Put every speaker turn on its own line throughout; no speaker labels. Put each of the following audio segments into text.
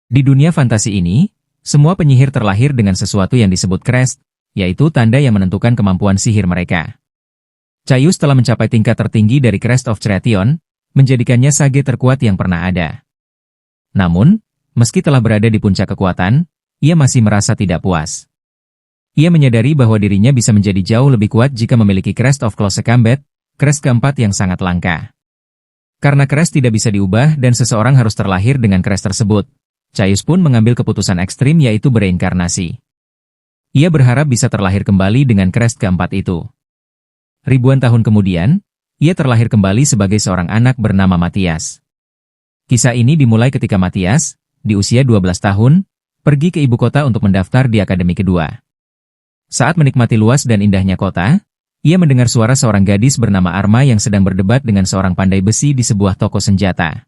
Di dunia fantasi ini, semua penyihir terlahir dengan sesuatu yang disebut crest, yaitu tanda yang menentukan kemampuan sihir mereka. Caius telah mencapai tingkat tertinggi dari Crest of Chrytion, menjadikannya sage terkuat yang pernah ada. Namun, meski telah berada di puncak kekuatan, ia masih merasa tidak puas. Ia menyadari bahwa dirinya bisa menjadi jauh lebih kuat jika memiliki Crest of Close Combat, crest keempat yang sangat langka. Karena crest tidak bisa diubah dan seseorang harus terlahir dengan crest tersebut, Caius pun mengambil keputusan ekstrim yaitu bereinkarnasi. Ia berharap bisa terlahir kembali dengan crest keempat itu. Ribuan tahun kemudian, ia terlahir kembali sebagai seorang anak bernama Matthias. Kisah ini dimulai ketika Matthias, di usia 12 tahun, pergi ke ibu kota untuk mendaftar di akademi kedua. Saat menikmati luas dan indahnya kota, ia mendengar suara seorang gadis bernama Arma yang sedang berdebat dengan seorang pandai besi di sebuah toko senjata.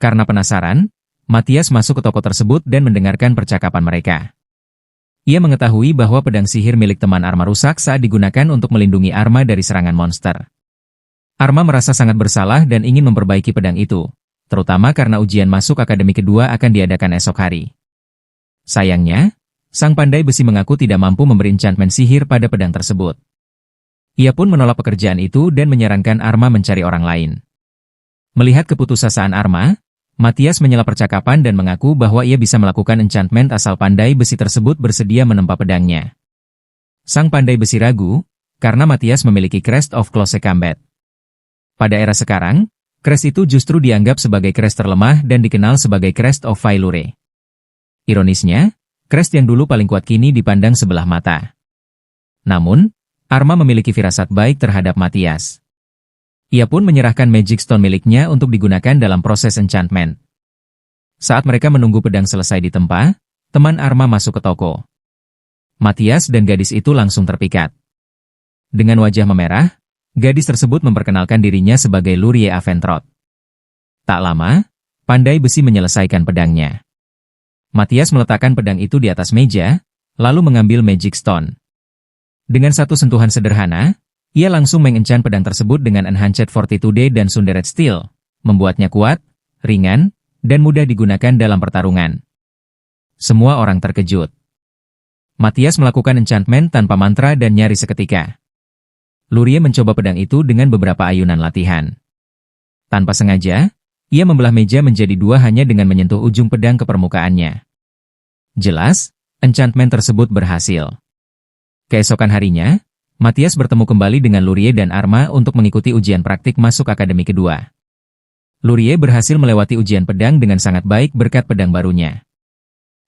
Karena penasaran, Matthias masuk ke toko tersebut dan mendengarkan percakapan mereka. Ia mengetahui bahwa pedang sihir milik teman Arma rusak saat digunakan untuk melindungi Arma dari serangan monster. Arma merasa sangat bersalah dan ingin memperbaiki pedang itu, terutama karena ujian masuk akademi kedua akan diadakan esok hari. Sayangnya, sang pandai besi mengaku tidak mampu memberi enchantment sihir pada pedang tersebut. Ia pun menolak pekerjaan itu dan menyarankan Arma mencari orang lain. Melihat keputusasaan Arma, Matthias menyela percakapan dan mengaku bahwa ia bisa melakukan enchantment asal pandai besi tersebut bersedia menempa pedangnya. Sang pandai besi ragu, karena Matthias memiliki Crest of Close Combat. Pada era sekarang, crest itu justru dianggap sebagai crest terlemah dan dikenal sebagai Crest of Failure. Ironisnya, crest yang dulu paling kuat kini dipandang sebelah mata. Namun, Arma memiliki firasat baik terhadap Matthias. Ia pun menyerahkan Magic Stone miliknya untuk digunakan dalam proses enchantment. Saat mereka menunggu pedang selesai ditempa, teman Arma masuk ke toko. Matthias dan gadis itu langsung terpikat. Dengan wajah memerah, gadis tersebut memperkenalkan dirinya sebagai Lurie Aventrot. Tak lama, pandai besi menyelesaikan pedangnya. Matthias meletakkan pedang itu di atas meja, lalu mengambil Magic Stone. Dengan satu sentuhan sederhana, ia langsung mengenchant pedang tersebut dengan Enhanced Fortitude dan Sundered Steel, membuatnya kuat, ringan, dan mudah digunakan dalam pertarungan. Semua orang terkejut. Matthias melakukan enchantment tanpa mantra dan nyaris seketika. Lurie mencoba pedang itu dengan beberapa ayunan latihan. Tanpa sengaja, ia membelah meja menjadi dua hanya dengan menyentuh ujung pedang ke permukaannya. Jelas, enchantment tersebut berhasil. Keesokan harinya, Matthias bertemu kembali dengan Lurie dan Arma untuk mengikuti ujian praktik masuk akademi kedua. Lurie berhasil melewati ujian pedang dengan sangat baik berkat pedang barunya.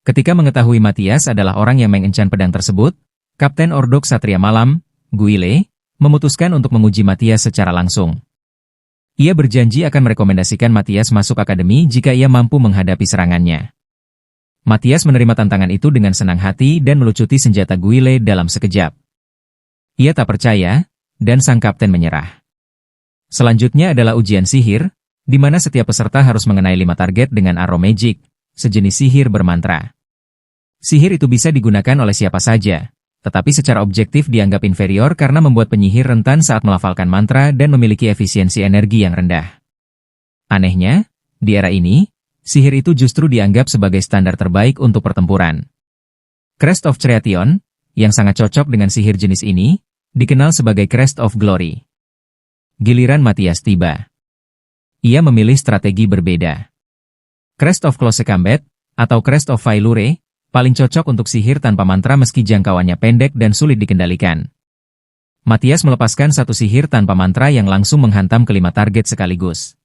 Ketika mengetahui Matthias adalah orang yang mengenchant pedang tersebut, Kapten Ordok Satria Malam, Guile, memutuskan untuk menguji Matthias secara langsung. Ia berjanji akan merekomendasikan Matthias masuk akademi jika ia mampu menghadapi serangannya. Matthias menerima tantangan itu dengan senang hati dan melucuti senjata Guile dalam sekejap. Ia tak percaya, dan sang kapten menyerah. Selanjutnya adalah ujian sihir, di mana setiap peserta harus mengenai 5 target dengan arrow magic, sejenis sihir bermantra. Sihir itu bisa digunakan oleh siapa saja, tetapi secara objektif dianggap inferior karena membuat penyihir rentan saat melafalkan mantra dan memiliki efisiensi energi yang rendah. Anehnya, di era ini, sihir itu justru dianggap sebagai standar terbaik untuk pertempuran. Crest of Chrytion, yang sangat cocok dengan sihir jenis ini, dikenal sebagai Crest of Glory. Giliran Matthias tiba. Ia memilih strategi berbeda. Crest of Close Combat, atau Crest of Failure, paling cocok untuk sihir tanpa mantra meski jangkauannya pendek dan sulit dikendalikan. Matthias melepaskan satu sihir tanpa mantra yang langsung menghantam kelima target sekaligus.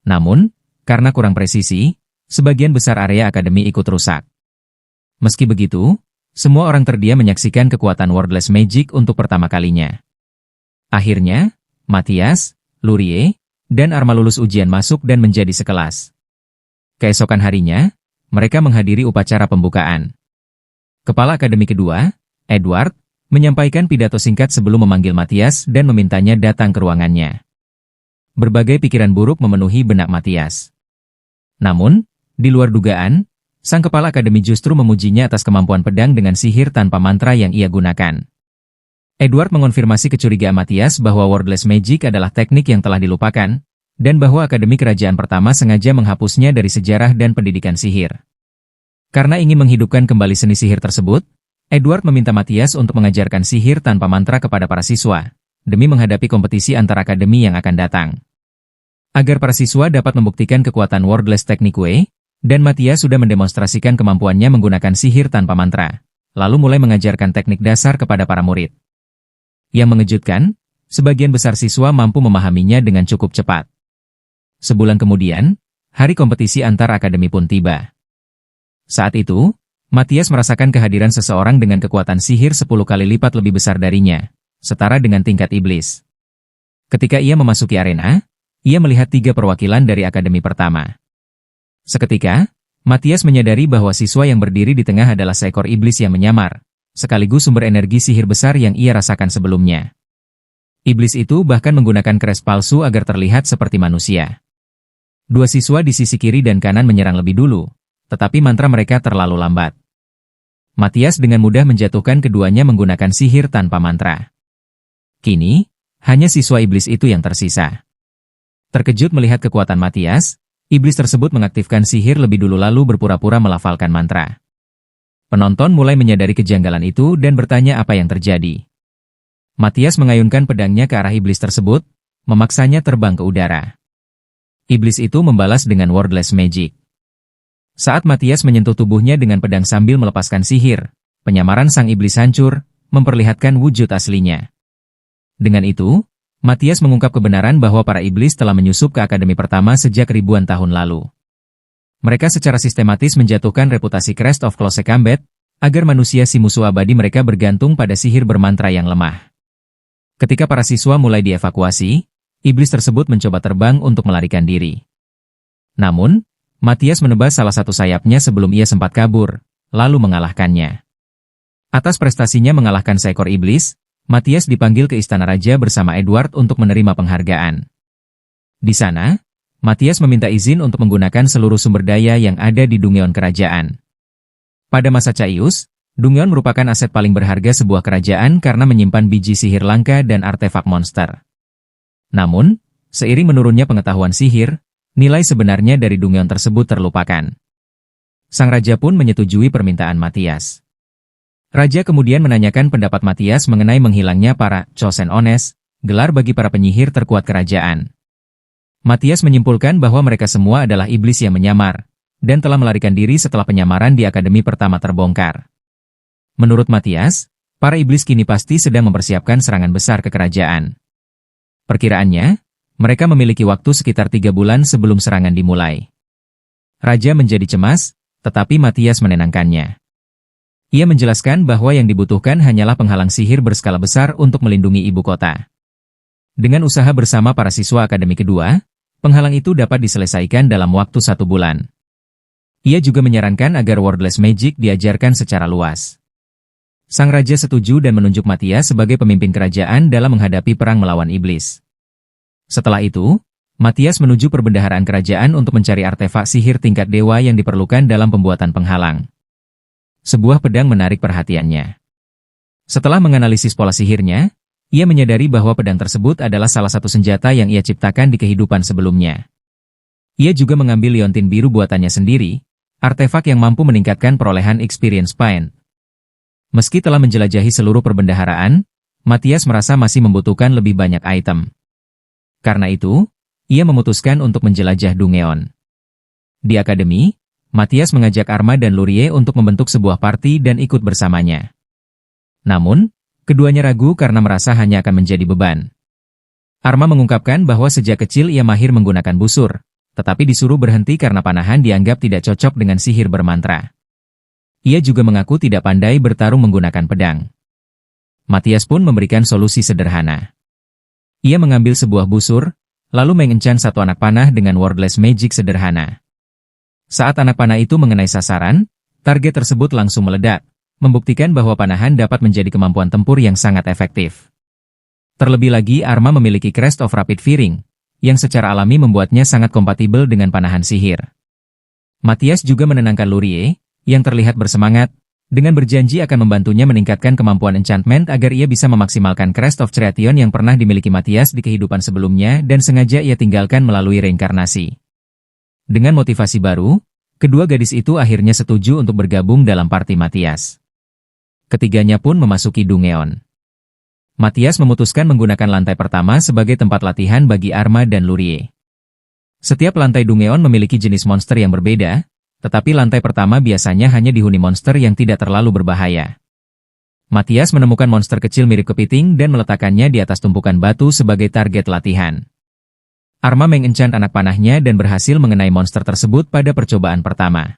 Namun, karena kurang presisi, sebagian besar area akademi ikut rusak. Meski begitu, semua orang terdiam menyaksikan kekuatan wordless magic untuk pertama kalinya. Akhirnya, Matthias, Lurie, dan Arma lulus ujian masuk dan menjadi sekelas. Keesokan harinya, mereka menghadiri upacara pembukaan. Kepala akademi kedua, Edward, menyampaikan pidato singkat sebelum memanggil Matthias dan memintanya datang ke ruangannya. Berbagai pikiran buruk memenuhi benak Matthias. Namun, di luar dugaan, sang kepala akademi justru memujinya atas kemampuan pedang dengan sihir tanpa mantra yang ia gunakan. Edward mengonfirmasi kecurigaan Matthias bahwa wordless magic adalah teknik yang telah dilupakan, dan bahwa akademi kerajaan pertama sengaja menghapusnya dari sejarah dan pendidikan sihir. Karena ingin menghidupkan kembali seni sihir tersebut, Edward meminta Matthias untuk mengajarkan sihir tanpa mantra kepada para siswa, demi menghadapi kompetisi antar akademi yang akan datang. Agar para siswa dapat membuktikan kekuatan Wordless Technique, dan Matthias sudah mendemonstrasikan kemampuannya menggunakan sihir tanpa mantra, lalu mulai mengajarkan teknik dasar kepada para murid. Yang mengejutkan, sebagian besar siswa mampu memahaminya dengan cukup cepat. Sebulan kemudian, hari kompetisi antar akademi pun tiba. Saat itu, Matthias merasakan kehadiran seseorang dengan kekuatan sihir 10 kali lipat lebih besar darinya, setara dengan tingkat iblis. Ketika ia memasuki arena, ia melihat 3 perwakilan dari akademi pertama. Seketika, Matthias menyadari bahwa siswa yang berdiri di tengah adalah seekor iblis yang menyamar, sekaligus sumber energi sihir besar yang ia rasakan sebelumnya. Iblis itu bahkan menggunakan keris palsu agar terlihat seperti manusia. 2 siswa di sisi kiri dan kanan menyerang lebih dulu, tetapi mantra mereka terlalu lambat. Matthias dengan mudah menjatuhkan keduanya menggunakan sihir tanpa mantra. Kini, hanya siswa iblis itu yang tersisa. Terkejut melihat kekuatan Matthias, iblis tersebut mengaktifkan sihir lebih dulu lalu berpura-pura melafalkan mantra. Penonton mulai menyadari kejanggalan itu dan bertanya apa yang terjadi. Matthias mengayunkan pedangnya ke arah iblis tersebut, memaksanya terbang ke udara. Iblis itu membalas dengan Wordless Magic. Saat Matthias menyentuh tubuhnya dengan pedang sambil melepaskan sihir, penyamaran sang iblis hancur, memperlihatkan wujud aslinya. Dengan itu, Matthias mengungkap kebenaran bahwa para iblis telah menyusup ke akademi pertama sejak ribuan tahun lalu. Mereka secara sistematis menjatuhkan reputasi Crest of Close Combat, agar manusia si musuh abadi mereka bergantung pada sihir bermantra yang lemah. Ketika para siswa mulai dievakuasi, iblis tersebut mencoba terbang untuk melarikan diri. Namun, Matthias menebas salah satu sayapnya sebelum ia sempat kabur, lalu mengalahkannya. Atas prestasinya mengalahkan seekor iblis, Matthias dipanggil ke Istana Raja bersama Edward untuk menerima penghargaan. Di sana, Matthias meminta izin untuk menggunakan seluruh sumber daya yang ada di Dungeon Kerajaan. Pada masa Caius, Dungeon merupakan aset paling berharga sebuah kerajaan karena menyimpan biji sihir langka dan artefak monster. Namun, seiring menurunnya pengetahuan sihir, nilai sebenarnya dari Dungeon tersebut terlupakan. Sang raja pun menyetujui permintaan Matthias. Raja kemudian menanyakan pendapat Matthias mengenai menghilangnya para Chosen Ones, gelar bagi para penyihir terkuat kerajaan. Matthias menyimpulkan bahwa mereka semua adalah iblis yang menyamar, dan telah melarikan diri setelah penyamaran di akademi pertama terbongkar. Menurut Matthias, para iblis kini pasti sedang mempersiapkan serangan besar ke kerajaan. Perkiraannya, mereka memiliki waktu sekitar 3 bulan sebelum serangan dimulai. Raja menjadi cemas, tetapi Matthias menenangkannya. Ia menjelaskan bahwa yang dibutuhkan hanyalah penghalang sihir berskala besar untuk melindungi ibu kota. Dengan usaha bersama para siswa akademi kedua, penghalang itu dapat diselesaikan dalam waktu 1 bulan. Ia juga menyarankan agar Wordless Magic diajarkan secara luas. Sang raja setuju dan menunjuk Matthias sebagai pemimpin kerajaan dalam menghadapi perang melawan iblis. Setelah itu, Matthias menuju perbendaharaan kerajaan untuk mencari artefak sihir tingkat dewa yang diperlukan dalam pembuatan penghalang. Sebuah pedang menarik perhatiannya. Setelah menganalisis pola sihirnya, ia menyadari bahwa pedang tersebut adalah salah satu senjata yang ia ciptakan di kehidupan sebelumnya. Ia juga mengambil liontin biru buatannya sendiri, artefak yang mampu meningkatkan perolehan experience point. Meski telah menjelajahi seluruh perbendaharaan, Matthias merasa masih membutuhkan lebih banyak item. Karena itu, ia memutuskan untuk menjelajah Dungeon. Di akademi, Matthias mengajak Arma dan Lurie untuk membentuk sebuah party dan ikut bersamanya. Namun, keduanya ragu karena merasa hanya akan menjadi beban. Arma mengungkapkan bahwa sejak kecil ia mahir menggunakan busur, tetapi disuruh berhenti karena panahan dianggap tidak cocok dengan sihir bermantra. Ia juga mengaku tidak pandai bertarung menggunakan pedang. Matthias pun memberikan solusi sederhana. Ia mengambil sebuah busur, lalu mengencan satu anak panah dengan Wordless Magic sederhana. Saat anak panah itu mengenai sasaran, target tersebut langsung meledak, membuktikan bahwa panahan dapat menjadi kemampuan tempur yang sangat efektif. Terlebih lagi Arma memiliki Crest of Rapid Firing, yang secara alami membuatnya sangat kompatibel dengan panahan sihir. Matthias juga menenangkan Lurie, yang terlihat bersemangat, dengan berjanji akan membantunya meningkatkan kemampuan enchantment agar ia bisa memaksimalkan Crest of Chration yang pernah dimiliki Matthias di kehidupan sebelumnya dan sengaja ia tinggalkan melalui reinkarnasi. Dengan motivasi baru, Kedua gadis itu akhirnya setuju untuk bergabung dalam parti Matthias. Ketiganya pun memasuki Dungeon. Matthias memutuskan menggunakan lantai pertama sebagai tempat latihan bagi Arma dan Lurie. Setiap lantai Dungeon memiliki jenis monster yang berbeda, tetapi lantai pertama biasanya hanya dihuni monster yang tidak terlalu berbahaya. Matthias menemukan monster kecil mirip kepiting dan meletakkannya di atas tumpukan batu sebagai target latihan. Arma mengenchant anak panahnya dan berhasil mengenai monster tersebut pada percobaan pertama.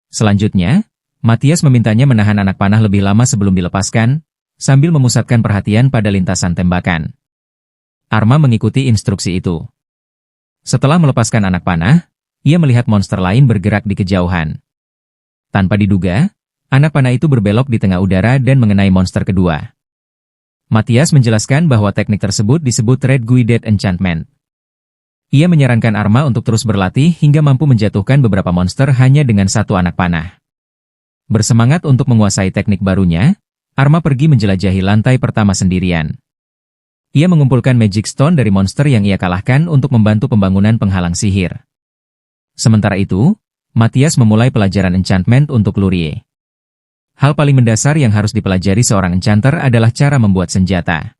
Selanjutnya, Matthias memintanya menahan anak panah lebih lama sebelum dilepaskan, sambil memusatkan perhatian pada lintasan tembakan. Arma mengikuti instruksi itu. Setelah melepaskan anak panah, ia melihat monster lain bergerak di kejauhan. Tanpa diduga, anak panah itu berbelok di tengah udara dan mengenai monster kedua. Matthias menjelaskan bahwa teknik tersebut disebut Red Guided Enchantment. Ia menyarankan Arma untuk terus berlatih hingga mampu menjatuhkan beberapa monster hanya dengan satu anak panah. Bersemangat untuk menguasai teknik barunya, Arma pergi menjelajahi lantai pertama sendirian. Ia mengumpulkan Magic Stone dari monster yang ia kalahkan untuk membantu pembangunan penghalang sihir. Sementara itu, Matthias memulai pelajaran enchantment untuk Lurie. Hal paling mendasar yang harus dipelajari seorang enchanter adalah cara membuat senjata.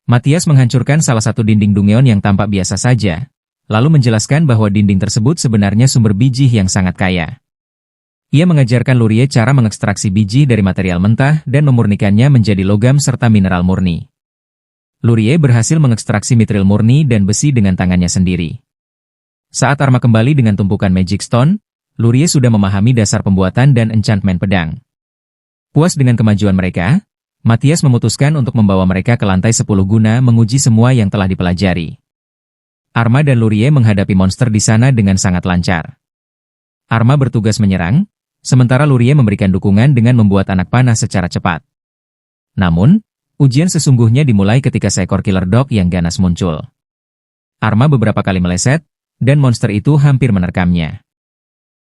Matthias menghancurkan salah satu dinding Dungeon yang tampak biasa saja, lalu menjelaskan bahwa dinding tersebut sebenarnya sumber biji yang sangat kaya. Ia mengajarkan Lurie cara mengekstraksi biji dari material mentah dan memurnikannya menjadi logam serta mineral murni. Lurie berhasil mengekstraksi mitril murni dan besi dengan tangannya sendiri. Saat Arma kembali dengan tumpukan Magic Stone, Lurie sudah memahami dasar pembuatan dan enchantment pedang. Puas dengan kemajuan mereka, Matthias memutuskan untuk membawa mereka ke lantai 10 guna menguji semua yang telah dipelajari. Arma dan Lurie menghadapi monster di sana dengan sangat lancar. Arma bertugas menyerang, sementara Lurie memberikan dukungan dengan membuat anak panah secara cepat. Namun, ujian sesungguhnya dimulai ketika seekor killer dog yang ganas muncul. Arma beberapa kali meleset, dan monster itu hampir menerkamnya.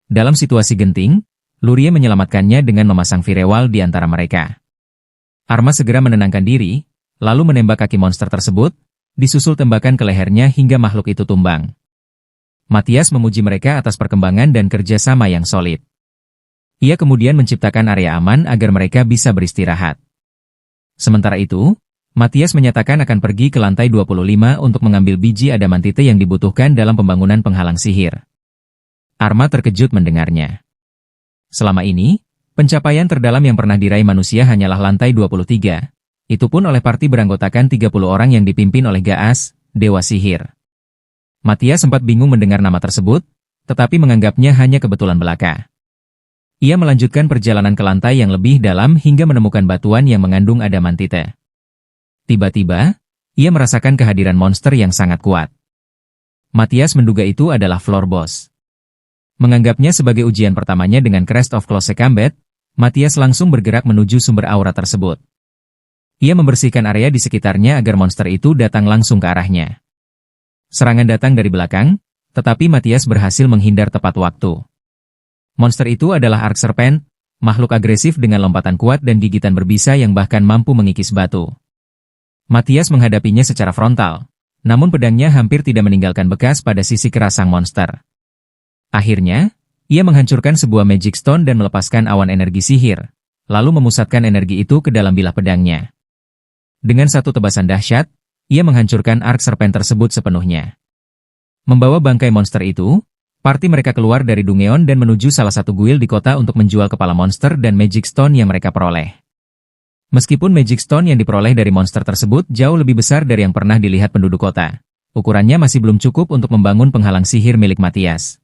Dalam situasi genting, Lurie menyelamatkannya dengan memasang firewall di antara mereka. Arma segera menenangkan diri, lalu menembak kaki monster tersebut, disusul tembakan ke lehernya hingga makhluk itu tumbang. Matthias memuji mereka atas perkembangan dan kerjasama yang solid. Ia kemudian menciptakan area aman agar mereka bisa beristirahat. Sementara itu, Matthias menyatakan akan pergi ke lantai 25 untuk mengambil biji adamantite yang dibutuhkan dalam pembangunan penghalang sihir. Arma terkejut mendengarnya. Selama ini, pencapaian terdalam yang pernah diraih manusia hanyalah lantai 23, itu pun oleh parti beranggotakan 30 orang yang dipimpin oleh Gaas, Dewa Sihir. Matthias sempat bingung mendengar nama tersebut, tetapi menganggapnya hanya kebetulan belaka. Ia melanjutkan perjalanan ke lantai yang lebih dalam hingga menemukan batuan yang mengandung adamantite. Tiba-tiba, ia merasakan kehadiran monster yang sangat kuat. Matthias menduga itu adalah floor boss. Menganggapnya sebagai ujian pertamanya dengan Crest of Close Combat, Matthias langsung bergerak menuju sumber aura tersebut. Ia membersihkan area di sekitarnya agar monster itu datang langsung ke arahnya. Serangan datang dari belakang, tetapi Matthias berhasil menghindar tepat waktu. Monster itu adalah Arc Serpent, makhluk agresif dengan lompatan kuat dan gigitan berbisa yang bahkan mampu mengikis batu. Matthias menghadapinya secara frontal, namun pedangnya hampir tidak meninggalkan bekas pada sisi keras sang monster. Akhirnya, ia menghancurkan sebuah Magic Stone dan melepaskan awan energi sihir, lalu memusatkan energi itu ke dalam bilah pedangnya. Dengan satu tebasan dahsyat, ia menghancurkan Arc Serpent tersebut sepenuhnya. Membawa bangkai monster itu, parti mereka keluar dari Dungeon dan menuju salah satu guild di kota untuk menjual kepala monster dan Magic Stone yang mereka peroleh. Meskipun Magic Stone yang diperoleh dari monster tersebut jauh lebih besar dari yang pernah dilihat penduduk kota, ukurannya masih belum cukup untuk membangun penghalang sihir milik Matthias.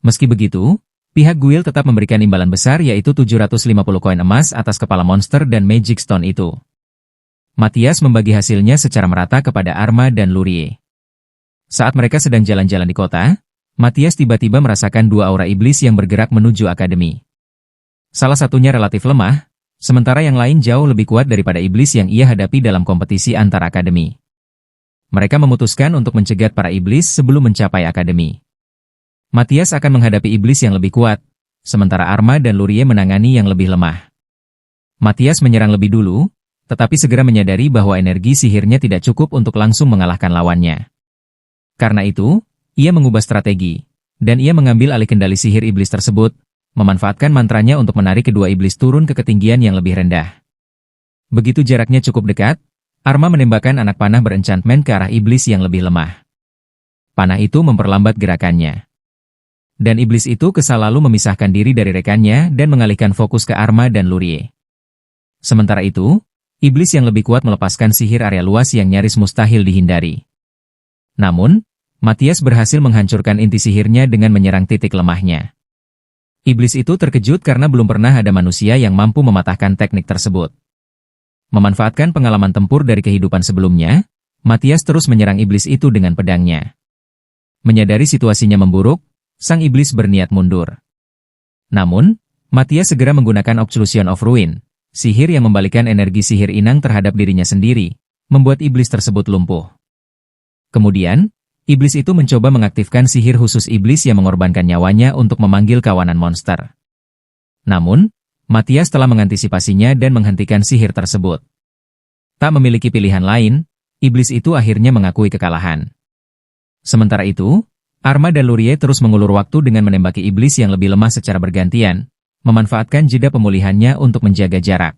Meski begitu, pihak guild tetap memberikan imbalan besar yaitu 750 koin emas atas kepala monster dan Magic Stone itu. Matthias membagi hasilnya secara merata kepada Arma dan Lurie. Saat mereka sedang jalan-jalan di kota, Matthias tiba-tiba merasakan dua aura iblis yang bergerak menuju akademi. Salah satunya relatif lemah, sementara yang lain jauh lebih kuat daripada iblis yang ia hadapi dalam kompetisi antar akademi. Mereka memutuskan untuk mencegat para iblis sebelum mencapai akademi. Matthias akan menghadapi iblis yang lebih kuat, sementara Arma dan Lurie menangani yang lebih lemah. Matthias menyerang lebih dulu, tetapi segera menyadari bahwa energi sihirnya tidak cukup untuk langsung mengalahkan lawannya. Karena itu, ia mengubah strategi. dan ia mengambil alih kendali sihir iblis tersebut, memanfaatkan mantranya untuk menarik kedua iblis turun ke ketinggian yang lebih rendah. Begitu jaraknya cukup dekat, Arma menembakkan anak panah berenchantment ke arah iblis yang lebih lemah. Panah itu memperlambat gerakannya. Dan iblis itu kesal lalu memisahkan diri dari rekannya dan mengalihkan fokus ke Arma dan Lurie. Sementara itu, iblis yang lebih kuat melepaskan sihir area luas yang nyaris mustahil dihindari. Namun, Matthias berhasil menghancurkan inti sihirnya dengan menyerang titik lemahnya. Iblis itu terkejut karena belum pernah ada manusia yang mampu mematahkan teknik tersebut. Memanfaatkan pengalaman tempur dari kehidupan sebelumnya, Matthias terus menyerang iblis itu dengan pedangnya. Menyadari situasinya memburuk, sang iblis berniat mundur. Namun, Matthias segera menggunakan Obstruction of Ruin, sihir yang membalikan energi sihir inang terhadap dirinya sendiri, membuat iblis tersebut lumpuh. Kemudian, iblis itu mencoba mengaktifkan sihir khusus iblis yang mengorbankan nyawanya untuk memanggil kawanan monster. Namun, Matthias telah mengantisipasinya dan menghentikan sihir tersebut. Tak memiliki pilihan lain, iblis itu akhirnya mengakui kekalahan. Sementara itu, Arma dan Lurie terus mengulur waktu dengan menembaki iblis yang lebih lemah secara bergantian, memanfaatkan jeda pemulihannya untuk menjaga jarak.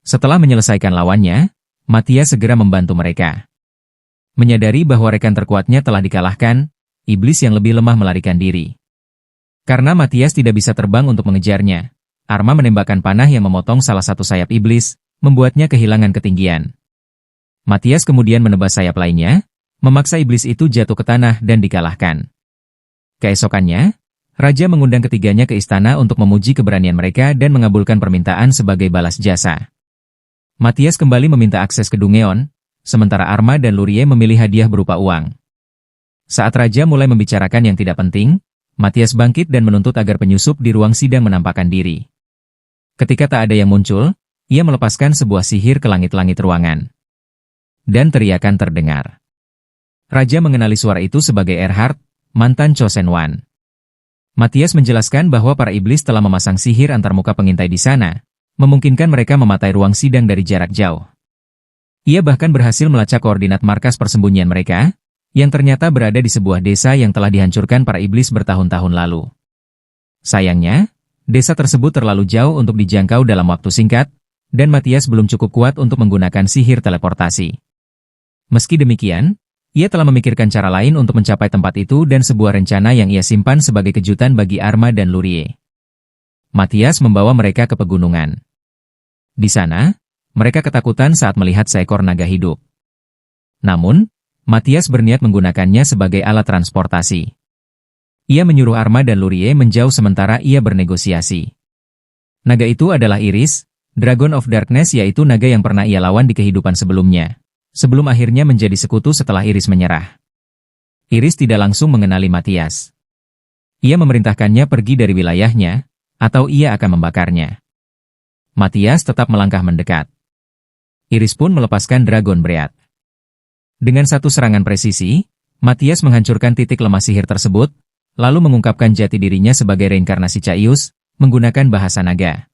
Setelah menyelesaikan lawannya, Matthias segera membantu mereka. Menyadari bahwa rekan terkuatnya telah dikalahkan, iblis yang lebih lemah melarikan diri. Karena Matthias tidak bisa terbang untuk mengejarnya, Arma menembakkan panah yang memotong salah satu sayap iblis, membuatnya kehilangan ketinggian. Matthias kemudian menebas sayap lainnya, memaksa iblis itu jatuh ke tanah dan dikalahkan. Keesokannya, Raja mengundang ketiganya ke istana untuk memuji keberanian mereka dan mengabulkan permintaan sebagai balas jasa. Matthias kembali meminta akses ke Dungeon, sementara Arma dan Lurie memilih hadiah berupa uang. Saat Raja mulai membicarakan yang tidak penting, Matthias bangkit dan menuntut agar penyusup di ruang sidang menampakkan diri. Ketika tak ada yang muncul, ia melepaskan sebuah sihir ke langit-langit ruangan. Dan teriakan terdengar. Raja mengenali suara itu sebagai Erhard, mantan Chosen One. Matthias menjelaskan bahwa para iblis telah memasang sihir antarmuka pengintai di sana, memungkinkan mereka mematai ruang sidang dari jarak jauh. Ia bahkan berhasil melacak koordinat markas persembunyian mereka, yang ternyata berada di sebuah desa yang telah dihancurkan para iblis bertahun-tahun lalu. Sayangnya, desa tersebut terlalu jauh untuk dijangkau dalam waktu singkat, dan Matthias belum cukup kuat untuk menggunakan sihir teleportasi. Meski demikian, ia telah memikirkan cara lain untuk mencapai tempat itu dan sebuah rencana yang ia simpan sebagai kejutan bagi Arma dan Lurie. Matthias membawa mereka ke pegunungan. Di sana, mereka ketakutan saat melihat seekor naga hidup. Namun, Matthias berniat menggunakannya sebagai alat transportasi. Ia menyuruh Arma dan Lurie menjauh sementara ia bernegosiasi. Naga itu adalah Iris, Dragon of Darkness, yaitu naga yang pernah ia lawan di kehidupan sebelumnya, sebelum akhirnya menjadi sekutu setelah Iris menyerah. Iris tidak langsung mengenali Matthias. Ia memerintahkannya pergi dari wilayahnya, atau ia akan membakarnya. Matthias tetap melangkah mendekat. Iris pun melepaskan Dragon Breath. Dengan satu serangan presisi, Matthias menghancurkan titik lemah sihir tersebut, lalu mengungkapkan jati dirinya sebagai reinkarnasi Caius, menggunakan bahasa naga.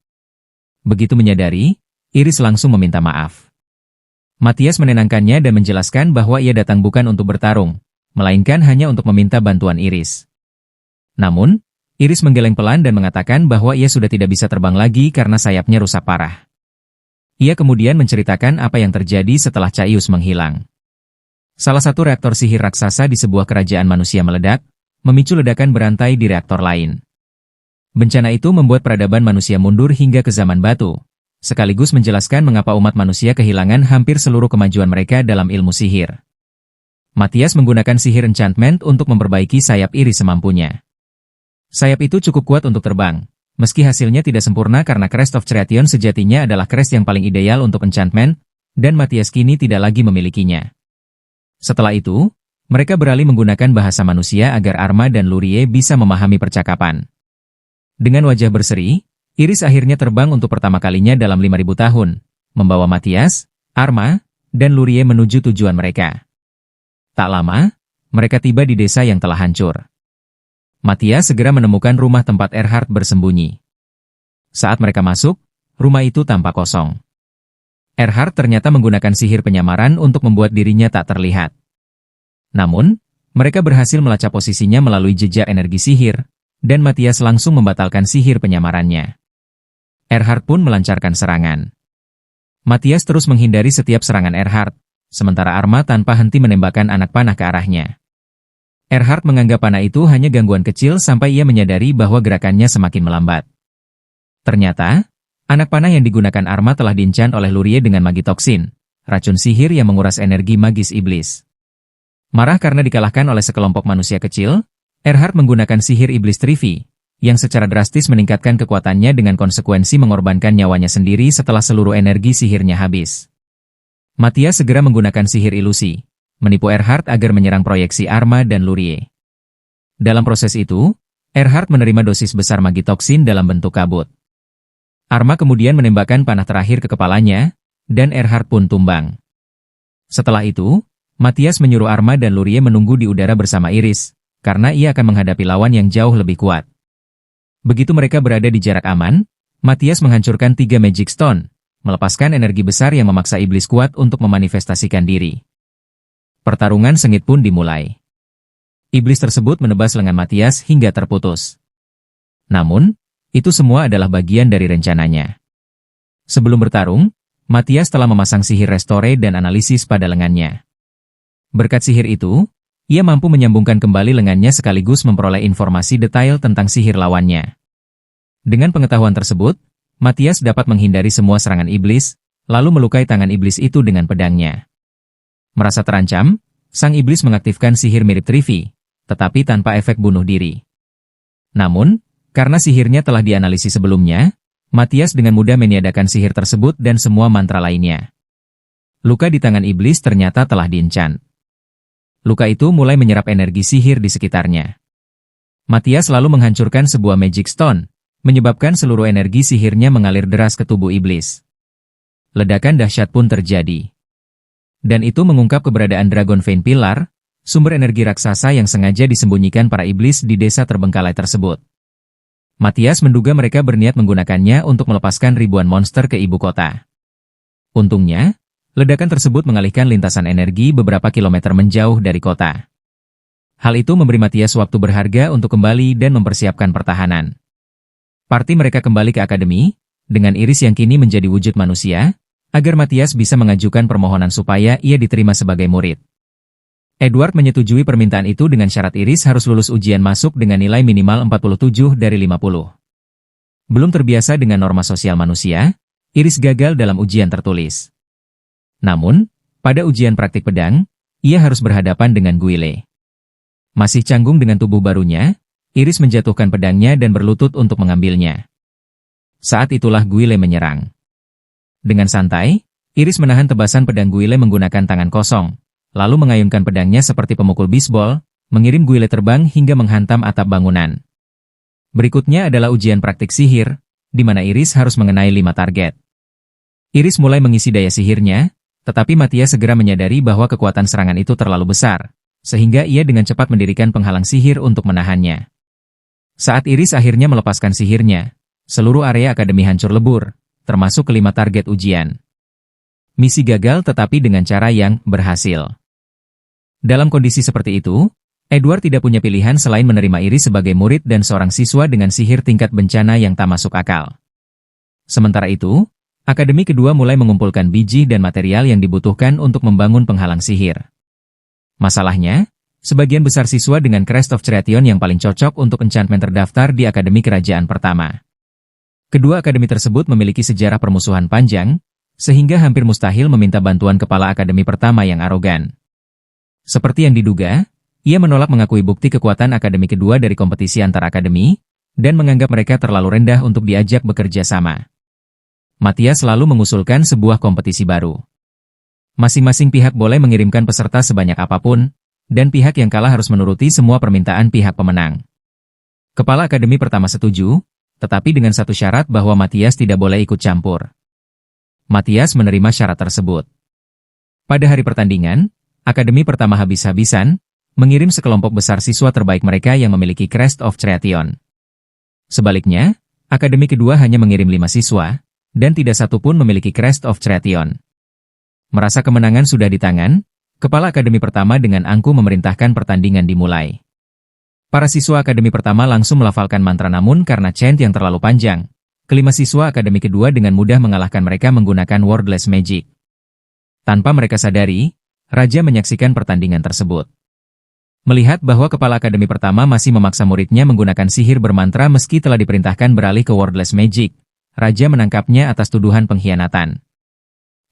Begitu menyadari, Iris langsung meminta maaf. Matthias menenangkannya dan menjelaskan bahwa ia datang bukan untuk bertarung, melainkan hanya untuk meminta bantuan Iris. Namun, Iris menggeleng pelan dan mengatakan bahwa ia sudah tidak bisa terbang lagi karena sayapnya rusak parah. Ia kemudian menceritakan apa yang terjadi setelah Caius menghilang. Salah satu reaktor sihir raksasa di sebuah kerajaan manusia meledak, memicu ledakan berantai di reaktor lain. Bencana itu membuat peradaban manusia mundur hingga ke zaman batu, sekaligus menjelaskan mengapa umat manusia kehilangan hampir seluruh kemajuan mereka dalam ilmu sihir. Matthias menggunakan sihir enchantment untuk memperbaiki sayap Iris semampunya. Sayap itu cukup kuat untuk terbang, meski hasilnya tidak sempurna karena Crest of Chrathion sejatinya adalah crest yang paling ideal untuk enchantment, dan Matthias kini tidak lagi memilikinya. Setelah itu, mereka beralih menggunakan bahasa manusia agar Arma dan Lurie bisa memahami percakapan. Dengan wajah berseri, Iris akhirnya terbang untuk pertama kalinya dalam 5.000 tahun, membawa Matthias, Arma, dan Lurie menuju tujuan mereka. Tak lama, mereka tiba di desa yang telah hancur. Matthias segera menemukan rumah tempat Erhard bersembunyi. Saat mereka masuk, rumah itu tampak kosong. Erhard ternyata menggunakan sihir penyamaran untuk membuat dirinya tak terlihat. Namun, Mereka berhasil melacak posisinya melalui jejak energi sihir, dan Matthias langsung membatalkan sihir penyamarannya. Erhard pun melancarkan serangan. Matthias terus menghindari setiap serangan Erhard, sementara Arma tanpa henti menembakkan anak panah ke arahnya. Erhard menganggap panah itu hanya gangguan kecil sampai ia menyadari bahwa gerakannya semakin melambat. Ternyata, anak panah yang digunakan Arma telah diencant oleh Lurie dengan magitoksin, racun sihir yang menguras energi magis iblis. Marah karena dikalahkan oleh sekelompok manusia kecil, Erhard menggunakan sihir iblis Trivi, yang secara drastis meningkatkan kekuatannya dengan konsekuensi mengorbankan nyawanya sendiri setelah seluruh energi sihirnya habis. Matthias segera menggunakan sihir ilusi, menipu Erhard agar menyerang proyeksi Arma dan Lurie. Dalam proses itu, Erhard menerima dosis besar magitoksin dalam bentuk kabut. Arma kemudian menembakkan panah terakhir ke kepalanya, dan Erhard pun tumbang. Setelah itu, Matthias menyuruh Arma dan Lurie menunggu di udara bersama Iris, karena ia akan menghadapi lawan yang jauh lebih kuat. Begitu mereka berada di jarak aman, Matthias menghancurkan 3 Magic Stone, melepaskan energi besar yang memaksa iblis kuat untuk memanifestasikan diri. Pertarungan sengit pun dimulai. Iblis tersebut menebas lengan Matthias hingga terputus. Namun, itu semua adalah bagian dari rencananya. Sebelum bertarung, Matthias telah memasang sihir restore dan analisis pada lengannya. Berkat sihir itu, ia mampu menyambungkan kembali lengannya sekaligus memperoleh informasi detail tentang sihir lawannya. Dengan pengetahuan tersebut, Matthias dapat menghindari semua serangan iblis, lalu melukai tangan iblis itu dengan pedangnya. Merasa terancam, sang iblis mengaktifkan sihir mirip Trivi, tetapi tanpa efek bunuh diri. Namun, karena sihirnya telah dianalisis sebelumnya, Matthias dengan mudah meniadakan sihir tersebut dan semua mantra lainnya. Luka di tangan iblis ternyata telah diencant. Luka itu mulai menyerap energi sihir di sekitarnya. Matthias lalu menghancurkan sebuah Magic Stone, menyebabkan seluruh energi sihirnya mengalir deras ke tubuh iblis. Ledakan dahsyat pun terjadi. Dan itu mengungkap keberadaan Dragon Vein Pillar, sumber energi raksasa yang sengaja disembunyikan para iblis di desa terbengkalai tersebut. Matthias menduga mereka berniat menggunakannya untuk melepaskan ribuan monster ke ibu kota. Untungnya, ledakan tersebut mengalihkan lintasan energi beberapa kilometer menjauh dari kota. Hal itu memberi Matthias waktu berharga untuk kembali dan mempersiapkan pertahanan. Parti mereka kembali ke akademi, dengan Iris yang kini menjadi wujud manusia, agar Matthias bisa mengajukan permohonan supaya ia diterima sebagai murid. Edward menyetujui permintaan itu dengan syarat Iris harus lulus ujian masuk dengan nilai minimal 47 dari 50. Belum terbiasa dengan norma sosial manusia, Iris gagal dalam ujian tertulis. Namun, pada ujian praktik pedang, ia harus berhadapan dengan Guile. Masih canggung dengan tubuh barunya, Iris menjatuhkan pedangnya dan berlutut untuk mengambilnya. Saat itulah Guile menyerang. Dengan santai, Iris menahan tebasan pedang Guile menggunakan tangan kosong, lalu mengayunkan pedangnya seperti pemukul bisbol, mengirim Guile terbang hingga menghantam atap bangunan. Berikutnya adalah ujian praktik sihir, di mana Iris harus mengenai 5 target. Iris mulai mengisi daya sihirnya, tetapi Matthias segera menyadari bahwa kekuatan serangan itu terlalu besar, sehingga ia dengan cepat mendirikan penghalang sihir untuk menahannya. Saat Iris akhirnya melepaskan sihirnya, seluruh area akademi hancur lebur, termasuk kelima target ujian. Misi gagal tetapi dengan cara yang berhasil. Dalam kondisi seperti itu, Edward tidak punya pilihan selain menerima Iris sebagai murid dan seorang siswa dengan sihir tingkat bencana yang tak masuk akal. Sementara itu, Akademi kedua mulai mengumpulkan biji dan material yang dibutuhkan untuk membangun penghalang sihir. Masalahnya, sebagian besar siswa dengan Crest of Chreation yang paling cocok untuk enchantment terdaftar di Akademi Kerajaan pertama. Kedua akademi tersebut memiliki sejarah permusuhan panjang, sehingga hampir mustahil meminta bantuan kepala akademi pertama yang arogan. Seperti yang diduga, ia menolak mengakui bukti kekuatan akademi kedua dari kompetisi antar akademi, dan menganggap mereka terlalu rendah untuk diajak bekerja sama. Matthias selalu mengusulkan sebuah kompetisi baru. Masing-masing pihak boleh mengirimkan peserta sebanyak apapun, dan pihak yang kalah harus menuruti semua permintaan pihak pemenang. Kepala akademi pertama setuju, tetapi dengan satu syarat bahwa Matthias tidak boleh ikut campur. Matthias menerima syarat tersebut. Pada hari pertandingan, akademi pertama habis-habisan, mengirim sekelompok besar siswa terbaik mereka yang memiliki Crest of Chreation. Sebaliknya, akademi kedua hanya mengirim 5 siswa, dan tidak satu pun memiliki Crest of Chreation. Merasa kemenangan sudah di tangan, Kepala Akademi Pertama dengan angku memerintahkan pertandingan dimulai. Para siswa Akademi Pertama langsung melafalkan mantra, namun karena chant yang terlalu panjang, kelima siswa Akademi Kedua dengan mudah mengalahkan mereka menggunakan wordless magic. Tanpa mereka sadari, Raja menyaksikan pertandingan tersebut. Melihat bahwa Kepala Akademi Pertama masih memaksa muridnya menggunakan sihir bermantra meski telah diperintahkan beralih ke wordless magic, Raja menangkapnya atas tuduhan pengkhianatan.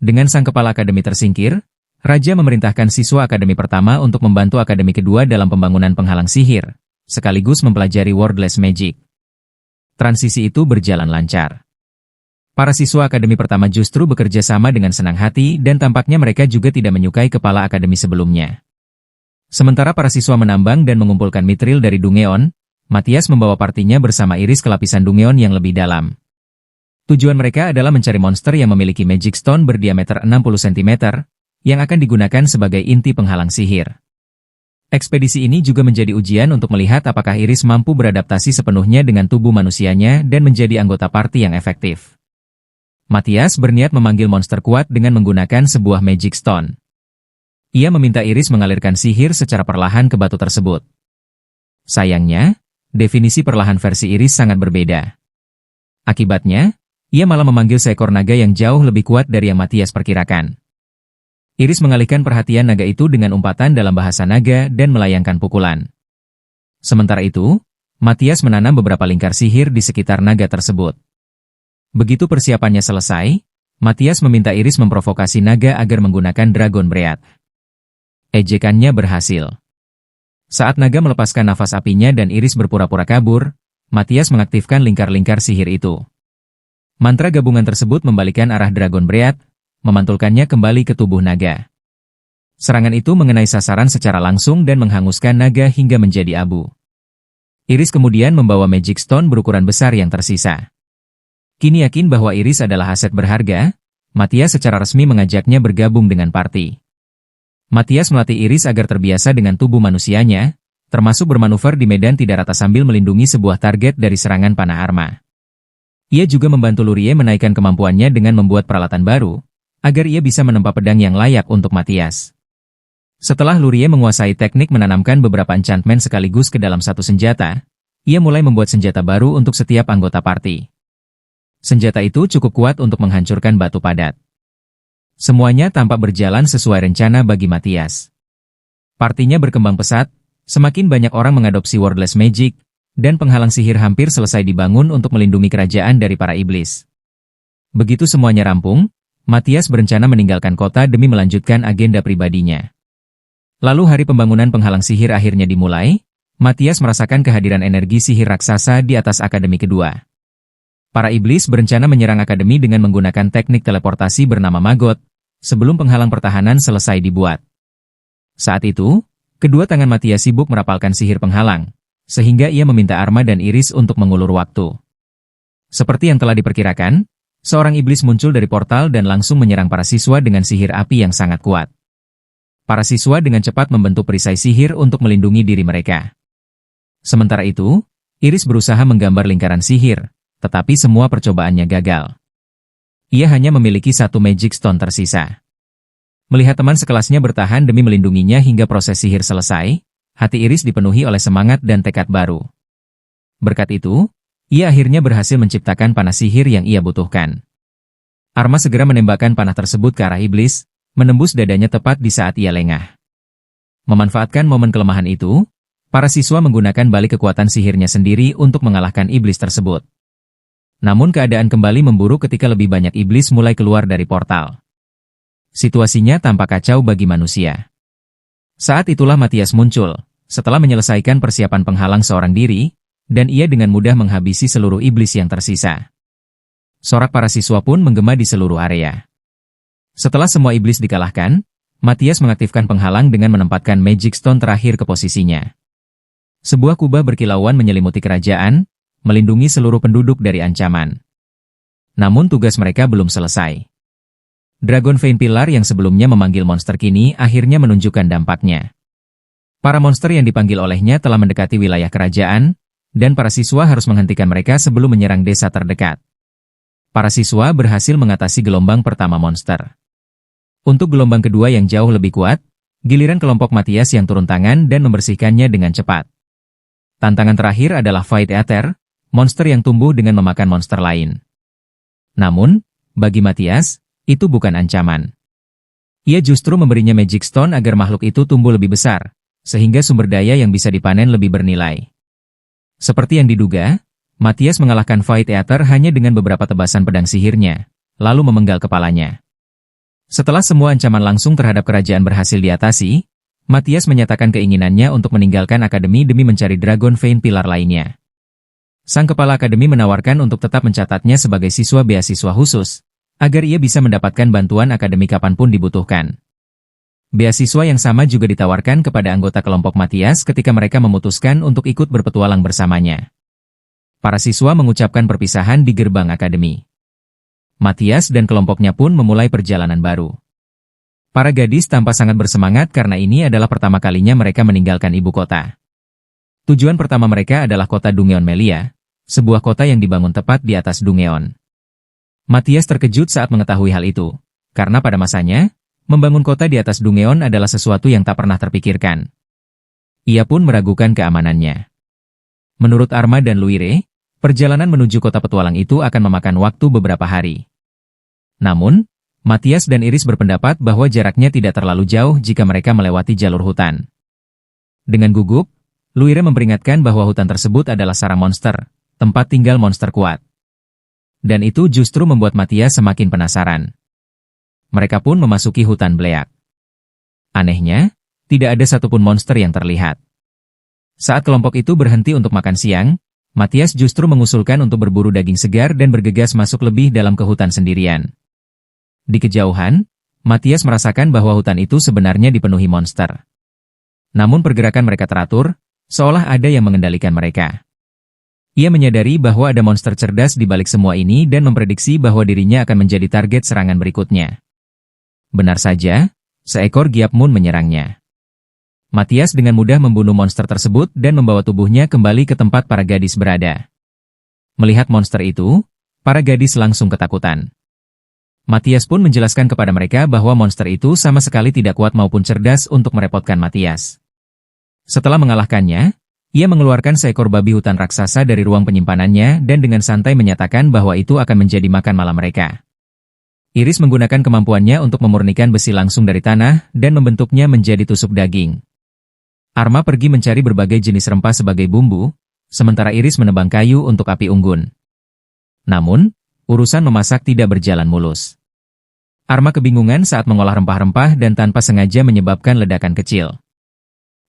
Dengan sang Kepala Akademi tersingkir, Raja memerintahkan siswa Akademi Pertama untuk membantu Akademi Kedua dalam pembangunan penghalang sihir, sekaligus mempelajari wordless magic. Transisi itu berjalan lancar. Para siswa Akademi Pertama justru bekerja sama dengan senang hati dan tampaknya mereka juga tidak menyukai Kepala Akademi sebelumnya. Sementara para siswa menambang dan mengumpulkan mithril dari Dungeon, Matthias membawa partinya bersama Iris ke lapisan Dungeon yang lebih dalam. Tujuan mereka adalah mencari monster yang memiliki Magic Stone berdiameter 60 cm, yang akan digunakan sebagai inti penghalang sihir. Ekspedisi ini juga menjadi ujian untuk melihat apakah Iris mampu beradaptasi sepenuhnya dengan tubuh manusianya dan menjadi anggota party yang efektif. Matthias berniat memanggil monster kuat dengan menggunakan sebuah Magic Stone. Ia meminta Iris mengalirkan sihir secara perlahan ke batu tersebut. Sayangnya, definisi perlahan versi Iris sangat berbeda. Akibatnya, ia malah memanggil seekor naga yang jauh lebih kuat dari yang Matthias perkirakan. Iris mengalihkan perhatian naga itu dengan umpatan dalam bahasa naga dan melayangkan pukulan. Sementara itu, Matthias menanam beberapa lingkar sihir di sekitar naga tersebut. Begitu persiapannya selesai, Matthias meminta Iris memprovokasi naga agar menggunakan Dragon Breath. Ejekannya berhasil. Saat naga melepaskan nafas apinya dan Iris berpura-pura kabur, Matthias mengaktifkan lingkar-lingkar sihir itu. Mantra gabungan tersebut membalikan arah Dragon Breath, memantulkannya kembali ke tubuh naga. Serangan itu mengenai sasaran secara langsung dan menghanguskan naga hingga menjadi abu. Iris kemudian membawa Magic Stone berukuran besar yang tersisa. Kini yakin bahwa Iris adalah aset berharga, Matthias secara resmi mengajaknya bergabung dengan party. Matthias melatih Iris agar terbiasa dengan tubuh manusianya, termasuk bermanuver di medan tidak rata sambil melindungi sebuah target dari serangan panah arma. Ia juga membantu Lurie menaikkan kemampuannya dengan membuat peralatan baru, agar ia bisa menempa pedang yang layak untuk Matthias. Setelah Lurie menguasai teknik menanamkan beberapa enchantment sekaligus ke dalam satu senjata, ia mulai membuat senjata baru untuk setiap anggota party. Senjata itu cukup kuat untuk menghancurkan batu padat. Semuanya tampak berjalan sesuai rencana bagi Matthias. Partinya berkembang pesat, semakin banyak orang mengadopsi wordless magic, dan penghalang sihir hampir selesai dibangun untuk melindungi kerajaan dari para iblis. Begitu semuanya rampung, Matthias berencana meninggalkan kota demi melanjutkan agenda pribadinya. Lalu hari pembangunan penghalang sihir akhirnya dimulai, Matthias merasakan kehadiran energi sihir raksasa di atas Akademi Kedua. Para iblis berencana menyerang akademi dengan menggunakan teknik teleportasi bernama Maggot, sebelum penghalang pertahanan selesai dibuat. Saat itu, kedua tangan Matthias sibuk merapalkan sihir penghalang, sehingga ia meminta Arma dan Iris untuk mengulur waktu. Seperti yang telah diperkirakan, seorang iblis muncul dari portal dan langsung menyerang para siswa dengan sihir api yang sangat kuat. Para siswa dengan cepat membentuk perisai sihir untuk melindungi diri mereka. Sementara itu, Iris berusaha menggambar lingkaran sihir, tetapi semua percobaannya gagal. Ia hanya memiliki satu Magic Stone tersisa. Melihat teman sekelasnya bertahan demi melindunginya hingga proses sihir selesai, hati Iris dipenuhi oleh semangat dan tekad baru. Berkat itu, ia akhirnya berhasil menciptakan panah sihir yang ia butuhkan. Arma segera menembakkan panah tersebut ke arah iblis, menembus dadanya tepat di saat ia lengah. Memanfaatkan momen kelemahan itu, para siswa menggunakan balik kekuatan sihirnya sendiri untuk mengalahkan iblis tersebut. Namun keadaan kembali memburuk ketika lebih banyak iblis mulai keluar dari portal. Situasinya tampak kacau bagi manusia. Saat itulah Matthias muncul, setelah menyelesaikan persiapan penghalang seorang diri, dan ia dengan mudah menghabisi seluruh iblis yang tersisa. Sorak para siswa pun menggema di seluruh area. Setelah semua iblis dikalahkan, Matthias mengaktifkan penghalang dengan menempatkan Magic Stone terakhir ke posisinya. Sebuah kubah berkilauan menyelimuti kerajaan, melindungi seluruh penduduk dari ancaman. Namun tugas mereka belum selesai. Dragon Vein Pillar yang sebelumnya memanggil monster kini akhirnya menunjukkan dampaknya. Para monster yang dipanggil olehnya telah mendekati wilayah kerajaan, dan para siswa harus menghentikan mereka sebelum menyerang desa terdekat. Para siswa berhasil mengatasi gelombang pertama monster. Untuk gelombang kedua yang jauh lebih kuat, Giliran kelompok Matthias yang turun tangan dan membersihkannya dengan cepat. Tantangan terakhir adalah Void Aether, monster yang tumbuh dengan memakan monster lain. Namun, bagi Matthias, itu bukan ancaman. Ia justru memberinya Magic Stone agar makhluk itu tumbuh lebih besar, sehingga sumber daya yang bisa dipanen lebih bernilai. Seperti yang diduga, Matthias mengalahkan Void Aether hanya dengan beberapa tebasan pedang sihirnya, lalu memenggal kepalanya. Setelah semua ancaman langsung terhadap kerajaan berhasil diatasi, Matthias menyatakan keinginannya untuk meninggalkan akademi demi mencari Dragon Vein Pilar lainnya. Sang kepala akademi menawarkan untuk tetap mencatatnya sebagai siswa beasiswa khusus, agar ia bisa mendapatkan bantuan akademi kapanpun dibutuhkan. Beasiswa yang sama juga ditawarkan kepada anggota kelompok Matthias ketika mereka memutuskan untuk ikut berpetualang bersamanya. Para siswa mengucapkan perpisahan di gerbang akademi. Matthias dan kelompoknya pun memulai perjalanan baru. Para gadis tampak sangat bersemangat karena ini adalah pertama kalinya mereka meninggalkan ibu kota. Tujuan pertama mereka adalah kota Dungeon Melia, sebuah kota yang dibangun tepat di atas Dungeon. Matthias terkejut saat mengetahui hal itu, karena pada masanya, membangun kota di atas Dungeon adalah sesuatu yang tak pernah terpikirkan. Ia pun meragukan keamanannya. Menurut Arma dan Luire, perjalanan menuju kota petualang itu akan memakan waktu beberapa hari. Namun, Matthias dan Iris berpendapat bahwa jaraknya tidak terlalu jauh jika mereka melewati jalur hutan. Dengan gugup, Luire memperingatkan bahwa hutan tersebut adalah sarang monster, tempat tinggal monster kuat. Dan itu justru membuat Matthias semakin penasaran. Mereka pun memasuki hutan beleak. Anehnya, tidak ada satupun monster yang terlihat. Saat kelompok itu berhenti untuk makan siang, Matthias justru mengusulkan untuk berburu daging segar dan bergegas masuk lebih dalam ke hutan sendirian. Di kejauhan, Matthias merasakan bahwa hutan itu sebenarnya dipenuhi monster. Namun pergerakan mereka teratur, seolah ada yang mengendalikan mereka. Ia menyadari bahwa ada monster cerdas di balik semua ini dan memprediksi bahwa dirinya akan menjadi target serangan berikutnya. Benar saja, seekor Giapmun menyerangnya. Matthias dengan mudah membunuh monster tersebut dan membawa tubuhnya kembali ke tempat para gadis berada. Melihat monster itu, para gadis langsung ketakutan. Matthias pun menjelaskan kepada mereka bahwa monster itu sama sekali tidak kuat maupun cerdas untuk merepotkan Matthias. Setelah mengalahkannya, ia mengeluarkan seekor babi hutan raksasa dari ruang penyimpanannya dan dengan santai menyatakan bahwa itu akan menjadi makan malam mereka. Iris menggunakan kemampuannya untuk memurnikan besi langsung dari tanah dan membentuknya menjadi tusuk daging. Arma pergi mencari berbagai jenis rempah sebagai bumbu, sementara Iris menebang kayu untuk api unggun. Namun, urusan memasak tidak berjalan mulus. Arma kebingungan saat mengolah rempah-rempah dan tanpa sengaja menyebabkan ledakan kecil.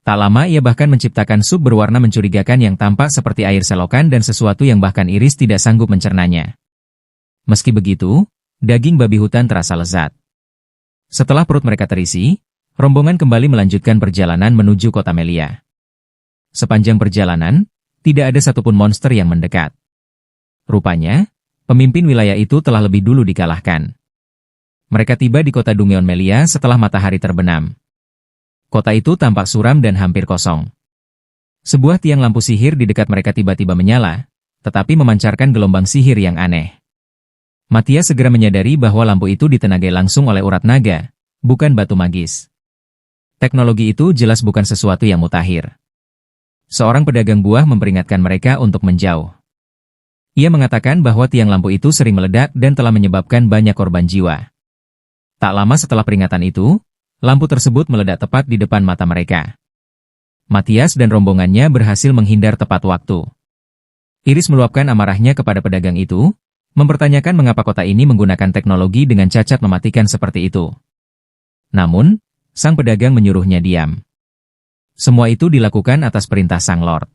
Tak lama ia bahkan menciptakan sup berwarna mencurigakan yang tampak seperti air selokan dan sesuatu yang bahkan Iris tidak sanggup mencernanya. Meski begitu, daging babi hutan terasa lezat. Setelah perut mereka terisi, rombongan kembali melanjutkan perjalanan menuju kota Melia. Sepanjang perjalanan, tidak ada satupun monster yang mendekat. Rupanya, pemimpin wilayah itu telah lebih dulu dikalahkan. Mereka tiba di kota Dungeon Melia setelah matahari terbenam. Kota itu tampak suram dan hampir kosong. Sebuah tiang lampu sihir di dekat mereka tiba-tiba menyala, tetapi memancarkan gelombang sihir yang aneh. Matthias segera menyadari bahwa lampu itu ditenagai langsung oleh urat naga, bukan batu magis. Teknologi itu jelas bukan sesuatu yang mutakhir. Seorang pedagang buah memperingatkan mereka untuk menjauh. Ia mengatakan bahwa tiang lampu itu sering meledak dan telah menyebabkan banyak korban jiwa. Tak lama setelah peringatan itu, lampu tersebut meledak tepat di depan mata mereka. Matthias dan rombongannya berhasil menghindar tepat waktu. Iris meluapkan amarahnya kepada pedagang itu, mempertanyakan mengapa kota ini menggunakan teknologi dengan cacat mematikan seperti itu. Namun, sang pedagang menyuruhnya diam. Semua itu dilakukan atas perintah sang Lord.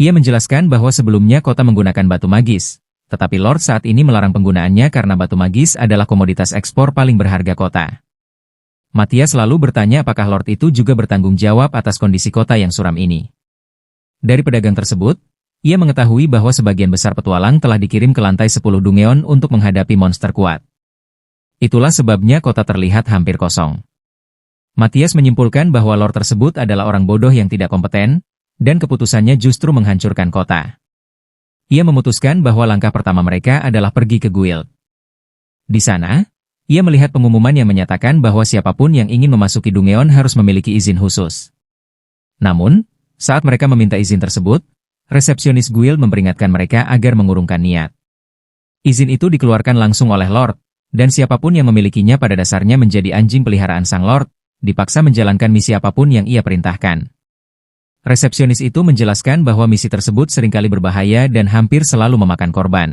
Ia menjelaskan bahwa sebelumnya kota menggunakan batu magis, tetapi Lord saat ini melarang penggunaannya karena batu magis adalah komoditas ekspor paling berharga kota. Matthias lalu bertanya apakah Lord itu juga bertanggung jawab atas kondisi kota yang suram ini. Dari pedagang tersebut, ia mengetahui bahwa sebagian besar petualang telah dikirim ke lantai 10 Dungeon untuk menghadapi monster kuat. Itulah sebabnya kota terlihat hampir kosong. Matthias menyimpulkan bahwa Lord tersebut adalah orang bodoh yang tidak kompeten, dan keputusannya justru menghancurkan kota. Ia memutuskan bahwa langkah pertama mereka adalah pergi ke guild. Di sana, Ia melihat pengumuman yang menyatakan bahwa siapapun yang ingin memasuki Dungeon harus memiliki izin khusus. Namun, saat mereka meminta izin tersebut, resepsionis guild memperingatkan mereka agar mengurungkan niat. Izin itu dikeluarkan langsung oleh Lord, dan siapapun yang memilikinya pada dasarnya menjadi anjing peliharaan sang Lord, dipaksa menjalankan misi apapun yang ia perintahkan. Resepsionis itu menjelaskan bahwa misi tersebut seringkali berbahaya dan hampir selalu memakan korban.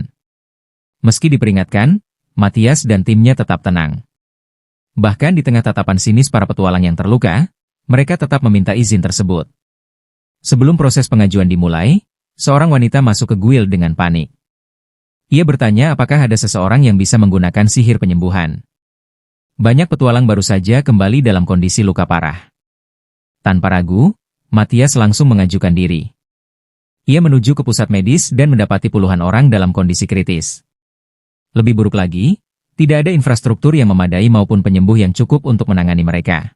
Meski diperingatkan, Matthias dan timnya tetap tenang. Bahkan di tengah tatapan sinis para petualang yang terluka, mereka tetap meminta izin tersebut. Sebelum proses pengajuan dimulai, seorang wanita masuk ke guild dengan panik. Ia bertanya apakah ada seseorang yang bisa menggunakan sihir penyembuhan. Banyak petualang baru saja kembali dalam kondisi luka parah. Tanpa ragu, Matthias langsung mengajukan diri. Ia menuju ke pusat medis dan mendapati puluhan orang dalam kondisi kritis. Lebih buruk lagi, tidak ada infrastruktur yang memadai maupun penyembuh yang cukup untuk menangani mereka.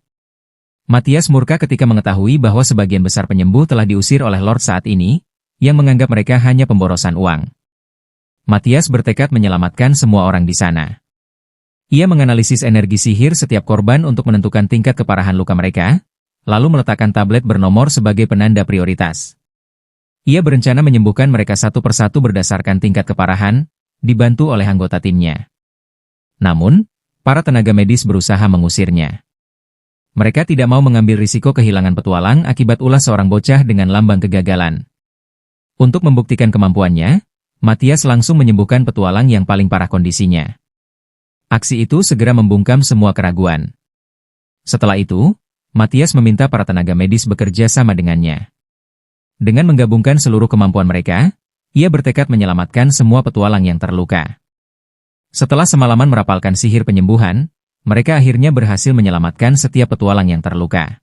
Matthias murka ketika mengetahui bahwa sebagian besar penyembuh telah diusir oleh Lord saat ini, yang menganggap mereka hanya pemborosan uang. Matthias bertekad menyelamatkan semua orang di sana. Ia menganalisis energi sihir setiap korban untuk menentukan tingkat keparahan luka mereka, lalu meletakkan tablet bernomor sebagai penanda prioritas. Ia berencana menyembuhkan mereka satu persatu berdasarkan tingkat keparahan, dibantu oleh anggota timnya. Namun, para tenaga medis berusaha mengusirnya. Mereka tidak mau mengambil risiko kehilangan petualang akibat ulah seorang bocah dengan lambang kegagalan. Untuk membuktikan kemampuannya, Matthias langsung menyembuhkan petualang yang paling parah kondisinya. Aksi itu segera membungkam semua keraguan. Setelah itu, Matthias meminta para tenaga medis bekerja sama dengannya. Dengan menggabungkan seluruh kemampuan mereka, ia bertekad menyelamatkan semua petualang yang terluka. Setelah semalaman merapalkan sihir penyembuhan, mereka akhirnya berhasil menyelamatkan setiap petualang yang terluka.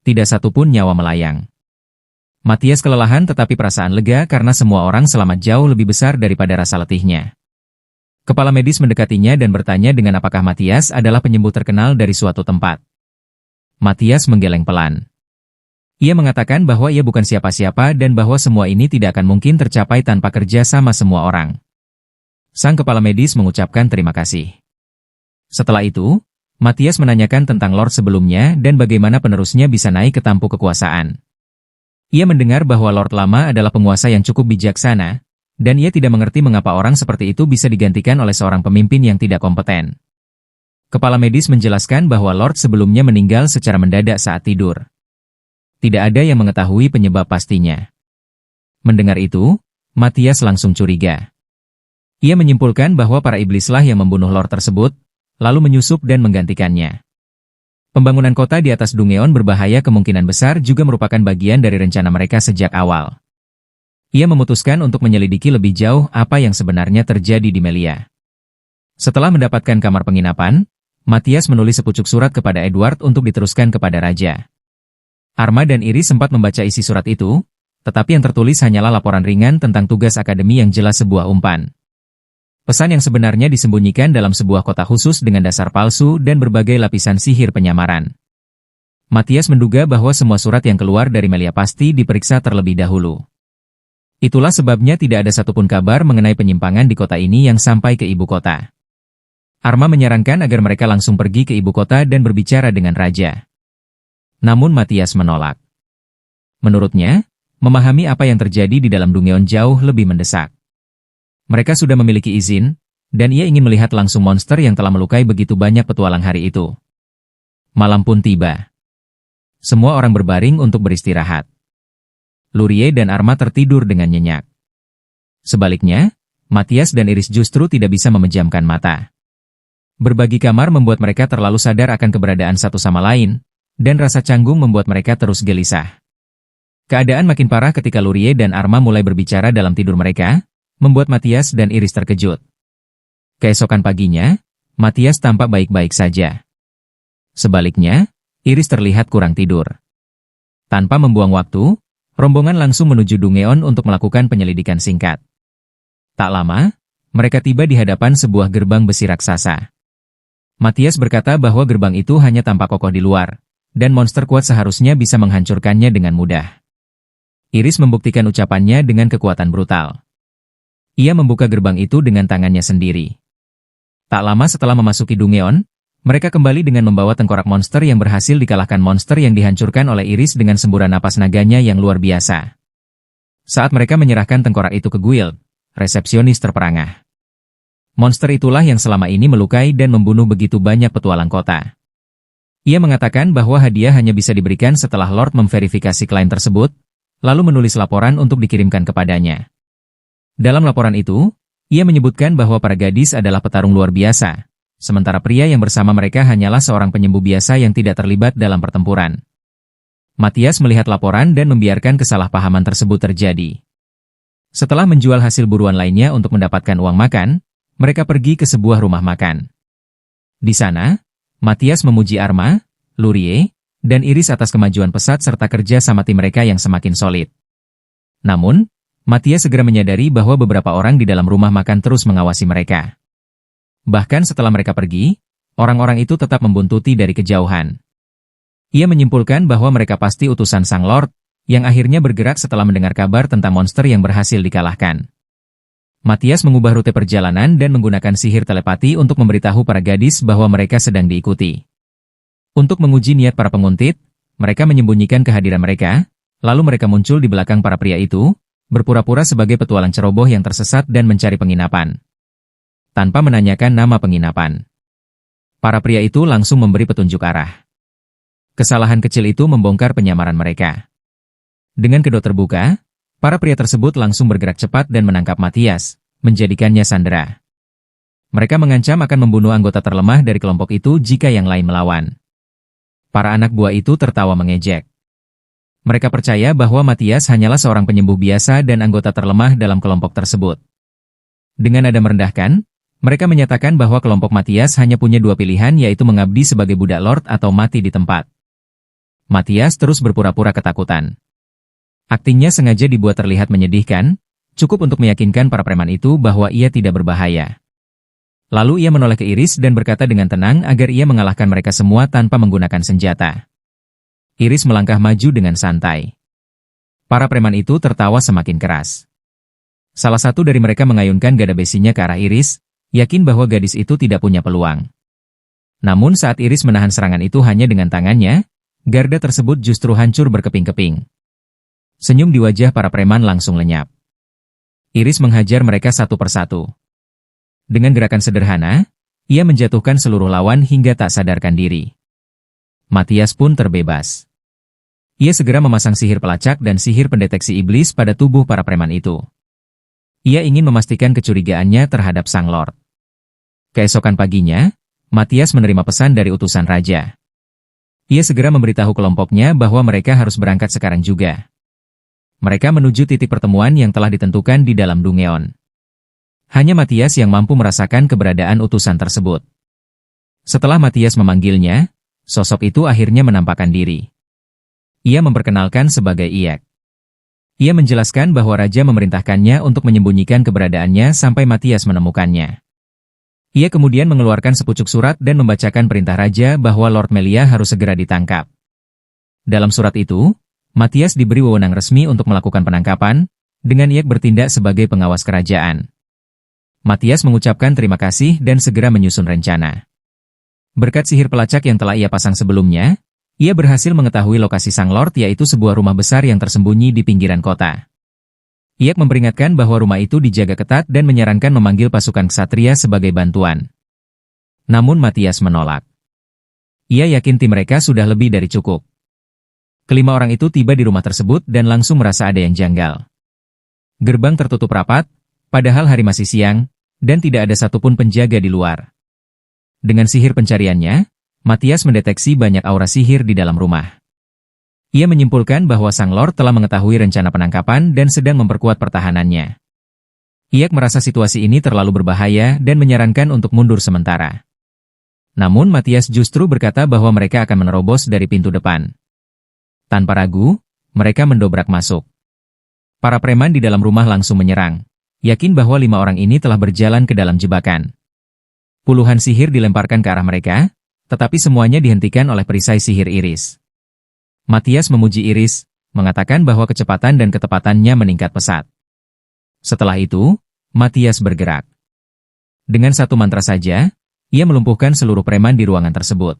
Tidak satu pun nyawa melayang. Matthias kelelahan tetapi perasaan lega karena semua orang selamat jauh lebih besar daripada rasa letihnya. Kepala medis mendekatinya dan bertanya dengan apakah Matthias adalah penyembuh terkenal dari suatu tempat. Matthias menggeleng pelan. Ia mengatakan bahwa ia bukan siapa-siapa dan bahwa semua ini tidak akan mungkin tercapai tanpa kerja sama semua orang. Sang kepala medis mengucapkan terima kasih. Setelah itu, Matthias menanyakan tentang Lord sebelumnya dan bagaimana penerusnya bisa naik ke tampuk kekuasaan. Ia mendengar bahwa Lord Lama adalah penguasa yang cukup bijaksana, dan ia tidak mengerti mengapa orang seperti itu bisa digantikan oleh seorang pemimpin yang tidak kompeten. Kepala medis menjelaskan bahwa Lord sebelumnya meninggal secara mendadak saat tidur. Tidak ada yang mengetahui penyebab pastinya. Mendengar itu, Matthias langsung curiga. Ia menyimpulkan bahwa para iblislah yang membunuh Lord tersebut, lalu menyusup dan menggantikannya. Pembangunan kota di atas Dungeon berbahaya kemungkinan besar juga merupakan bagian dari rencana mereka sejak awal. Ia memutuskan untuk menyelidiki lebih jauh apa yang sebenarnya terjadi di Melia. Setelah mendapatkan kamar penginapan, Matthias menulis sepucuk surat kepada Edward untuk diteruskan kepada Raja. Arma dan Iris sempat membaca isi surat itu, tetapi yang tertulis hanyalah laporan ringan tentang tugas akademi yang jelas sebuah umpan. Pesan yang sebenarnya disembunyikan dalam sebuah kota khusus dengan dasar palsu dan berbagai lapisan sihir penyamaran. Matthias menduga bahwa semua surat yang keluar dari Melia pasti diperiksa terlebih dahulu. Itulah sebabnya tidak ada satupun kabar mengenai penyimpangan di kota ini yang sampai ke ibu kota. Arma menyarankan agar mereka langsung pergi ke ibu kota dan berbicara dengan raja. Namun Matthias menolak. Menurutnya, memahami apa yang terjadi di dalam Dungeon jauh lebih mendesak. Mereka sudah memiliki izin, dan ia ingin melihat langsung monster yang telah melukai begitu banyak petualang hari itu. Malam pun tiba. Semua orang berbaring untuk beristirahat. Lurie dan Arma tertidur dengan nyenyak. Sebaliknya, Matthias dan Iris justru tidak bisa memejamkan mata. Berbagi kamar membuat mereka terlalu sadar akan keberadaan satu sama lain, dan rasa canggung membuat mereka terus gelisah. Keadaan makin parah ketika Lurie dan Arma mulai berbicara dalam tidur mereka, membuat Matthias dan Iris terkejut. Keesokan paginya, Matthias tampak baik-baik saja. Sebaliknya, Iris terlihat kurang tidur. Tanpa membuang waktu, rombongan langsung menuju Dungeon untuk melakukan penyelidikan singkat. Tak lama, mereka tiba di hadapan sebuah gerbang besi raksasa. Matthias berkata bahwa gerbang itu hanya tampak kokoh di luar, dan monster kuat seharusnya bisa menghancurkannya dengan mudah. Iris membuktikan ucapannya dengan kekuatan brutal. Ia membuka gerbang itu dengan tangannya sendiri. Tak lama setelah memasuki Dungeon, mereka kembali dengan membawa tengkorak monster yang berhasil dikalahkan monster yang dihancurkan oleh Iris dengan semburan napas naganya yang luar biasa. Saat mereka menyerahkan tengkorak itu ke guild, resepsionis terperangah. Monster itulah yang selama ini melukai dan membunuh begitu banyak petualang kota. Ia mengatakan bahwa hadiah hanya bisa diberikan setelah Lord memverifikasi klien tersebut, lalu menulis laporan untuk dikirimkan kepadanya. Dalam laporan itu, ia menyebutkan bahwa para gadis adalah petarung luar biasa, sementara pria yang bersama mereka hanyalah seorang penyembuh biasa yang tidak terlibat dalam pertempuran. Matthias melihat laporan dan membiarkan kesalahpahaman tersebut terjadi. Setelah menjual hasil buruan lainnya untuk mendapatkan uang makan, mereka pergi ke sebuah rumah makan. Di sana, Matthias memuji Arma, Lurie, dan Iris atas kemajuan pesat serta kerja sama tim mereka yang semakin solid. Namun, Matthias segera menyadari bahwa beberapa orang di dalam rumah makan terus mengawasi mereka. Bahkan setelah mereka pergi, orang-orang itu tetap membuntuti dari kejauhan. Ia menyimpulkan bahwa mereka pasti utusan Sang Lord, yang akhirnya bergerak setelah mendengar kabar tentang monster yang berhasil dikalahkan. Matthias mengubah rute perjalanan dan menggunakan sihir telepati untuk memberitahu para gadis bahwa mereka sedang diikuti. Untuk menguji niat para penguntit, mereka menyembunyikan kehadiran mereka, lalu mereka muncul di belakang para pria itu, berpura-pura sebagai petualang ceroboh yang tersesat dan mencari penginapan. Tanpa menanyakan nama penginapan, para pria itu langsung memberi petunjuk arah. Kesalahan kecil itu membongkar penyamaran mereka. Dengan kedok terbuka, para pria tersebut langsung bergerak cepat dan menangkap Matthias, menjadikannya sandera. Mereka mengancam akan membunuh anggota terlemah dari kelompok itu jika yang lain melawan. Para anak buah itu tertawa mengejek. Mereka percaya bahwa Matthias hanyalah seorang penyembuh biasa dan anggota terlemah dalam kelompok tersebut. Dengan nada merendahkan, mereka menyatakan bahwa kelompok Matthias hanya punya dua pilihan, yaitu mengabdi sebagai budak Lord atau mati di tempat. Matthias terus berpura-pura ketakutan. Aktingnya sengaja dibuat terlihat menyedihkan, cukup untuk meyakinkan para preman itu bahwa ia tidak berbahaya. Lalu ia menoleh ke Iris dan berkata dengan tenang agar ia mengalahkan mereka semua tanpa menggunakan senjata. Iris melangkah maju dengan santai. Para preman itu tertawa semakin keras. Salah satu dari mereka mengayunkan gada besinya ke arah Iris, yakin bahwa gadis itu tidak punya peluang. Namun saat Iris menahan serangan itu hanya dengan tangannya, garda tersebut justru hancur berkeping-keping. Senyum di wajah para preman langsung lenyap. Iris menghajar mereka satu persatu. Dengan gerakan sederhana, ia menjatuhkan seluruh lawan hingga tak sadarkan diri. Matthias pun terbebas. Ia segera memasang sihir pelacak dan sihir pendeteksi iblis pada tubuh para preman itu. Ia ingin memastikan kecurigaannya terhadap Sang Lord. Keesokan paginya, Matthias menerima pesan dari utusan raja. Ia segera memberitahu kelompoknya bahwa mereka harus berangkat sekarang juga. Mereka menuju titik pertemuan yang telah ditentukan di dalam Dungeon. Hanya Matthias yang mampu merasakan keberadaan utusan tersebut. Setelah Matthias memanggilnya, sosok itu akhirnya menampakkan diri. Ia memperkenalkan sebagai Iek. Ia menjelaskan bahwa raja memerintahkannya untuk menyembunyikan keberadaannya sampai Matthias menemukannya. Ia kemudian mengeluarkan sepucuk surat dan membacakan perintah raja bahwa Lord Melia harus segera ditangkap. Dalam surat itu, Matthias diberi wewenang resmi untuk melakukan penangkapan, dengan Iek bertindak sebagai pengawas kerajaan. Matthias mengucapkan terima kasih dan segera menyusun rencana. Berkat sihir pelacak yang telah ia pasang sebelumnya, ia berhasil mengetahui lokasi Sang Lord, yaitu sebuah rumah besar yang tersembunyi di pinggiran kota. Iek memperingatkan bahwa rumah itu dijaga ketat dan menyarankan memanggil pasukan ksatria sebagai bantuan. Namun Matthias menolak. Ia yakin tim mereka sudah lebih dari cukup. Kelima orang itu tiba di rumah tersebut dan langsung merasa ada yang janggal. Gerbang tertutup rapat, padahal hari masih siang, dan tidak ada satupun penjaga di luar. Dengan sihir pencariannya, Matthias mendeteksi banyak aura sihir di dalam rumah. Ia menyimpulkan bahwa Sang Lord telah mengetahui rencana penangkapan dan sedang memperkuat pertahanannya. Iek merasa situasi ini terlalu berbahaya dan menyarankan untuk mundur sementara. Namun Matthias justru berkata bahwa mereka akan menerobos dari pintu depan. Tanpa ragu, mereka mendobrak masuk. Para preman di dalam rumah langsung menyerang, yakin bahwa 5 orang ini telah berjalan ke dalam jebakan. Puluhan sihir dilemparkan ke arah mereka, tetapi semuanya dihentikan oleh perisai sihir Iris. Matthias memuji Iris, mengatakan bahwa kecepatan dan ketepatannya meningkat pesat. Setelah itu, Matthias bergerak. Dengan satu mantra saja, ia melumpuhkan seluruh preman di ruangan tersebut.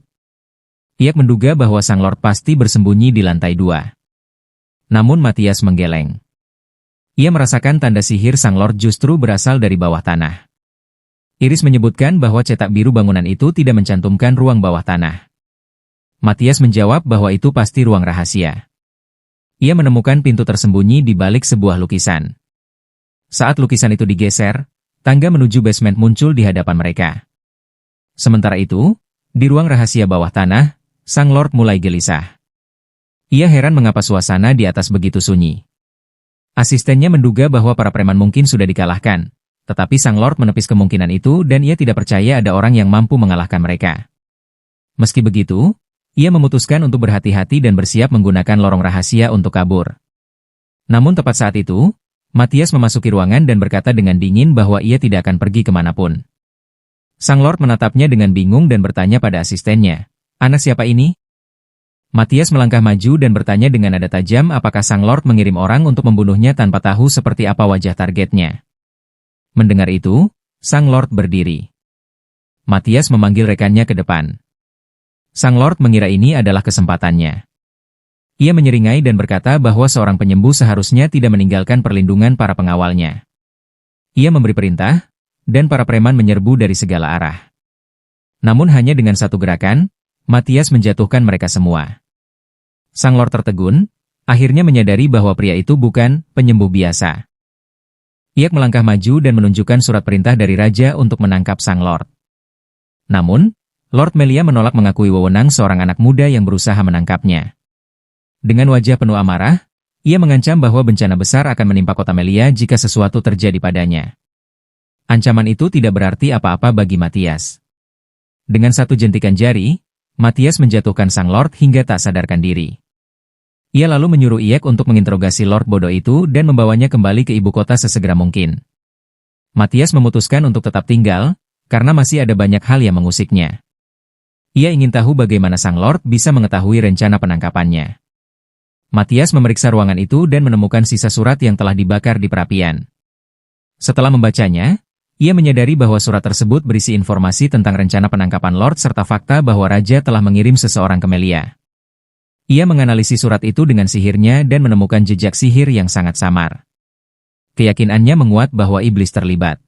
Iak menduga bahwa Sang Lord pasti bersembunyi di lantai 2. Namun Matthias menggeleng. Ia merasakan tanda sihir Sang Lord justru berasal dari bawah tanah. Iris menyebutkan bahwa cetak biru bangunan itu tidak mencantumkan ruang bawah tanah. Matthias menjawab bahwa itu pasti ruang rahasia. Ia menemukan pintu tersembunyi di balik sebuah lukisan. Saat lukisan itu digeser, tangga menuju basement muncul di hadapan mereka. Sementara itu, di ruang rahasia bawah tanah, Sang Lord mulai gelisah. Ia heran mengapa suasana di atas begitu sunyi. Asistennya menduga bahwa para preman mungkin sudah dikalahkan, tetapi Sang Lord menepis kemungkinan itu dan ia tidak percaya ada orang yang mampu mengalahkan mereka. Meski begitu, ia memutuskan untuk berhati-hati dan bersiap menggunakan lorong rahasia untuk kabur. Namun tepat saat itu, Matthias memasuki ruangan dan berkata dengan dingin bahwa ia tidak akan pergi kemanapun. Sang Lord menatapnya dengan bingung dan bertanya pada asistennya, "Anak siapa ini?" Matthias melangkah maju dan bertanya dengan nada tajam apakah Sang Lord mengirim orang untuk membunuhnya tanpa tahu seperti apa wajah targetnya. Mendengar itu, Sang Lord berdiri. Matthias memanggil rekannya ke depan. Sang Lord mengira ini adalah kesempatannya. Ia menyeringai dan berkata bahwa seorang penyembuh seharusnya tidak meninggalkan perlindungan para pengawalnya. Ia memberi perintah, dan para preman menyerbu dari segala arah. Namun hanya dengan satu gerakan, Matthias menjatuhkan mereka semua. Sang Lord tertegun, akhirnya menyadari bahwa pria itu bukan penyembuh biasa. Ia melangkah maju dan menunjukkan surat perintah dari Raja untuk menangkap Sang Lord. Namun, Lord Melia menolak mengakui wewenang seorang anak muda yang berusaha menangkapnya. Dengan wajah penuh amarah, ia mengancam bahwa bencana besar akan menimpa kota Melia jika sesuatu terjadi padanya. Ancaman itu tidak berarti apa-apa bagi Matthias. Dengan satu jentikan jari, Matthias menjatuhkan Sang Lord hingga tak sadarkan diri. Ia lalu menyuruh Iek untuk menginterogasi Lord bodoh itu dan membawanya kembali ke ibu kota sesegera mungkin. Matthias memutuskan untuk tetap tinggal, karena masih ada banyak hal yang mengusiknya. Ia ingin tahu bagaimana Sang Lord bisa mengetahui rencana penangkapannya. Matthias memeriksa ruangan itu dan menemukan sisa surat yang telah dibakar di perapian. Setelah membacanya, ia menyadari bahwa surat tersebut berisi informasi tentang rencana penangkapan Lord serta fakta bahwa Raja telah mengirim seseorang ke Melia. Ia menganalisis surat itu dengan sihirnya dan menemukan jejak sihir yang sangat samar. Keyakinannya menguat bahwa iblis terlibat.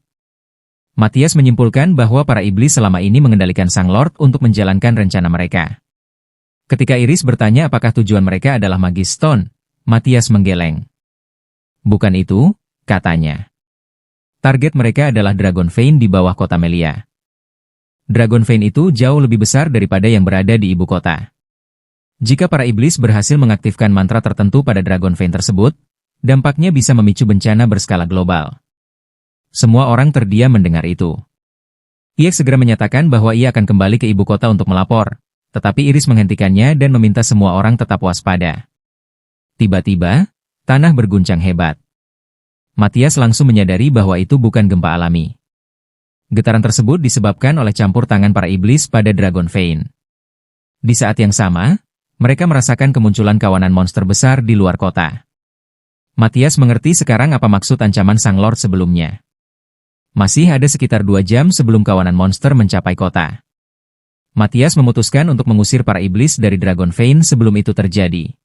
Matthias menyimpulkan bahwa para iblis selama ini mengendalikan Sang Lord untuk menjalankan rencana mereka. Ketika Iris bertanya apakah tujuan mereka adalah Magis Stone, Matthias menggeleng. "Bukan itu," katanya. Target mereka adalah Dragon Vein di bawah kota Melia. Dragon Vein itu jauh lebih besar daripada yang berada di ibu kota. Jika para iblis berhasil mengaktifkan mantra tertentu pada Dragon Vein tersebut, dampaknya bisa memicu bencana berskala global. Semua orang terdiam mendengar itu. Iek segera menyatakan bahwa ia akan kembali ke ibu kota untuk melapor, tetapi Iris menghentikannya dan meminta semua orang tetap waspada. Tiba-tiba, tanah berguncang hebat. Matthias langsung menyadari bahwa itu bukan gempa alami. Getaran tersebut disebabkan oleh campur tangan para iblis pada Dragon Vein. Di saat yang sama, mereka merasakan kemunculan kawanan monster besar di luar kota. Matthias mengerti sekarang apa maksud ancaman Sang Lord sebelumnya. Masih ada sekitar 2 jam sebelum kawanan monster mencapai kota. Matthias memutuskan untuk mengusir para iblis dari Dragon Vein sebelum itu terjadi.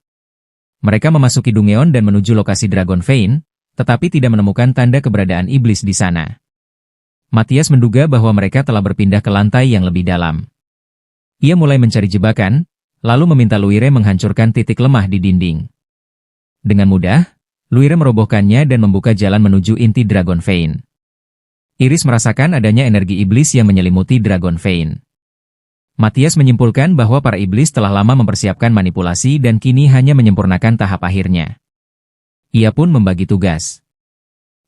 Mereka memasuki Dungeon dan menuju lokasi Dragon Vein, tetapi tidak menemukan tanda keberadaan iblis di sana. Matthias menduga bahwa mereka telah berpindah ke lantai yang lebih dalam. Ia mulai mencari jebakan, lalu meminta Luire menghancurkan titik lemah di dinding. Dengan mudah, Luire merobohkannya dan membuka jalan menuju inti Dragon Vein. Iris merasakan adanya energi iblis yang menyelimuti Dragon Vein. Matthias menyimpulkan bahwa para iblis telah lama mempersiapkan manipulasi dan kini hanya menyempurnakan tahap akhirnya. Ia pun membagi tugas.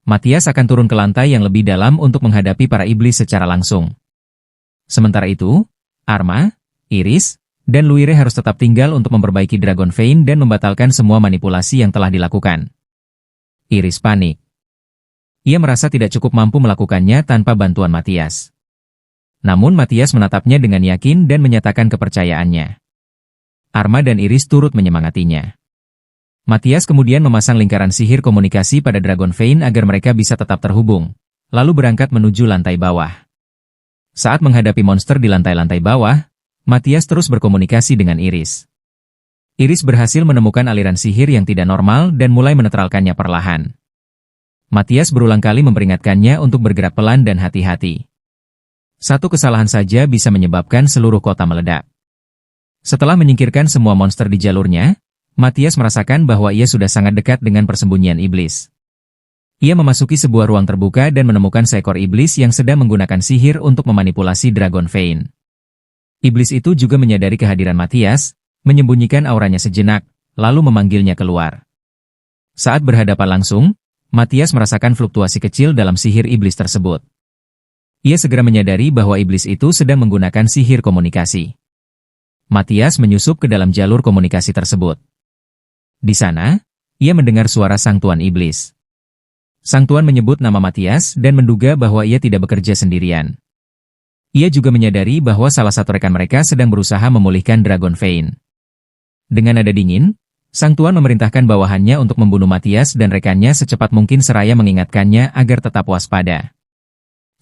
Matthias akan turun ke lantai yang lebih dalam untuk menghadapi para iblis secara langsung. Sementara itu, Arma, Iris, dan Luire harus tetap tinggal untuk memperbaiki Dragon Vein dan membatalkan semua manipulasi yang telah dilakukan. Iris panik. Ia merasa tidak cukup mampu melakukannya tanpa bantuan Matthias. Namun Matthias menatapnya dengan yakin dan menyatakan kepercayaannya. Arma dan Iris turut menyemangatinya. Matthias kemudian memasang lingkaran sihir komunikasi pada Dragon Vein agar mereka bisa tetap terhubung, lalu berangkat menuju lantai bawah. Saat menghadapi monster di lantai-lantai bawah, Matias terus berkomunikasi dengan Iris. Iris berhasil menemukan aliran sihir yang tidak normal dan mulai menetralkannya perlahan. Matias berulang kali memperingatkannya untuk bergerak pelan dan hati-hati. Satu kesalahan saja bisa menyebabkan seluruh kota meledak. Setelah menyingkirkan semua monster di jalurnya, Matias merasakan bahwa ia sudah sangat dekat dengan persembunyian iblis. Ia memasuki sebuah ruang terbuka dan menemukan seekor iblis yang sedang menggunakan sihir untuk memanipulasi Dragon Vein. Iblis itu juga menyadari kehadiran Matias, menyembunyikan auranya sejenak, lalu memanggilnya keluar. Saat berhadapan langsung, Matias merasakan fluktuasi kecil dalam sihir iblis tersebut. Ia segera menyadari bahwa iblis itu sedang menggunakan sihir komunikasi. Matias menyusup ke dalam jalur komunikasi tersebut. Di sana, ia mendengar suara Sang Tuan Iblis. Sang Tuan menyebut nama Matias dan menduga bahwa ia tidak bekerja sendirian. Ia juga menyadari bahwa salah satu rekan mereka sedang berusaha memulihkan Dragon Vein. Dengan nada dingin, Sang Tuan memerintahkan bawahannya untuk membunuh Matias dan rekannya secepat mungkin seraya mengingatkannya agar tetap waspada.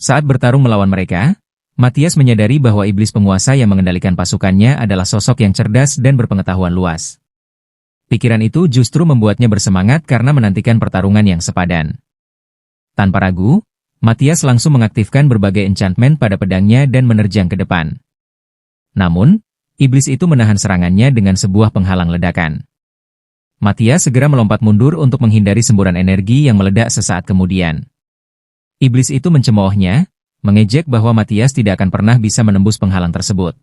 Saat bertarung melawan mereka, Matias menyadari bahwa iblis penguasa yang mengendalikan pasukannya adalah sosok yang cerdas dan berpengetahuan luas. Pikiran itu justru membuatnya bersemangat karena menantikan pertarungan yang sepadan. Tanpa ragu, Matias langsung mengaktifkan berbagai enchantment pada pedangnya dan menerjang ke depan. Namun, iblis itu menahan serangannya dengan sebuah penghalang ledakan. Matias segera melompat mundur untuk menghindari semburan energi yang meledak sesaat kemudian. Iblis itu mencemoohnya, mengejek bahwa Matias tidak akan pernah bisa menembus penghalang tersebut.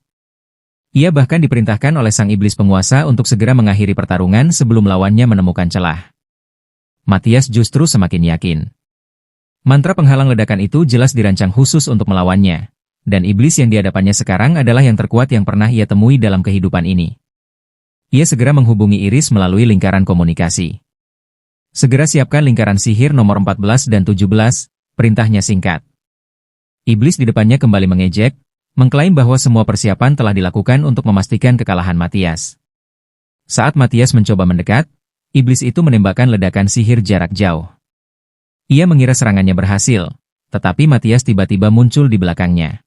Ia bahkan diperintahkan oleh sang iblis penguasa untuk segera mengakhiri pertarungan sebelum lawannya menemukan celah. Matias justru semakin yakin. Mantra penghalang ledakan itu jelas dirancang khusus untuk melawannya, dan iblis yang di hadapannya sekarang adalah yang terkuat yang pernah ia temui dalam kehidupan ini. Ia segera menghubungi Iris melalui lingkaran komunikasi. Segera siapkan lingkaran sihir nomor 14 dan 17, perintahnya singkat. Iblis di depannya kembali mengejek, mengklaim bahwa semua persiapan telah dilakukan untuk memastikan kekalahan Matias. Saat Matias mencoba mendekat, iblis itu menembakkan ledakan sihir jarak jauh. Ia mengira serangannya berhasil, tetapi Matias tiba-tiba muncul di belakangnya.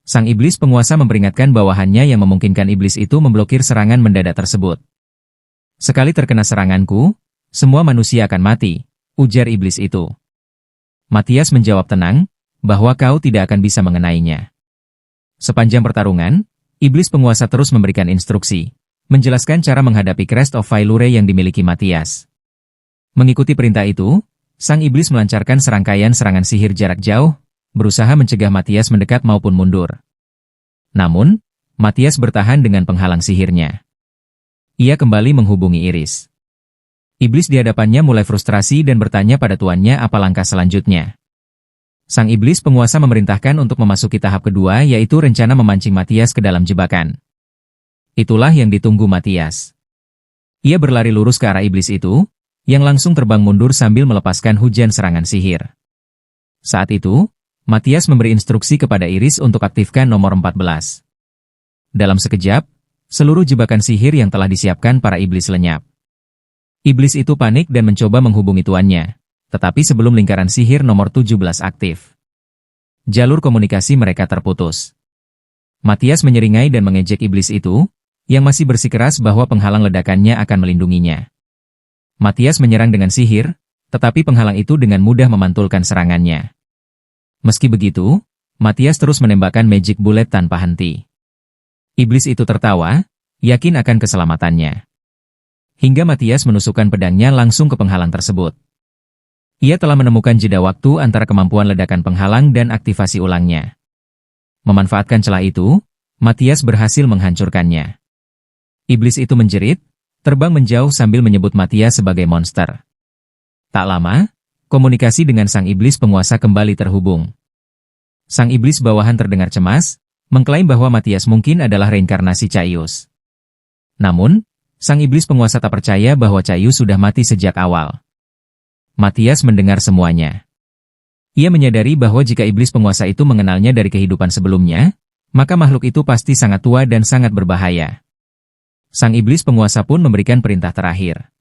Sang iblis penguasa memperingatkan bawahannya yang memungkinkan iblis itu memblokir serangan mendadak tersebut. Sekali terkena seranganku, semua manusia akan mati, ujar iblis itu. Matias menjawab tenang, bahwa kau tidak akan bisa mengenainya. Sepanjang pertarungan, iblis penguasa terus memberikan instruksi, menjelaskan cara menghadapi Crest of Failure yang dimiliki Matias. Mengikuti perintah itu, sang iblis melancarkan serangkaian serangan sihir jarak jauh, berusaha mencegah Matias mendekat maupun mundur. Namun, Matias bertahan dengan penghalang sihirnya. Ia kembali menghubungi Iris. Iblis di hadapannya mulai frustrasi dan bertanya pada tuannya apa langkah selanjutnya. Sang iblis penguasa memerintahkan untuk memasuki tahap kedua, yaitu rencana memancing Matias ke dalam jebakan. Itulah yang ditunggu Matias. Ia berlari lurus ke arah iblis itu, yang langsung terbang mundur sambil melepaskan hujan serangan sihir. Saat itu, Matias memberi instruksi kepada Iris untuk aktifkan nomor 14. Dalam sekejap, seluruh jebakan sihir yang telah disiapkan para iblis lenyap. Iblis itu panik dan mencoba menghubungi tuannya. Tetapi sebelum lingkaran sihir nomor 17 aktif, jalur komunikasi mereka terputus. Matias menyeringai dan mengejek iblis itu, yang masih bersikeras bahwa penghalang ledakannya akan melindunginya. Matias menyerang dengan sihir, tetapi penghalang itu dengan mudah memantulkan serangannya. Meski begitu, Matias terus menembakkan magic bullet tanpa henti. Iblis itu tertawa, yakin akan keselamatannya. Hingga Matias menusukkan pedangnya langsung ke penghalang tersebut. Ia telah menemukan jeda waktu antara kemampuan ledakan penghalang dan aktivasi ulangnya. Memanfaatkan celah itu, Matias berhasil menghancurkannya. Iblis itu menjerit, terbang menjauh sambil menyebut Matias sebagai monster. Tak lama, komunikasi dengan sang iblis penguasa kembali terhubung. Sang iblis bawahan terdengar cemas, mengklaim bahwa Matias mungkin adalah reinkarnasi Caius. Namun, sang iblis penguasa tak percaya bahwa Caius sudah mati sejak awal. Matias mendengar semuanya. Ia menyadari bahwa jika iblis penguasa itu mengenalnya dari kehidupan sebelumnya, maka makhluk itu pasti sangat tua dan sangat berbahaya. Sang iblis penguasa pun memberikan perintah terakhir.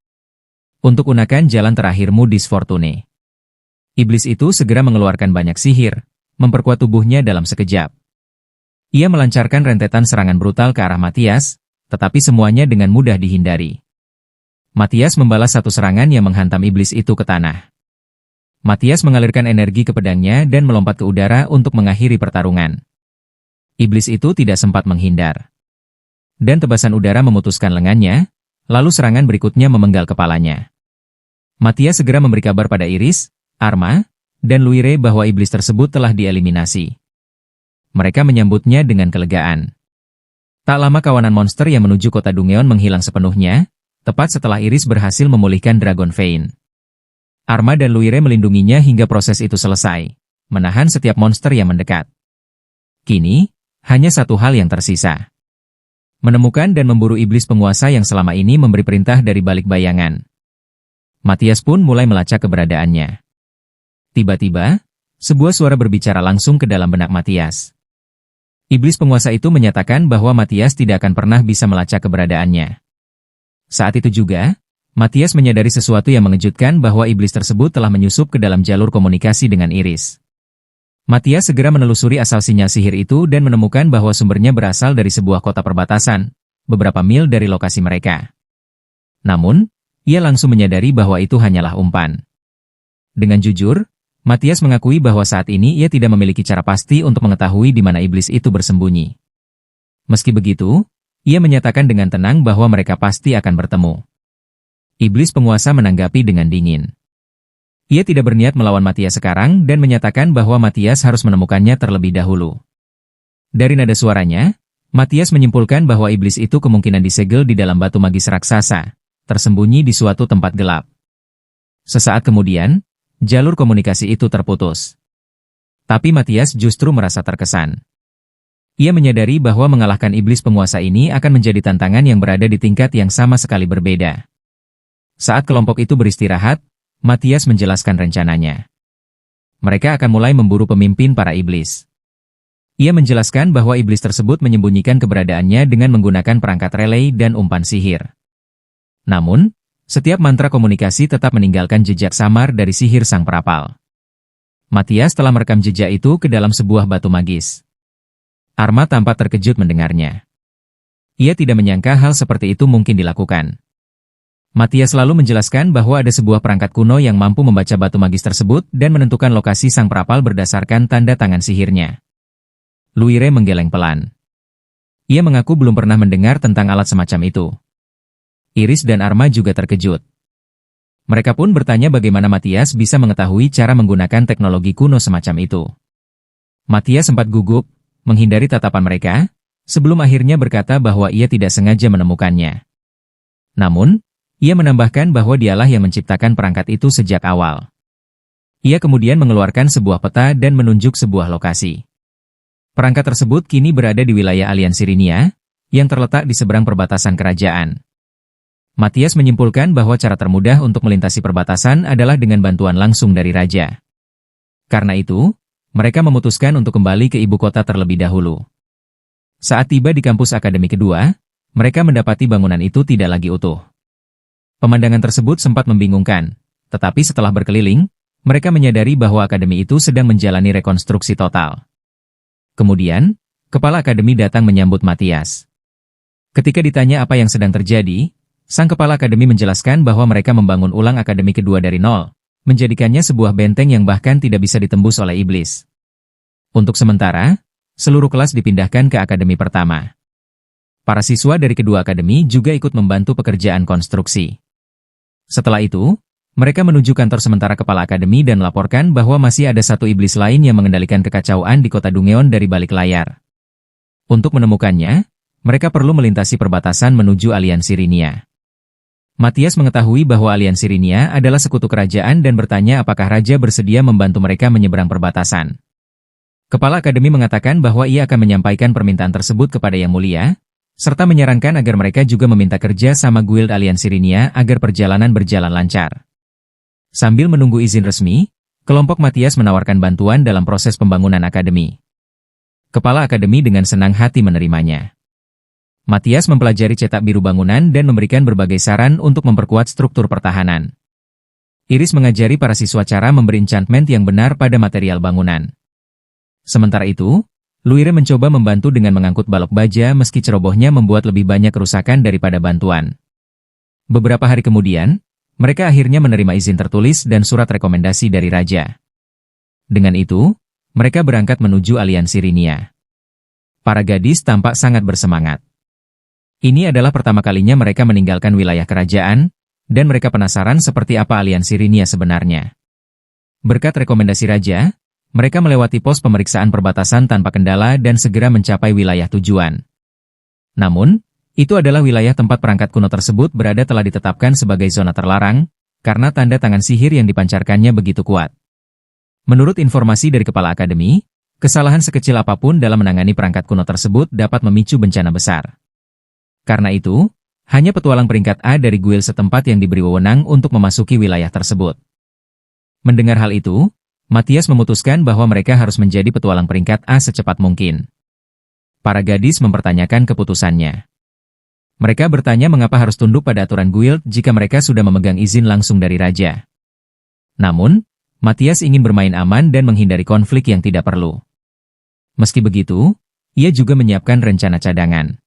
Untuk gunakan jalan terakhirmu Disfortune. Iblis itu segera mengeluarkan banyak sihir, memperkuat tubuhnya dalam sekejap. Ia melancarkan rentetan serangan brutal ke arah Matthias, tetapi semuanya dengan mudah dihindari. Matthias membalas satu serangan yang menghantam iblis itu ke tanah. Matthias mengalirkan energi ke pedangnya dan melompat ke udara untuk mengakhiri pertarungan. Iblis itu tidak sempat menghindar. Dan tebasan udara memutuskan lengannya, lalu serangan berikutnya memenggal kepalanya. Matthias segera memberi kabar pada Iris, Arma, dan Luire bahwa iblis tersebut telah dieliminasi. Mereka menyambutnya dengan kelegaan. Tak lama kawanan monster yang menuju kota Dungeon menghilang sepenuhnya, tepat setelah Iris berhasil memulihkan Dragon Vein. Arma dan Luire melindunginya hingga proses itu selesai, menahan setiap monster yang mendekat. Kini, hanya satu hal yang tersisa. Menemukan dan memburu iblis penguasa yang selama ini memberi perintah dari balik bayangan. Matthias pun mulai melacak keberadaannya. Tiba-tiba, sebuah suara berbicara langsung ke dalam benak Matthias. Iblis penguasa itu menyatakan bahwa Matthias tidak akan pernah bisa melacak keberadaannya. Saat itu juga, Matthias menyadari sesuatu yang mengejutkan bahwa iblis tersebut telah menyusup ke dalam jalur komunikasi dengan Iris. Matthias segera menelusuri asal sinyal sihir itu dan menemukan bahwa sumbernya berasal dari sebuah kota perbatasan, beberapa mil dari lokasi mereka. Namun, ia langsung menyadari bahwa itu hanyalah umpan. Dengan jujur, Matthias mengakui bahwa saat ini ia tidak memiliki cara pasti untuk mengetahui di mana iblis itu bersembunyi. Meski begitu, ia menyatakan dengan tenang bahwa mereka pasti akan bertemu. Iblis penguasa menanggapi dengan dingin. Ia tidak berniat melawan Matthias sekarang dan menyatakan bahwa Matthias harus menemukannya terlebih dahulu. Dari nada suaranya, Matthias menyimpulkan bahwa iblis itu kemungkinan disegel di dalam batu magis raksasa, tersembunyi di suatu tempat gelap. Sesaat kemudian, jalur komunikasi itu terputus. Tapi Matthias justru merasa terkesan. Ia menyadari bahwa mengalahkan iblis penguasa ini akan menjadi tantangan yang berada di tingkat yang sama sekali berbeda. Saat kelompok itu beristirahat, Matthias menjelaskan rencananya. Mereka akan mulai memburu pemimpin para iblis. Ia menjelaskan bahwa iblis tersebut menyembunyikan keberadaannya dengan menggunakan perangkat relay dan umpan sihir. Namun, setiap mantra komunikasi tetap meninggalkan jejak samar dari sihir sang perapal. Matthias telah merekam jejak itu ke dalam sebuah batu magis. Arma tampak terkejut mendengarnya. Ia tidak menyangka hal seperti itu mungkin dilakukan. Matthias lalu menjelaskan bahwa ada sebuah perangkat kuno yang mampu membaca batu magis tersebut dan menentukan lokasi sang perapal berdasarkan tanda tangan sihirnya. Luire menggeleng pelan. Ia mengaku belum pernah mendengar tentang alat semacam itu. Iris dan Arma juga terkejut. Mereka pun bertanya bagaimana Matthias bisa mengetahui cara menggunakan teknologi kuno semacam itu. Matthias sempat gugup, menghindari tatapan mereka, sebelum akhirnya berkata bahwa ia tidak sengaja menemukannya. Namun, ia menambahkan bahwa dialah yang menciptakan perangkat itu sejak awal. Ia kemudian mengeluarkan sebuah peta dan menunjuk sebuah lokasi. Perangkat tersebut kini berada di wilayah Aliansi Rinia, yang terletak di seberang perbatasan kerajaan. Matthias menyimpulkan bahwa cara termudah untuk melintasi perbatasan adalah dengan bantuan langsung dari raja. Karena itu, mereka memutuskan untuk kembali ke ibu kota terlebih dahulu. Saat tiba di kampus akademi kedua, mereka mendapati bangunan itu tidak lagi utuh. Pemandangan tersebut sempat membingungkan, tetapi setelah berkeliling, mereka menyadari bahwa akademi itu sedang menjalani rekonstruksi total. Kemudian, kepala akademi datang menyambut Matthias. Ketika ditanya apa yang sedang terjadi, sang kepala akademi menjelaskan bahwa mereka membangun ulang akademi kedua dari nol, menjadikannya sebuah benteng yang bahkan tidak bisa ditembus oleh iblis. Untuk sementara, seluruh kelas dipindahkan ke akademi pertama. Para siswa dari kedua akademi juga ikut membantu pekerjaan konstruksi. Setelah itu, mereka menuju kantor sementara kepala akademi dan melaporkan bahwa masih ada satu iblis lain yang mengendalikan kekacauan di kota Dungeon dari balik layar. Untuk menemukannya, mereka perlu melintasi perbatasan menuju Aliansi Rinia. Matthias mengetahui bahwa Aliansi Rinia adalah sekutu kerajaan dan bertanya apakah raja bersedia membantu mereka menyeberang perbatasan. Kepala akademi mengatakan bahwa ia akan menyampaikan permintaan tersebut kepada Yang Mulia, serta menyarankan agar mereka juga meminta kerja sama Guild Aliansi Rinia agar perjalanan berjalan lancar. Sambil menunggu izin resmi, kelompok Matthias menawarkan bantuan dalam proses pembangunan akademi. Kepala akademi dengan senang hati menerimanya. Matthias mempelajari cetak biru bangunan dan memberikan berbagai saran untuk memperkuat struktur pertahanan. Iris mengajari para siswa cara memberi enchantment yang benar pada material bangunan. Sementara itu, Luire mencoba membantu dengan mengangkut balok baja meski cerobohnya membuat lebih banyak kerusakan daripada bantuan. Beberapa hari kemudian, mereka akhirnya menerima izin tertulis dan surat rekomendasi dari Raja. Dengan itu, mereka berangkat menuju aliansi Rinia. Para gadis tampak sangat bersemangat. Ini adalah pertama kalinya mereka meninggalkan wilayah kerajaan, dan mereka penasaran seperti apa aliansi Rinia sebenarnya. Berkat rekomendasi Raja, mereka melewati pos pemeriksaan perbatasan tanpa kendala dan segera mencapai wilayah tujuan. Namun, itu adalah wilayah tempat perangkat kuno tersebut berada telah ditetapkan sebagai zona terlarang, karena tanda tangan sihir yang dipancarkannya begitu kuat. Menurut informasi dari Kepala Akademi, kesalahan sekecil apapun dalam menangani perangkat kuno tersebut dapat memicu bencana besar. Karena itu, hanya petualang peringkat A dari guild setempat yang diberi wewenang untuk memasuki wilayah tersebut. Mendengar hal itu, Matthias memutuskan bahwa mereka harus menjadi petualang peringkat A secepat mungkin. Para gadis mempertanyakan keputusannya. Mereka bertanya mengapa harus tunduk pada aturan guild jika mereka sudah memegang izin langsung dari Raja. Namun, Matthias ingin bermain aman dan menghindari konflik yang tidak perlu. Meski begitu, ia juga menyiapkan rencana cadangan.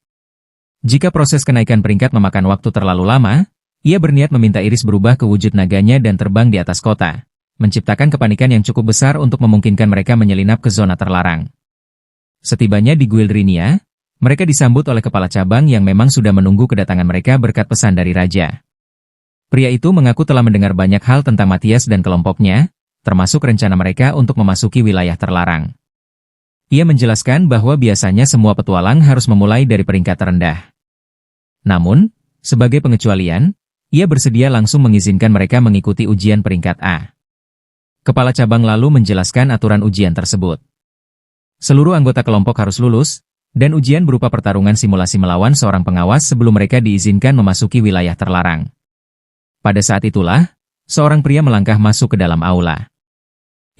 Jika proses kenaikan peringkat memakan waktu terlalu lama, ia berniat meminta Iris berubah ke wujud naganya dan terbang di atas kota, menciptakan kepanikan yang cukup besar untuk memungkinkan mereka menyelinap ke zona terlarang. Setibanya di Guild Rinia, mereka disambut oleh kepala cabang yang memang sudah menunggu kedatangan mereka berkat pesan dari Raja. Pria itu mengaku telah mendengar banyak hal tentang Matthias dan kelompoknya, termasuk rencana mereka untuk memasuki wilayah terlarang. Ia menjelaskan bahwa biasanya semua petualang harus memulai dari peringkat terendah. Namun, sebagai pengecualian, ia bersedia langsung mengizinkan mereka mengikuti ujian peringkat A. Kepala cabang lalu menjelaskan aturan ujian tersebut. Seluruh anggota kelompok harus lulus, dan ujian berupa pertarungan simulasi melawan seorang pengawas sebelum mereka diizinkan memasuki wilayah terlarang. Pada saat itulah, seorang pria melangkah masuk ke dalam aula.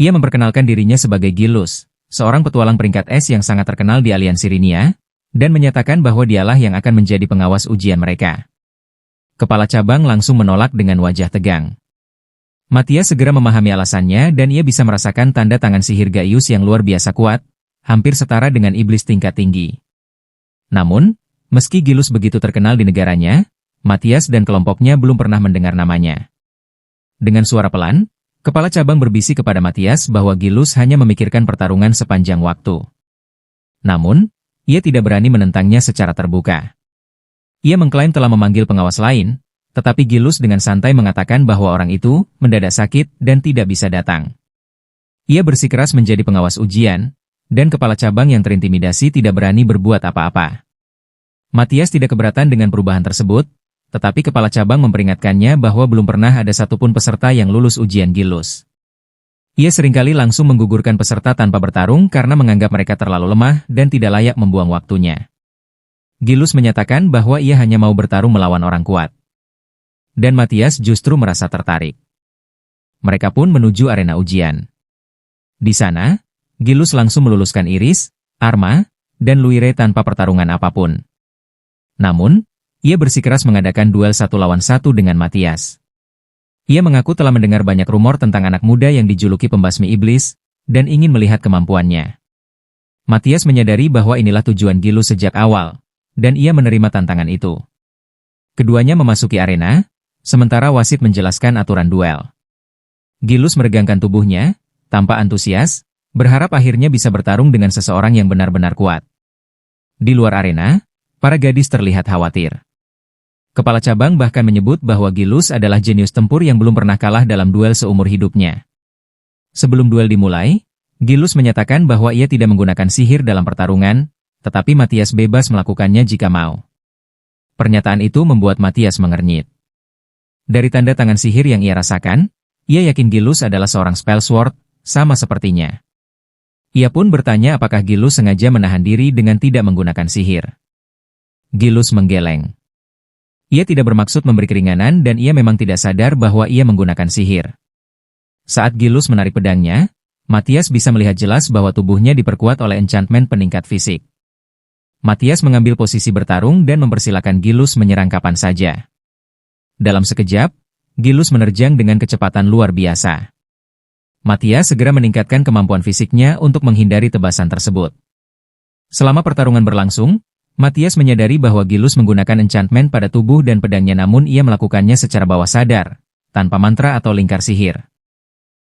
Ia memperkenalkan dirinya sebagai Gilus, seorang petualang peringkat S yang sangat terkenal di aliansi Rinia, dan menyatakan bahwa dialah yang akan menjadi pengawas ujian mereka. Kepala cabang langsung menolak dengan wajah tegang. Matthias segera memahami alasannya dan ia bisa merasakan tanda tangan sihir Gaius yang luar biasa kuat, hampir setara dengan iblis tingkat tinggi. Namun, meski Gilus begitu terkenal di negaranya, Matthias dan kelompoknya belum pernah mendengar namanya. Dengan suara pelan, kepala cabang berbisik kepada Matthias bahwa Gilus hanya memikirkan pertarungan sepanjang waktu. Namun, ia tidak berani menentangnya secara terbuka. Ia mengklaim telah memanggil pengawas lain, tetapi Gilus dengan santai mengatakan bahwa orang itu mendadak sakit dan tidak bisa datang. Ia bersikeras menjadi pengawas ujian, dan kepala cabang yang terintimidasi tidak berani berbuat apa-apa. Matthias tidak keberatan dengan perubahan tersebut, tetapi kepala cabang memperingatkannya bahwa belum pernah ada satupun peserta yang lulus ujian Gilus. Ia seringkali langsung menggugurkan peserta tanpa bertarung karena menganggap mereka terlalu lemah dan tidak layak membuang waktunya. Gilus menyatakan bahwa ia hanya mau bertarung melawan orang kuat. Dan Matthias justru merasa tertarik. Mereka pun menuju arena ujian. Di sana, Gilus langsung meluluskan Iris, Arma, dan Luire tanpa pertarungan apapun. Namun, ia bersikeras mengadakan duel 1 lawan 1 dengan Matthias. Ia mengaku telah mendengar banyak rumor tentang anak muda yang dijuluki pembasmi iblis, dan ingin melihat kemampuannya. Matthias menyadari bahwa inilah tujuan Gilus sejak awal, dan ia menerima tantangan itu. Keduanya memasuki arena, sementara wasit menjelaskan aturan duel. Gilus meregangkan tubuhnya, tanpa antusias, berharap akhirnya bisa bertarung dengan seseorang yang benar-benar kuat. Di luar arena, para gadis terlihat khawatir. Kepala cabang bahkan menyebut bahwa Gilus adalah jenius tempur yang belum pernah kalah dalam duel seumur hidupnya. Sebelum duel dimulai, Gilus menyatakan bahwa ia tidak menggunakan sihir dalam pertarungan, tetapi Matthias bebas melakukannya jika mau. Pernyataan itu membuat Matthias mengernyit. Dari tanda tangan sihir yang ia rasakan, ia yakin Gilus adalah seorang spellsword, sama sepertinya. Ia pun bertanya apakah Gilus sengaja menahan diri dengan tidak menggunakan sihir. Gilus menggeleng. Ia tidak bermaksud memberi keringanan dan ia memang tidak sadar bahwa ia menggunakan sihir. Saat Gilus menarik pedangnya, Matthias bisa melihat jelas bahwa tubuhnya diperkuat oleh enchantment peningkat fisik. Matthias mengambil posisi bertarung dan mempersilakan Gilus menyerang kapan saja. Dalam sekejap, Gilus menerjang dengan kecepatan luar biasa. Matias segera meningkatkan kemampuan fisiknya untuk menghindari tebasan tersebut. Selama pertarungan berlangsung, Matias menyadari bahwa Gilus menggunakan enchantment pada tubuh dan pedangnya, namun ia melakukannya secara bawah sadar, tanpa mantra atau lingkar sihir.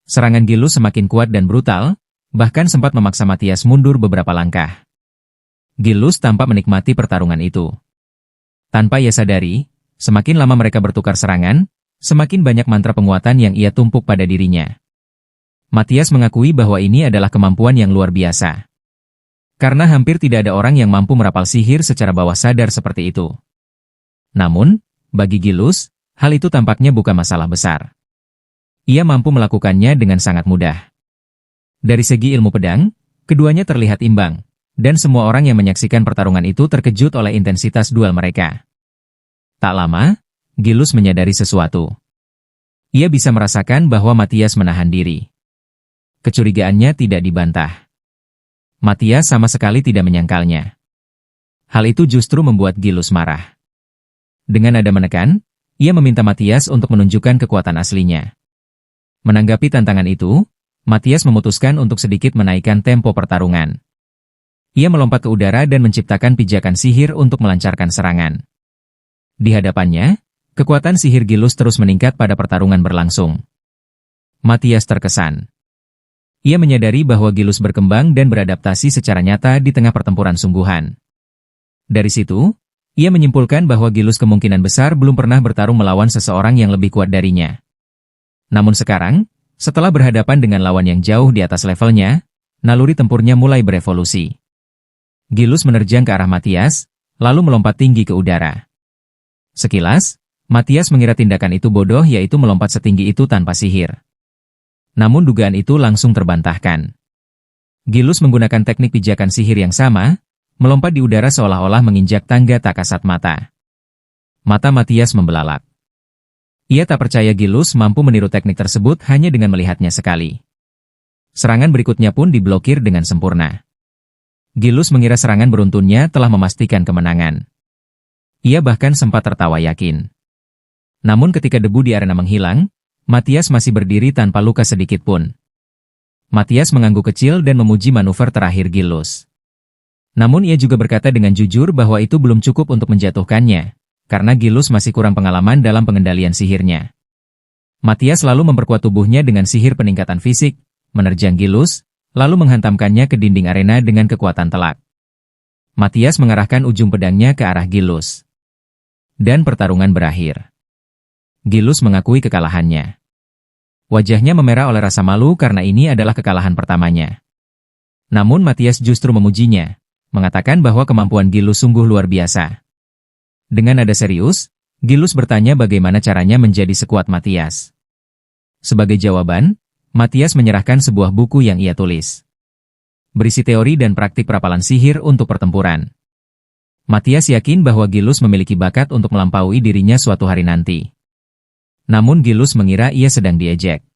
Serangan Gilus semakin kuat dan brutal, bahkan sempat memaksa Matias mundur beberapa langkah. Gilus tampak menikmati pertarungan itu. Tanpa ia sadari, semakin lama mereka bertukar serangan, semakin banyak mantra penguatan yang ia tumpuk pada dirinya. Matias mengakui bahwa ini adalah kemampuan yang luar biasa. Karena hampir tidak ada orang yang mampu merapal sihir secara bawah sadar seperti itu. Namun, bagi Gilus, hal itu tampaknya bukan masalah besar. Ia mampu melakukannya dengan sangat mudah. Dari segi ilmu pedang, keduanya terlihat imbang, dan semua orang yang menyaksikan pertarungan itu terkejut oleh intensitas duel mereka. Tak lama, Gilus menyadari sesuatu. Ia bisa merasakan bahwa Matias menahan diri. Kecurigaannya tidak dibantah. Matias sama sekali tidak menyangkalnya. Hal itu justru membuat Gilus marah. Dengan nada menekan, ia meminta Matias untuk menunjukkan kekuatan aslinya. Menanggapi tantangan itu, Matias memutuskan untuk sedikit menaikkan tempo pertarungan. Ia melompat ke udara dan menciptakan pijakan sihir untuk melancarkan serangan. Di hadapannya, kekuatan sihir Gilus terus meningkat pada pertarungan berlangsung. Matias terkesan. Ia menyadari bahwa Gilus berkembang dan beradaptasi secara nyata di tengah pertempuran sungguhan. Dari situ, ia menyimpulkan bahwa Gilus kemungkinan besar belum pernah bertarung melawan seseorang yang lebih kuat darinya. Namun sekarang, setelah berhadapan dengan lawan yang jauh di atas levelnya, naluri tempurnya mulai berevolusi. Gilus menerjang ke arah Matias, lalu melompat tinggi ke udara. Sekilas, Matias mengira tindakan itu bodoh, yaitu melompat setinggi itu tanpa sihir. Namun dugaan itu langsung terbantahkan. Gilus menggunakan teknik pijakan sihir yang sama, melompat di udara seolah-olah menginjak tangga tak kasat mata. Mata Matias membelalak. Ia tak percaya Gilus mampu meniru teknik tersebut hanya dengan melihatnya sekali. Serangan berikutnya pun diblokir dengan sempurna. Gilus mengira serangan beruntunnya telah memastikan kemenangan. Ia bahkan sempat tertawa yakin. Namun ketika debu di arena menghilang, Matias masih berdiri tanpa luka sedikit pun. Matias mengangguk kecil dan memuji manuver terakhir Gilus. Namun ia juga berkata dengan jujur bahwa itu belum cukup untuk menjatuhkannya, karena Gilus masih kurang pengalaman dalam pengendalian sihirnya. Matias lalu memperkuat tubuhnya dengan sihir peningkatan fisik, menerjang Gilus, lalu menghantamkannya ke dinding arena dengan kekuatan telak. Matias mengarahkan ujung pedangnya ke arah Gilus. Dan pertarungan berakhir. Gilus mengakui kekalahannya. Wajahnya memerah oleh rasa malu karena ini adalah kekalahan pertamanya. Namun Matias justru memujinya, mengatakan bahwa kemampuan Gilus sungguh luar biasa. Dengan nada serius, Gilus bertanya bagaimana caranya menjadi sekuat Matias. Sebagai jawaban, Matias menyerahkan sebuah buku yang ia tulis. Berisi teori dan praktik perapalan sihir untuk pertempuran. Matias yakin bahwa Gilus memiliki bakat untuk melampaui dirinya suatu hari nanti. Namun Gilus mengira ia sedang diejek.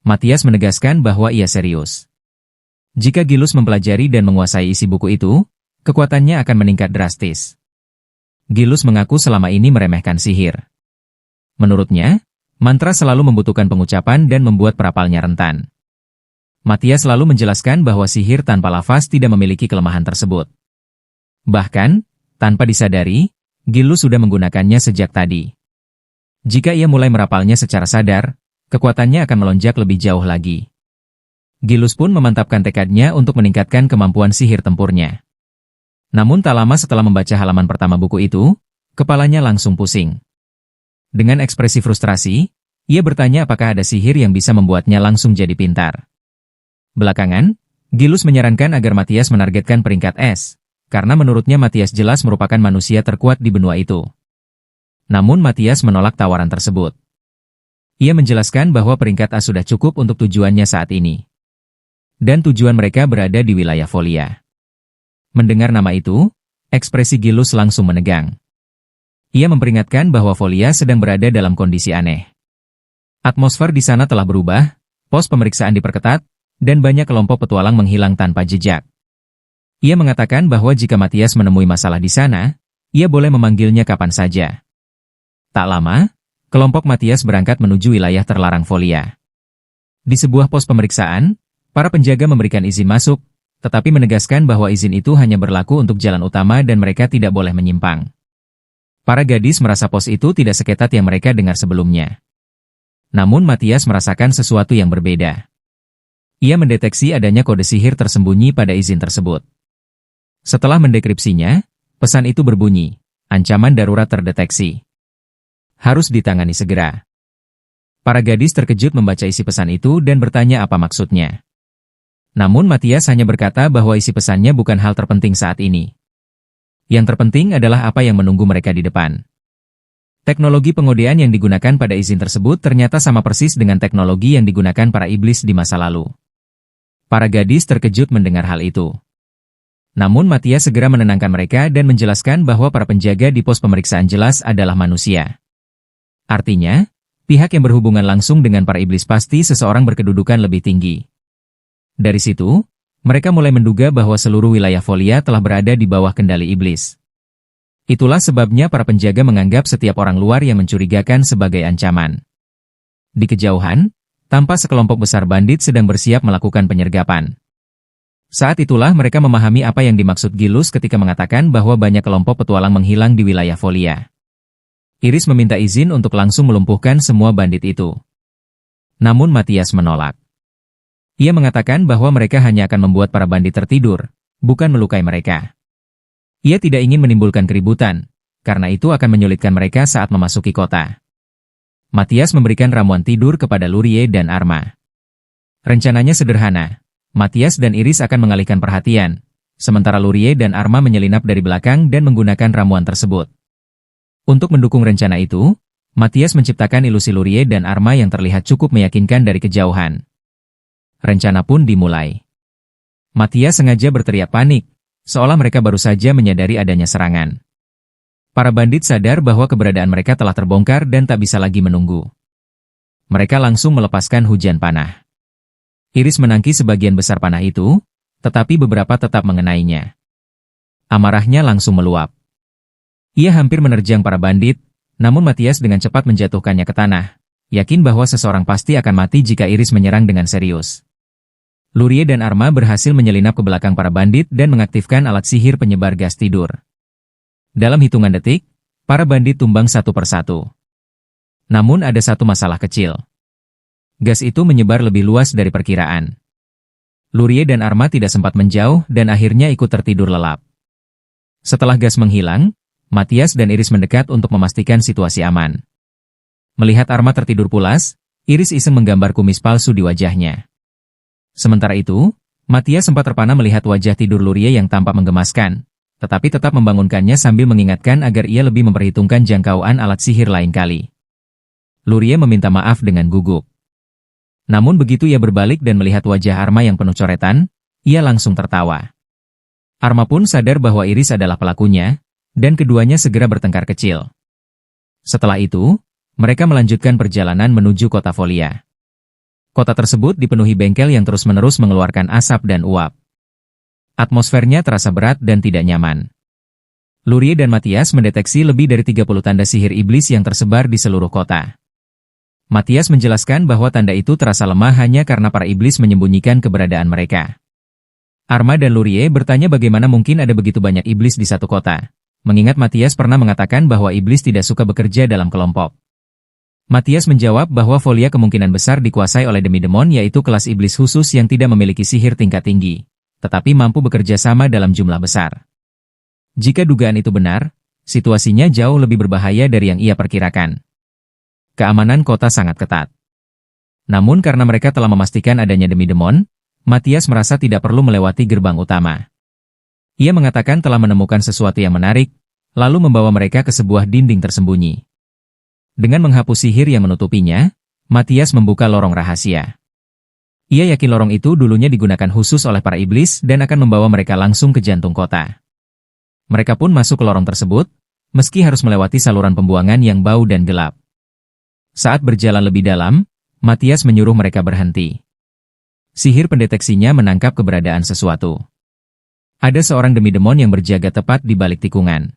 Matias menegaskan bahwa ia serius. Jika Gilus mempelajari dan menguasai isi buku itu, kekuatannya akan meningkat drastis. Gilus mengaku selama ini meremehkan sihir. Menurutnya, mantra selalu membutuhkan pengucapan dan membuat perapalnya rentan. Matias selalu menjelaskan bahwa sihir tanpa lafaz tidak memiliki kelemahan tersebut. Bahkan, tanpa disadari, Gilus sudah menggunakannya sejak tadi. Jika ia mulai merapalnya secara sadar, kekuatannya akan melonjak lebih jauh lagi. Gilus pun memantapkan tekadnya untuk meningkatkan kemampuan sihir tempurnya. Namun tak lama setelah membaca halaman pertama buku itu, kepalanya langsung pusing. Dengan ekspresi frustrasi, ia bertanya apakah ada sihir yang bisa membuatnya langsung jadi pintar. Belakangan, Gilus menyarankan agar Matias menargetkan peringkat S, karena menurutnya Matias jelas merupakan manusia terkuat di benua itu. Namun Matias menolak tawaran tersebut. Ia menjelaskan bahwa peringkat A sudah cukup untuk tujuannya saat ini. Dan tujuan mereka berada di wilayah Folia. Mendengar nama itu, ekspresi Gilus langsung menegang. Ia memperingatkan bahwa Folia sedang berada dalam kondisi aneh. Atmosfer di sana telah berubah, pos pemeriksaan diperketat, dan banyak kelompok petualang menghilang tanpa jejak. Ia mengatakan bahwa jika Matias menemui masalah di sana, ia boleh memanggilnya kapan saja. Tak lama, kelompok Matias berangkat menuju wilayah terlarang Folia. Di sebuah pos pemeriksaan, para penjaga memberikan izin masuk, tetapi menegaskan bahwa izin itu hanya berlaku untuk jalan utama dan mereka tidak boleh menyimpang. Para gadis merasa pos itu tidak seketat yang mereka dengar sebelumnya. Namun Matthias merasakan sesuatu yang berbeda. Ia mendeteksi adanya kode sihir tersembunyi pada izin tersebut. Setelah mendekripsinya, pesan itu berbunyi, ancaman darurat terdeteksi. Harus ditangani segera. Para gadis terkejut membaca isi pesan itu dan bertanya apa maksudnya. Namun Matthias hanya berkata bahwa isi pesannya bukan hal terpenting saat ini. Yang terpenting adalah apa yang menunggu mereka di depan. Teknologi pengodean yang digunakan pada izin tersebut ternyata sama persis dengan teknologi yang digunakan para iblis di masa lalu. Para gadis terkejut mendengar hal itu. Namun Matthias segera menenangkan mereka dan menjelaskan bahwa para penjaga di pos pemeriksaan jelas adalah manusia. Artinya, pihak yang berhubungan langsung dengan para iblis pasti seseorang berkedudukan lebih tinggi. Dari situ, mereka mulai menduga bahwa seluruh wilayah Folia telah berada di bawah kendali iblis. Itulah sebabnya para penjaga menganggap setiap orang luar yang mencurigakan sebagai ancaman. Di kejauhan, tampak sekelompok besar bandit sedang bersiap melakukan penyergapan. Saat itulah mereka memahami apa yang dimaksud Gilus ketika mengatakan bahwa banyak kelompok petualang menghilang di wilayah Folia. Iris meminta izin untuk langsung melumpuhkan semua bandit itu. Namun Matthias menolak. Ia mengatakan bahwa mereka hanya akan membuat para bandit tertidur, bukan melukai mereka. Ia tidak ingin menimbulkan keributan, karena itu akan menyulitkan mereka saat memasuki kota. Matthias memberikan ramuan tidur kepada Lurie dan Arma. Rencananya sederhana. Matthias dan Iris akan mengalihkan perhatian, sementara Lurie dan Arma menyelinap dari belakang dan menggunakan ramuan tersebut. Untuk mendukung rencana itu, Matthias menciptakan ilusi Lurie dan Arma yang terlihat cukup meyakinkan dari kejauhan. Rencana pun dimulai. Matthias sengaja berteriak panik, seolah mereka baru saja menyadari adanya serangan. Para bandit sadar bahwa keberadaan mereka telah terbongkar dan tak bisa lagi menunggu. Mereka langsung melepaskan hujan panah. Iris menangkis sebagian besar panah itu, tetapi beberapa tetap mengenainya. Amarahnya langsung meluap. Ia hampir menerjang para bandit, namun Matthias dengan cepat menjatuhkannya ke tanah, yakin bahwa seseorang pasti akan mati jika Iris menyerang dengan serius. Lurie dan Arma berhasil menyelinap ke belakang para bandit dan mengaktifkan alat sihir penyebar gas tidur. Dalam hitungan detik, para bandit tumbang satu persatu. Namun ada satu masalah kecil. Gas itu menyebar lebih luas dari perkiraan. Lurie dan Arma tidak sempat menjauh dan akhirnya ikut tertidur lelap. Setelah gas menghilang, Matthias dan Iris mendekat untuk memastikan situasi aman. Melihat Arma tertidur pulas, Iris iseng menggambar kumis palsu di wajahnya. Sementara itu, Matthias sempat terpana melihat wajah tidur Lurie yang tampak menggemaskan, tetapi tetap membangunkannya sambil mengingatkan agar ia lebih memperhitungkan jangkauan alat sihir lain kali. Lurie meminta maaf dengan gugup. Namun begitu ia berbalik dan melihat wajah Arma yang penuh coretan, ia langsung tertawa. Arma pun sadar bahwa Iris adalah pelakunya, dan keduanya segera bertengkar kecil. Setelah itu, mereka melanjutkan perjalanan menuju kota Folia. Kota tersebut dipenuhi bengkel yang terus-menerus mengeluarkan asap dan uap. Atmosfernya terasa berat dan tidak nyaman. Lurie dan Matthias mendeteksi lebih dari 30 tanda sihir iblis yang tersebar di seluruh kota. Matthias menjelaskan bahwa tanda itu terasa lemah hanya karena para iblis menyembunyikan keberadaan mereka. Arma dan Lurie bertanya bagaimana mungkin ada begitu banyak iblis di satu kota, mengingat Matthias pernah mengatakan bahwa iblis tidak suka bekerja dalam kelompok. Matthias menjawab bahwa Folia kemungkinan besar dikuasai oleh demi-demon, yaitu kelas iblis khusus yang tidak memiliki sihir tingkat tinggi, tetapi mampu bekerja sama dalam jumlah besar. Jika dugaan itu benar, situasinya jauh lebih berbahaya dari yang ia perkirakan. Keamanan kota sangat ketat. Namun karena mereka telah memastikan adanya demi-demon, Matthias merasa tidak perlu melewati gerbang utama. Ia mengatakan telah menemukan sesuatu yang menarik, lalu membawa mereka ke sebuah dinding tersembunyi. Dengan menghapus sihir yang menutupinya, Matthias membuka lorong rahasia. Ia yakin lorong itu dulunya digunakan khusus oleh para iblis dan akan membawa mereka langsung ke jantung kota. Mereka pun masuk ke lorong tersebut, meski harus melewati saluran pembuangan yang bau dan gelap. Saat berjalan lebih dalam, Matthias menyuruh mereka berhenti. Sihir pendeteksinya menangkap keberadaan sesuatu. Ada seorang demi-demon yang berjaga tepat di balik tikungan.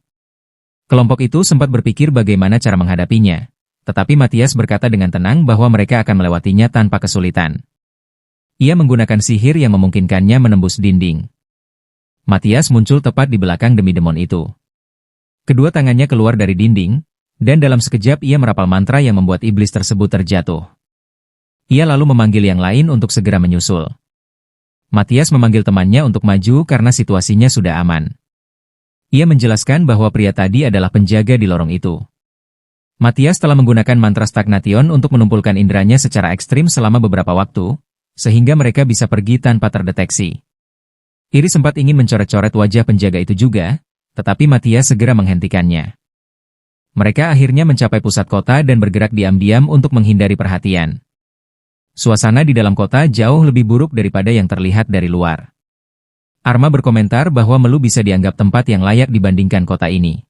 Kelompok itu sempat berpikir bagaimana cara menghadapinya, tetapi Matthias berkata dengan tenang bahwa mereka akan melewatinya tanpa kesulitan. Ia menggunakan sihir yang memungkinkannya menembus dinding. Matias muncul tepat di belakang demi-demon itu. Kedua tangannya keluar dari dinding, dan dalam sekejap ia merapal mantra yang membuat iblis tersebut terjatuh. Ia lalu memanggil yang lain untuk segera menyusul. Matias memanggil temannya untuk maju karena situasinya sudah aman. Ia menjelaskan bahwa pria tadi adalah penjaga di lorong itu. Matias telah menggunakan mantra stagnation untuk menumpulkan inderanya secara ekstrim selama beberapa waktu, sehingga mereka bisa pergi tanpa terdeteksi. Iris sempat ingin mencoret-coret wajah penjaga itu juga, tetapi Matias segera menghentikannya. Mereka akhirnya mencapai pusat kota dan bergerak diam-diam untuk menghindari perhatian. Suasana di dalam kota jauh lebih buruk daripada yang terlihat dari luar. Arma berkomentar bahwa Melu bisa dianggap tempat yang layak dibandingkan kota ini.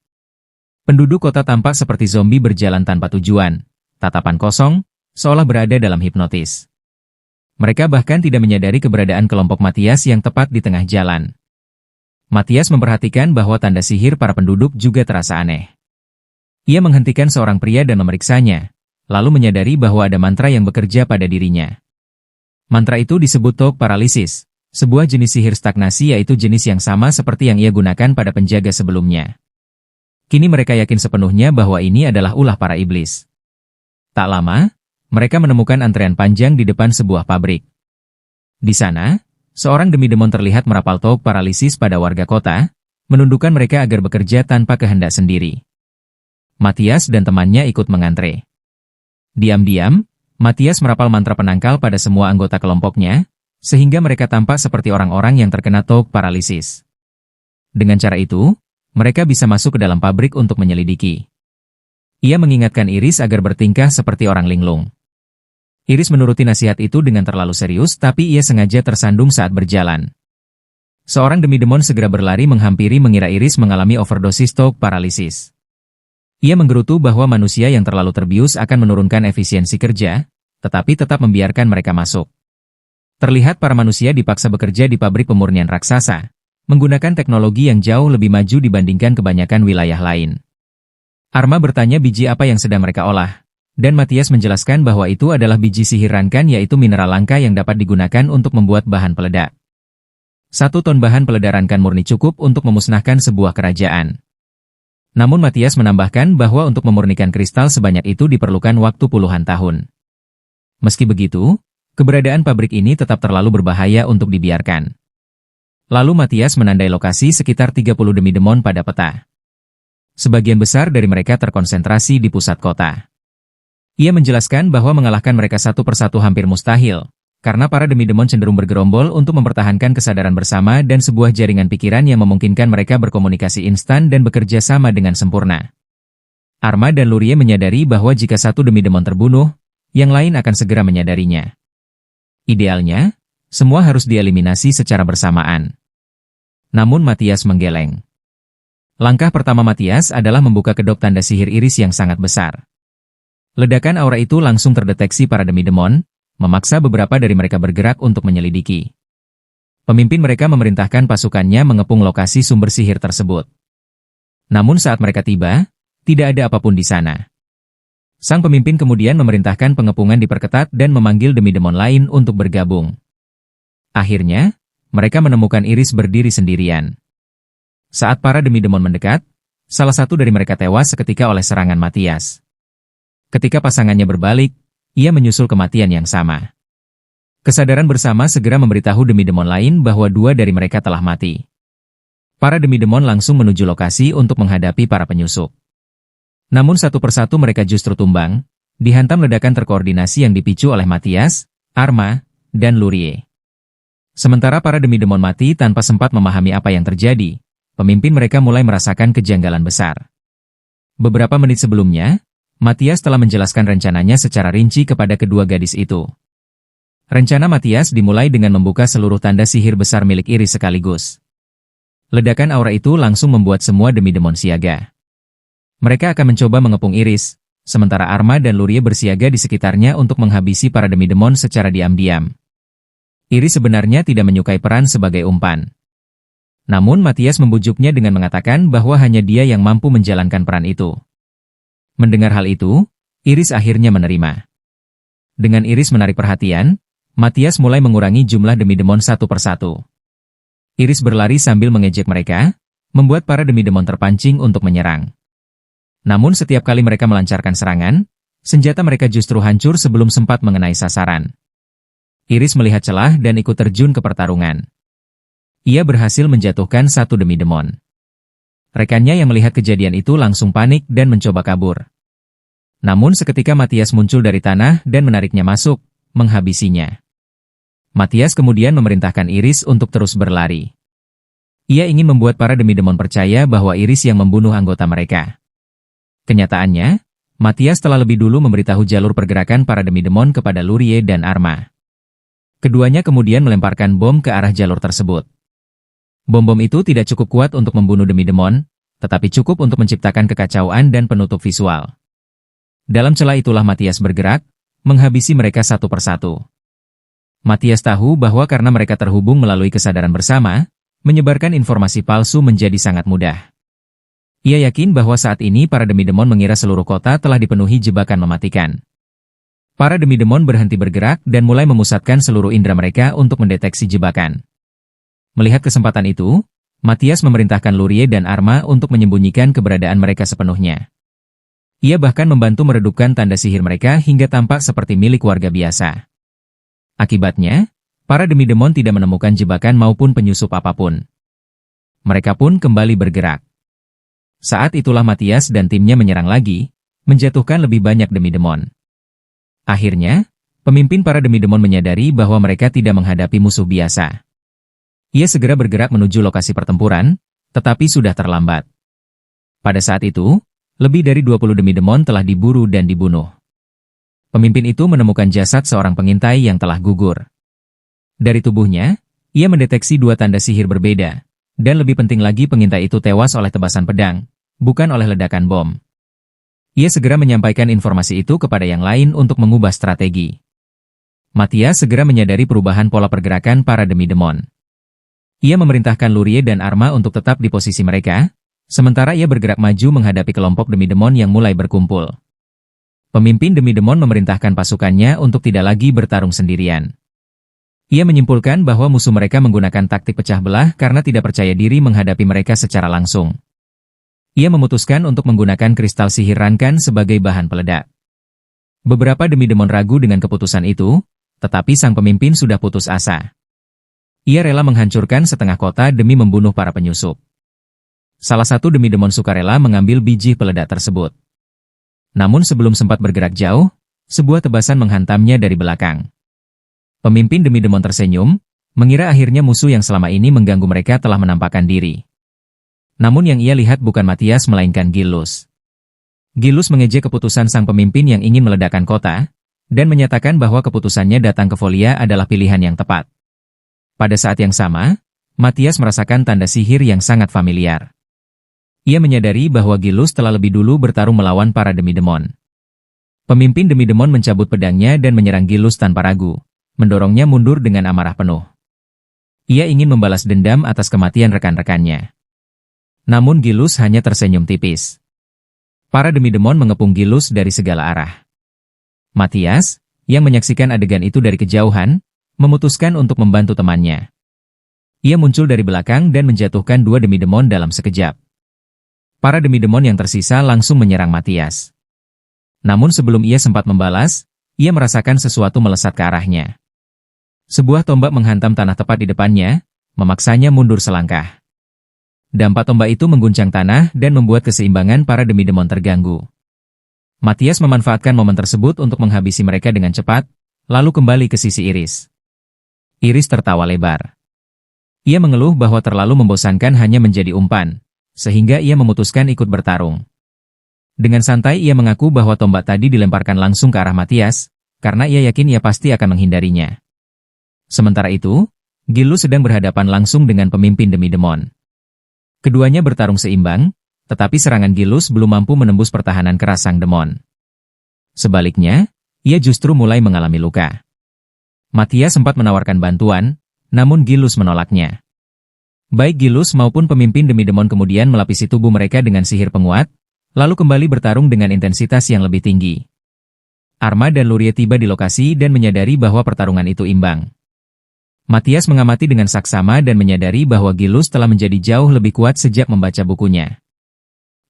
Penduduk kota tampak seperti zombie berjalan tanpa tujuan, tatapan kosong, seolah berada dalam hipnotis. Mereka bahkan tidak menyadari keberadaan kelompok Matias yang tepat di tengah jalan. Matias memperhatikan bahwa tanda sihir para penduduk juga terasa aneh. Ia menghentikan seorang pria dan memeriksanya, lalu menyadari bahwa ada mantra yang bekerja pada dirinya. Mantra itu disebut Talk Paralysis, sebuah jenis sihir stagnasi yaitu jenis yang sama seperti yang ia gunakan pada penjaga sebelumnya. Kini mereka yakin sepenuhnya bahwa ini adalah ulah para iblis. Tak lama, mereka menemukan antrean panjang di depan sebuah pabrik. Di sana, seorang demi-demon terlihat merapal Talk Paralysis pada warga kota, menundukkan mereka agar bekerja tanpa kehendak sendiri. Matias dan temannya ikut mengantre. Diam-diam, Matias merapal mantra penangkal pada semua anggota kelompoknya, sehingga mereka tampak seperti orang-orang yang terkena Talk Paralysis. Dengan cara itu, mereka bisa masuk ke dalam pabrik untuk menyelidiki. Ia mengingatkan Iris agar bertingkah seperti orang linglung. Iris menuruti nasihat itu dengan terlalu serius, tapi ia sengaja tersandung saat berjalan. Seorang demi-demon segera berlari menghampiri mengira Iris mengalami overdosis Talk Paralysis. Ia menggerutu bahwa manusia yang terlalu terbius akan menurunkan efisiensi kerja, tetapi tetap membiarkan mereka masuk. Terlihat para manusia dipaksa bekerja di pabrik pemurnian raksasa, menggunakan teknologi yang jauh lebih maju dibandingkan kebanyakan wilayah lain. Arma bertanya biji apa yang sedang mereka olah, dan Matias menjelaskan bahwa itu adalah biji sihir rankan yaitu mineral langka yang dapat digunakan untuk membuat bahan peledak. 1 ton bahan peledak rankan murni cukup untuk memusnahkan sebuah kerajaan. Namun Matias menambahkan bahwa untuk memurnikan kristal sebanyak itu diperlukan waktu puluhan tahun. Meski begitu, keberadaan pabrik ini tetap terlalu berbahaya untuk dibiarkan. Lalu Matias menandai lokasi sekitar 30 demi-demon pada peta. Sebagian besar dari mereka terkonsentrasi di pusat kota. Ia menjelaskan bahwa mengalahkan mereka satu persatu hampir mustahil, karena para demi-demon cenderung bergerombol untuk mempertahankan kesadaran bersama dan sebuah jaringan pikiran yang memungkinkan mereka berkomunikasi instan dan bekerja sama dengan sempurna. Arma dan Lurie menyadari bahwa jika satu demi-demon terbunuh, yang lain akan segera menyadarinya. Idealnya, semua harus dieliminasi secara bersamaan. Namun Matias menggeleng. Langkah pertama Matias adalah membuka kedok tanda sihir Iris yang sangat besar. Ledakan aura itu langsung terdeteksi para demi-demon, memaksa beberapa dari mereka bergerak untuk menyelidiki. Pemimpin mereka memerintahkan pasukannya mengepung lokasi sumber sihir tersebut. Namun saat mereka tiba, tidak ada apapun di sana. Sang pemimpin kemudian memerintahkan pengepungan diperketat dan memanggil demi-demon lain untuk bergabung. Akhirnya, mereka menemukan Iris berdiri sendirian. Saat para demi-demon mendekat, salah satu dari mereka tewas seketika oleh serangan Matias. Ketika pasangannya berbalik, ia menyusul kematian yang sama. Kesadaran bersama segera memberitahu demi-demon lain bahwa 2 dari mereka telah mati. Para demi-demon langsung menuju lokasi untuk menghadapi para penyusup. Namun satu persatu mereka justru tumbang, dihantam ledakan terkoordinasi yang dipicu oleh Matias, Arma, dan Lurie. Sementara para demi-demon mati tanpa sempat memahami apa yang terjadi, pemimpin mereka mulai merasakan kejanggalan besar. Beberapa menit sebelumnya, Matias telah menjelaskan rencananya secara rinci kepada kedua gadis itu. Rencana Matias dimulai dengan membuka seluruh tanda sihir besar milik Iris sekaligus. Ledakan aura itu langsung membuat semua demi-demon siaga. Mereka akan mencoba mengepung Iris, sementara Arma dan Lurie bersiaga di sekitarnya untuk menghabisi para demi-demon secara diam-diam. Iris sebenarnya tidak menyukai peran sebagai umpan. Namun Matias membujuknya dengan mengatakan bahwa hanya dia yang mampu menjalankan peran itu. Mendengar hal itu, Iris akhirnya menerima. Dengan Iris menarik perhatian, Matias mulai mengurangi jumlah demi-demon satu persatu. Iris berlari sambil mengejek mereka, membuat para demi-demon terpancing untuk menyerang. Namun setiap kali mereka melancarkan serangan, senjata mereka justru hancur sebelum sempat mengenai sasaran. Iris melihat celah dan ikut terjun ke pertarungan. Ia berhasil menjatuhkan satu demi-demon. Rekannya yang melihat kejadian itu langsung panik dan mencoba kabur. Namun seketika Matias muncul dari tanah dan menariknya masuk, menghabisinya. Matias kemudian memerintahkan Iris untuk terus berlari. Ia ingin membuat para demi-demon percaya bahwa Iris yang membunuh anggota mereka. Kenyataannya, Matias telah lebih dulu memberitahu jalur pergerakan para demi-demon kepada Lurie dan Arma. Keduanya kemudian melemparkan bom ke arah jalur tersebut. Bom-bom itu tidak cukup kuat untuk membunuh demi-demon, tetapi cukup untuk menciptakan kekacauan dan penutup visual. Dalam celah itulah Matias bergerak, menghabisi mereka satu persatu. Matias tahu bahwa karena mereka terhubung melalui kesadaran bersama, menyebarkan informasi palsu menjadi sangat mudah. Ia yakin bahwa saat ini para demi-demon mengira seluruh kota telah dipenuhi jebakan mematikan. Para demi-demon berhenti bergerak dan mulai memusatkan seluruh indera mereka untuk mendeteksi jebakan. Melihat kesempatan itu, Matias memerintahkan Lurie dan Arma untuk menyembunyikan keberadaan mereka sepenuhnya. Ia bahkan membantu meredupkan tanda sihir mereka hingga tampak seperti milik warga biasa. Akibatnya, para demi-demon tidak menemukan jebakan maupun penyusup apapun. Mereka pun kembali bergerak. Saat itulah Matias dan timnya menyerang lagi, menjatuhkan lebih banyak demi-demon. Akhirnya, pemimpin para demi-demon menyadari bahwa mereka tidak menghadapi musuh biasa. Ia segera bergerak menuju lokasi pertempuran, tetapi sudah terlambat. Pada saat itu, lebih dari 20 demi-demon telah diburu dan dibunuh. Pemimpin itu menemukan jasad seorang pengintai yang telah gugur. Dari tubuhnya, ia mendeteksi dua tanda sihir berbeda, dan lebih penting lagi pengintai itu tewas oleh tebasan pedang, bukan oleh ledakan bom. Ia segera menyampaikan informasi itu kepada yang lain untuk mengubah strategi. Matias segera menyadari perubahan pola pergerakan para demi-demon. Ia memerintahkan Lurie dan Arma untuk tetap di posisi mereka, sementara ia bergerak maju menghadapi kelompok demi-demon yang mulai berkumpul. Pemimpin demi-demon memerintahkan pasukannya untuk tidak lagi bertarung sendirian. Ia menyimpulkan bahwa musuh mereka menggunakan taktik pecah belah karena tidak percaya diri menghadapi mereka secara langsung. Ia memutuskan untuk menggunakan kristal sihir Rankan sebagai bahan peledak. Beberapa demi-demon ragu dengan keputusan itu, tetapi sang pemimpin sudah putus asa. Ia rela menghancurkan setengah kota demi membunuh para penyusup. Salah satu demi-demon sukarela mengambil biji peledak tersebut. Namun sebelum sempat bergerak jauh, sebuah tebasan menghantamnya dari belakang. Pemimpin demi-demon tersenyum, mengira akhirnya musuh yang selama ini mengganggu mereka telah menampakkan diri. Namun yang ia lihat bukan Matias melainkan Gilus. Gilus mengejek keputusan sang pemimpin yang ingin meledakkan kota, dan menyatakan bahwa keputusannya datang ke Folia adalah pilihan yang tepat. Pada saat yang sama, Matias merasakan tanda sihir yang sangat familiar. Ia menyadari bahwa Gilus telah lebih dulu bertarung melawan para demi-demon. Pemimpin demi-demon mencabut pedangnya dan menyerang Gilus tanpa ragu, mendorongnya mundur dengan amarah penuh. Ia ingin membalas dendam atas kematian rekan-rekannya. Namun Gilus hanya tersenyum tipis. Para demi-demon mengepung Gilus dari segala arah. Matias, yang menyaksikan adegan itu dari kejauhan, memutuskan untuk membantu temannya. Ia muncul dari belakang dan menjatuhkan dua demi-demon dalam sekejap. Para demi-demon yang tersisa langsung menyerang Matias. Namun sebelum ia sempat membalas, ia merasakan sesuatu melesat ke arahnya. Sebuah tombak menghantam tanah tepat di depannya, memaksanya mundur selangkah. Dampak tombak itu mengguncang tanah dan membuat keseimbangan para demi-demon terganggu. Matias memanfaatkan momen tersebut untuk menghabisi mereka dengan cepat, lalu kembali ke sisi Iris. Iris tertawa lebar. Ia mengeluh bahwa terlalu membosankan hanya menjadi umpan, sehingga ia memutuskan ikut bertarung. Dengan santai ia mengaku bahwa tombak tadi dilemparkan langsung ke arah Matias, karena ia yakin ia pasti akan menghindarinya. Sementara itu, Gilus sedang berhadapan langsung dengan pemimpin demi-demon. Keduanya bertarung seimbang, tetapi serangan Gilus belum mampu menembus pertahanan keras sang demon. Sebaliknya, ia justru mulai mengalami luka. Matias sempat menawarkan bantuan, namun Gilus menolaknya. Baik Gilus maupun pemimpin demi-demon kemudian melapisi tubuh mereka dengan sihir penguat, lalu kembali bertarung dengan intensitas yang lebih tinggi. Arma dan Lurie tiba di lokasi dan menyadari bahwa pertarungan itu imbang. Matthias mengamati dengan saksama dan menyadari bahwa Gilus telah menjadi jauh lebih kuat sejak membaca bukunya.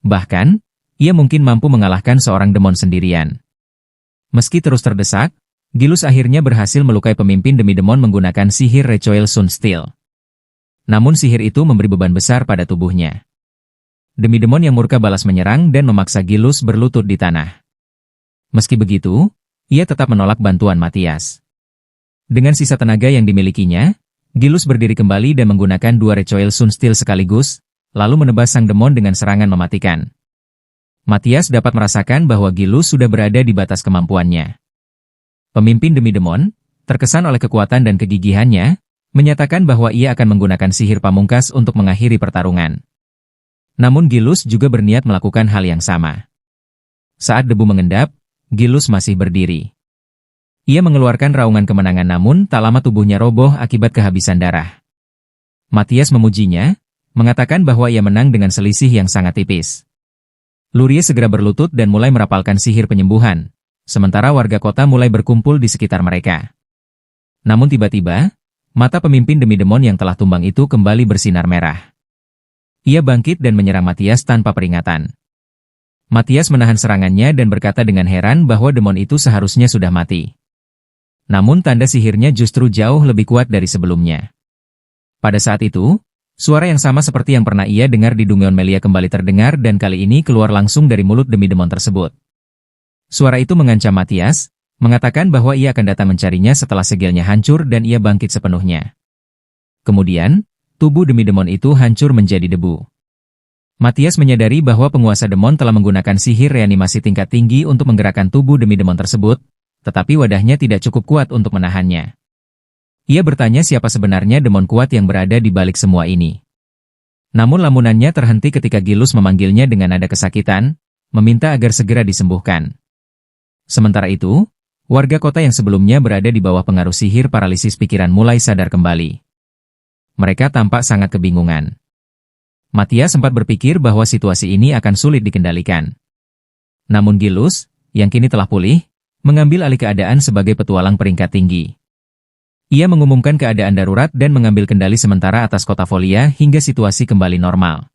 Bahkan, ia mungkin mampu mengalahkan seorang demon sendirian. Meski terus terdesak, Gilus akhirnya berhasil melukai pemimpin demi demon menggunakan sihir Recoil Sun Steel. Namun sihir itu memberi beban besar pada tubuhnya. Demi demon yang murka balas menyerang dan memaksa Gilus berlutut di tanah. Meski begitu, ia tetap menolak bantuan Matthias. Dengan sisa tenaga yang dimilikinya, Gilus berdiri kembali dan menggunakan 2 Recoil Sun Steel sekaligus, lalu menebas sang demon dengan serangan mematikan. Matthias dapat merasakan bahwa Gilus sudah berada di batas kemampuannya. Pemimpin demi demon, terkesan oleh kekuatan dan kegigihannya, menyatakan bahwa ia akan menggunakan sihir pamungkas untuk mengakhiri pertarungan. Namun Gilus juga berniat melakukan hal yang sama. Saat debu mengendap, Gilus masih berdiri. Ia mengeluarkan raungan kemenangan namun tak lama tubuhnya roboh akibat kehabisan darah. Matthias memujinya, mengatakan bahwa ia menang dengan selisih yang sangat tipis. Lurie segera berlutut dan mulai merapalkan sihir penyembuhan, sementara warga kota mulai berkumpul di sekitar mereka. Namun tiba-tiba, mata pemimpin demi demon yang telah tumbang itu kembali bersinar merah. Ia bangkit dan menyerang Matthias tanpa peringatan. Matthias menahan serangannya dan berkata dengan heran bahwa demon itu seharusnya sudah mati. Namun tanda sihirnya justru jauh lebih kuat dari sebelumnya. Pada saat itu, suara yang sama seperti yang pernah ia dengar di Dungeon Melia kembali terdengar dan kali ini keluar langsung dari mulut demi demon tersebut. Suara itu mengancam Matthias, mengatakan bahwa ia akan datang mencarinya setelah segilnya hancur dan ia bangkit sepenuhnya. Kemudian, tubuh demi demon itu hancur menjadi debu. Matthias menyadari bahwa penguasa demon telah menggunakan sihir reanimasi tingkat tinggi untuk menggerakkan tubuh demi demon tersebut, tetapi wadahnya tidak cukup kuat untuk menahannya. Ia bertanya siapa sebenarnya demon kuat yang berada di balik semua ini. Namun lamunannya terhenti ketika Gilus memanggilnya dengan nada kesakitan, meminta agar segera disembuhkan. Sementara itu, warga kota yang sebelumnya berada di bawah pengaruh sihir paralisis pikiran mulai sadar kembali. Mereka tampak sangat kebingungan. Matthias sempat berpikir bahwa situasi ini akan sulit dikendalikan. Namun Gilus, yang kini telah pulih, mengambil alih keadaan sebagai petualang peringkat tinggi. Ia mengumumkan keadaan darurat dan mengambil kendali sementara atas kota Folia hingga situasi kembali normal.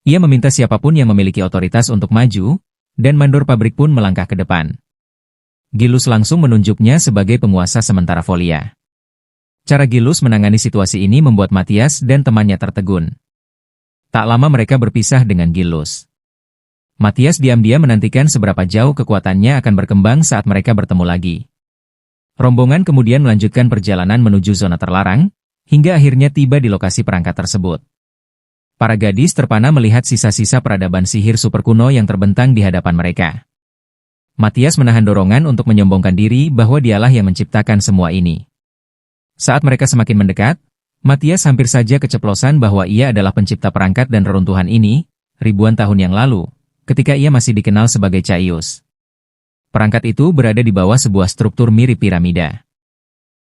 Ia meminta siapapun yang memiliki otoritas untuk maju, dan mandor pabrik pun melangkah ke depan. Gilus langsung menunjuknya sebagai penguasa sementara Folia. Cara Gilus menangani situasi ini membuat Matthias dan temannya tertegun. Tak lama mereka berpisah dengan Gilus. Matthias diam-diam menantikan seberapa jauh kekuatannya akan berkembang saat mereka bertemu lagi. Rombongan kemudian melanjutkan perjalanan menuju zona terlarang, hingga akhirnya tiba di lokasi perangkat tersebut. Para gadis terpana melihat sisa-sisa peradaban sihir super kuno yang terbentang di hadapan mereka. Matthias menahan dorongan untuk menyombongkan diri bahwa dialah yang menciptakan semua ini. Saat mereka semakin mendekat, Matthias hampir saja keceplosan bahwa ia adalah pencipta perangkat dan reruntuhan ini, ribuan tahun yang lalu, ketika ia masih dikenal sebagai Caius. Perangkat itu berada di bawah sebuah struktur mirip piramida.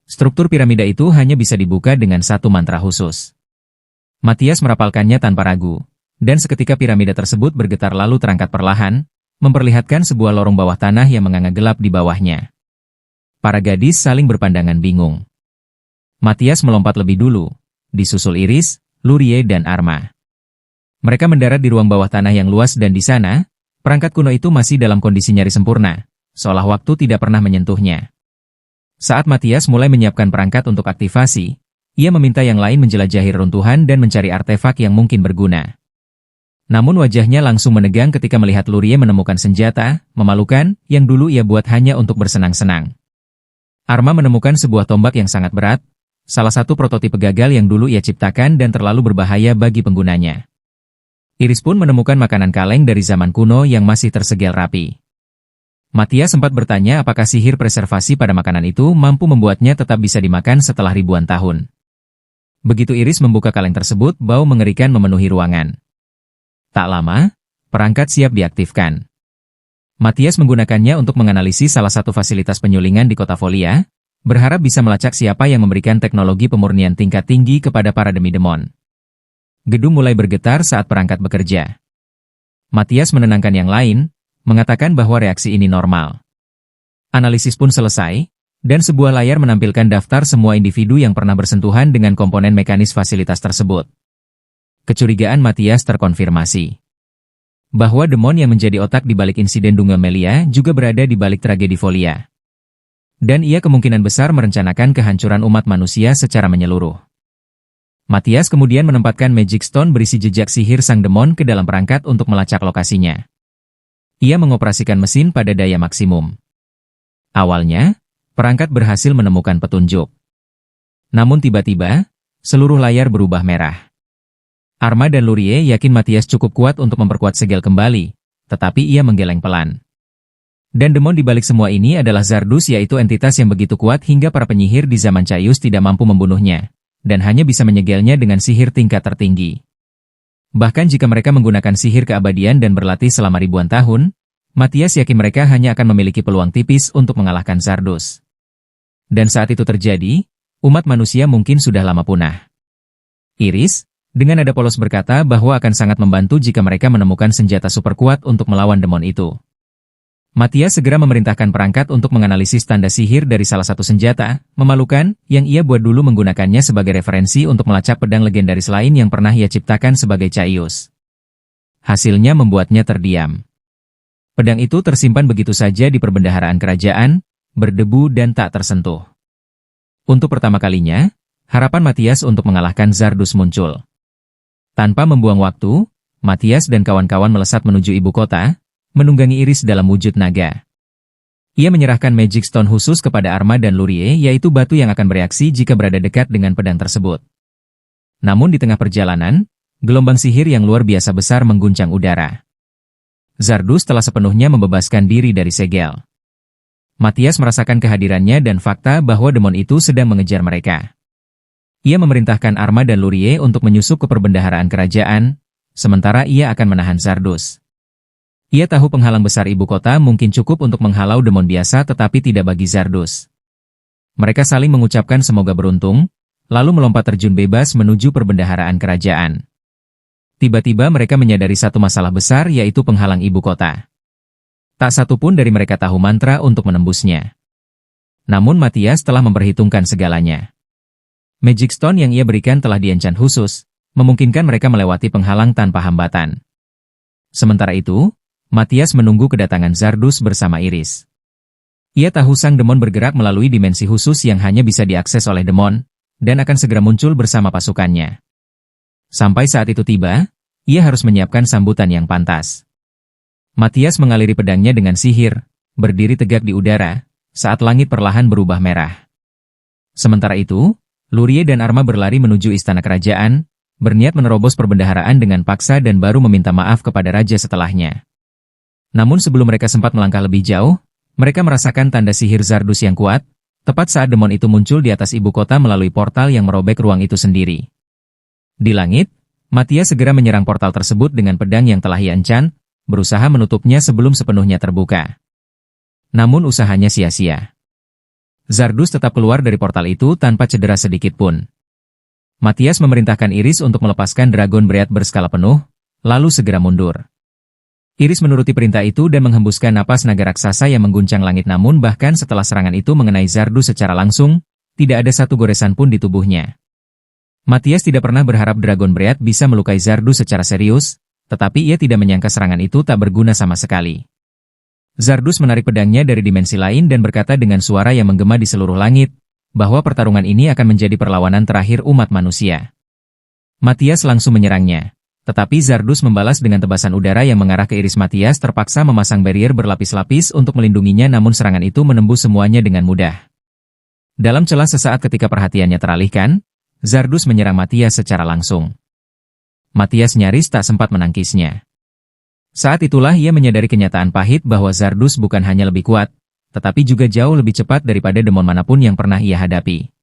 Struktur piramida itu hanya bisa dibuka dengan satu mantra khusus. Matthias merapalkannya tanpa ragu, dan seketika piramida tersebut bergetar lalu terangkat perlahan, memperlihatkan sebuah lorong bawah tanah yang menganga gelap di bawahnya. Para gadis saling berpandangan bingung. Matthias melompat lebih dulu, disusul Iris, Lurie dan Arma. Mereka mendarat di ruang bawah tanah yang luas dan di sana, perangkat kuno itu masih dalam kondisi nyaris sempurna, seolah waktu tidak pernah menyentuhnya. Saat Matthias mulai menyiapkan perangkat untuk aktivasi, ia meminta yang lain menjelajahi reruntuhan dan mencari artefak yang mungkin berguna. Namun wajahnya langsung menegang ketika melihat Lurie menemukan senjata, memalukan, yang dulu ia buat hanya untuk bersenang-senang. Arma menemukan sebuah tombak yang sangat berat, salah satu prototipe gagal yang dulu ia ciptakan dan terlalu berbahaya bagi penggunanya. Iris pun menemukan makanan kaleng dari zaman kuno yang masih tersegel rapi. Matthias sempat bertanya apakah sihir preservasi pada makanan itu mampu membuatnya tetap bisa dimakan setelah ribuan tahun. Begitu Iris membuka kaleng tersebut, bau mengerikan memenuhi ruangan. Tak lama, perangkat siap diaktifkan. Matthias menggunakannya untuk menganalisis salah satu fasilitas penyulingan di kota Folia, berharap bisa melacak siapa yang memberikan teknologi pemurnian tingkat tinggi kepada para demi-demon. Gedung mulai bergetar saat perangkat bekerja. Matthias menenangkan yang lain, mengatakan bahwa reaksi ini normal. Analisis pun selesai, dan sebuah layar menampilkan daftar semua individu yang pernah bersentuhan dengan komponen mekanis fasilitas tersebut. Kecurigaan Matthias terkonfirmasi. Bahwa demon yang menjadi otak di balik insiden Dungamelia juga berada di balik tragedi Folia. Dan ia kemungkinan besar merencanakan kehancuran umat manusia secara menyeluruh. Matthias kemudian menempatkan Magic Stone berisi jejak sihir sang demon ke dalam perangkat untuk melacak lokasinya. Ia mengoperasikan mesin pada daya maksimum. Awalnya, perangkat berhasil menemukan petunjuk. Namun tiba-tiba, seluruh layar berubah merah. Arma dan Lurie yakin Matthias cukup kuat untuk memperkuat segel kembali, tetapi ia menggeleng pelan. Dan demon di balik semua ini adalah Zardus, yaitu entitas yang begitu kuat hingga para penyihir di zaman Caius tidak mampu membunuhnya, dan hanya bisa menyegelnya dengan sihir tingkat tertinggi. Bahkan jika mereka menggunakan sihir keabadian dan berlatih selama ribuan tahun, Matthias yakin mereka hanya akan memiliki peluang tipis untuk mengalahkan Zardus. Dan saat itu terjadi, umat manusia mungkin sudah lama punah. Iris, dengan nada polos berkata bahwa akan sangat membantu jika mereka menemukan senjata super kuat untuk melawan demon itu. Matthias segera memerintahkan perangkat untuk menganalisis tanda sihir dari salah satu senjata, memalukan, yang ia buat dulu menggunakannya sebagai referensi untuk melacak pedang legendaris lain yang pernah ia ciptakan sebagai Caius. Hasilnya membuatnya terdiam. Pedang itu tersimpan begitu saja di perbendaharaan kerajaan, berdebu dan tak tersentuh. Untuk pertama kalinya, harapan Matthias untuk mengalahkan Zardus muncul. Tanpa membuang waktu, Matthias dan kawan-kawan melesat menuju ibu kota, menunggangi Iris dalam wujud naga. Ia menyerahkan Magic Stone khusus kepada Arma dan Lurie, yaitu batu yang akan bereaksi jika berada dekat dengan pedang tersebut. Namun di tengah perjalanan, gelombang sihir yang luar biasa besar mengguncang udara. Zardus telah sepenuhnya membebaskan diri dari segel. Matthias merasakan kehadirannya dan fakta bahwa demon itu sedang mengejar mereka. Ia memerintahkan Arma dan Lurie untuk menyusup ke perbendaharaan kerajaan, sementara ia akan menahan Zardus. Ia tahu penghalang besar ibu kota mungkin cukup untuk menghalau demon biasa, tetapi tidak bagi Zardus. Mereka saling mengucapkan semoga beruntung, lalu melompat terjun bebas menuju perbendaharaan kerajaan. Tiba-tiba mereka menyadari satu masalah besar, yaitu penghalang ibu kota. Tak satu pun dari mereka tahu mantra untuk menembusnya. Namun Matthias telah memperhitungkan segalanya. Magic Stone yang ia berikan telah dienchant khusus, memungkinkan mereka melewati penghalang tanpa hambatan. Sementara itu, Matthias menunggu kedatangan Zardus bersama Iris. Ia tahu sang demon bergerak melalui dimensi khusus yang hanya bisa diakses oleh demon, dan akan segera muncul bersama pasukannya. Sampai saat itu tiba, ia harus menyiapkan sambutan yang pantas. Matthias mengaliri pedangnya dengan sihir, berdiri tegak di udara, saat langit perlahan berubah merah. Sementara itu, Lurie dan Arma berlari menuju istana kerajaan, berniat menerobos perbendaharaan dengan paksa dan baru meminta maaf kepada raja setelahnya. Namun sebelum mereka sempat melangkah lebih jauh, mereka merasakan tanda sihir Zardus yang kuat, tepat saat demon itu muncul di atas ibu kota melalui portal yang merobek ruang itu sendiri. Di langit, Matthias segera menyerang portal tersebut dengan pedang yang telah ia enchant, berusaha menutupnya sebelum sepenuhnya terbuka. Namun usahanya sia-sia. Zardus tetap keluar dari portal itu tanpa cedera sedikit pun. Matthias memerintahkan Iris untuk melepaskan Dragon Breath berskala penuh, lalu segera mundur. Iris menuruti perintah itu dan menghembuskan napas naga raksasa yang mengguncang langit, namun bahkan setelah serangan itu mengenai Zardus secara langsung, tidak ada satu goresan pun di tubuhnya. Matthias tidak pernah berharap Dragon Breath bisa melukai Zardus secara serius, tetapi ia tidak menyangka serangan itu tak berguna sama sekali. Zardus menarik pedangnya dari dimensi lain dan berkata dengan suara yang menggema di seluruh langit, bahwa pertarungan ini akan menjadi perlawanan terakhir umat manusia. Matthias langsung menyerangnya. Tetapi Zardus membalas dengan tebasan udara yang mengarah ke Iris. Matthias terpaksa memasang barrier berlapis-lapis untuk melindunginya, namun serangan itu menembus semuanya dengan mudah. Dalam celah sesaat ketika perhatiannya teralihkan, Zardus menyerang Matthias secara langsung. Matthias nyaris tak sempat menangkisnya. Saat itulah ia menyadari kenyataan pahit bahwa Zardus bukan hanya lebih kuat, tetapi juga jauh lebih cepat daripada demon manapun yang pernah ia hadapi.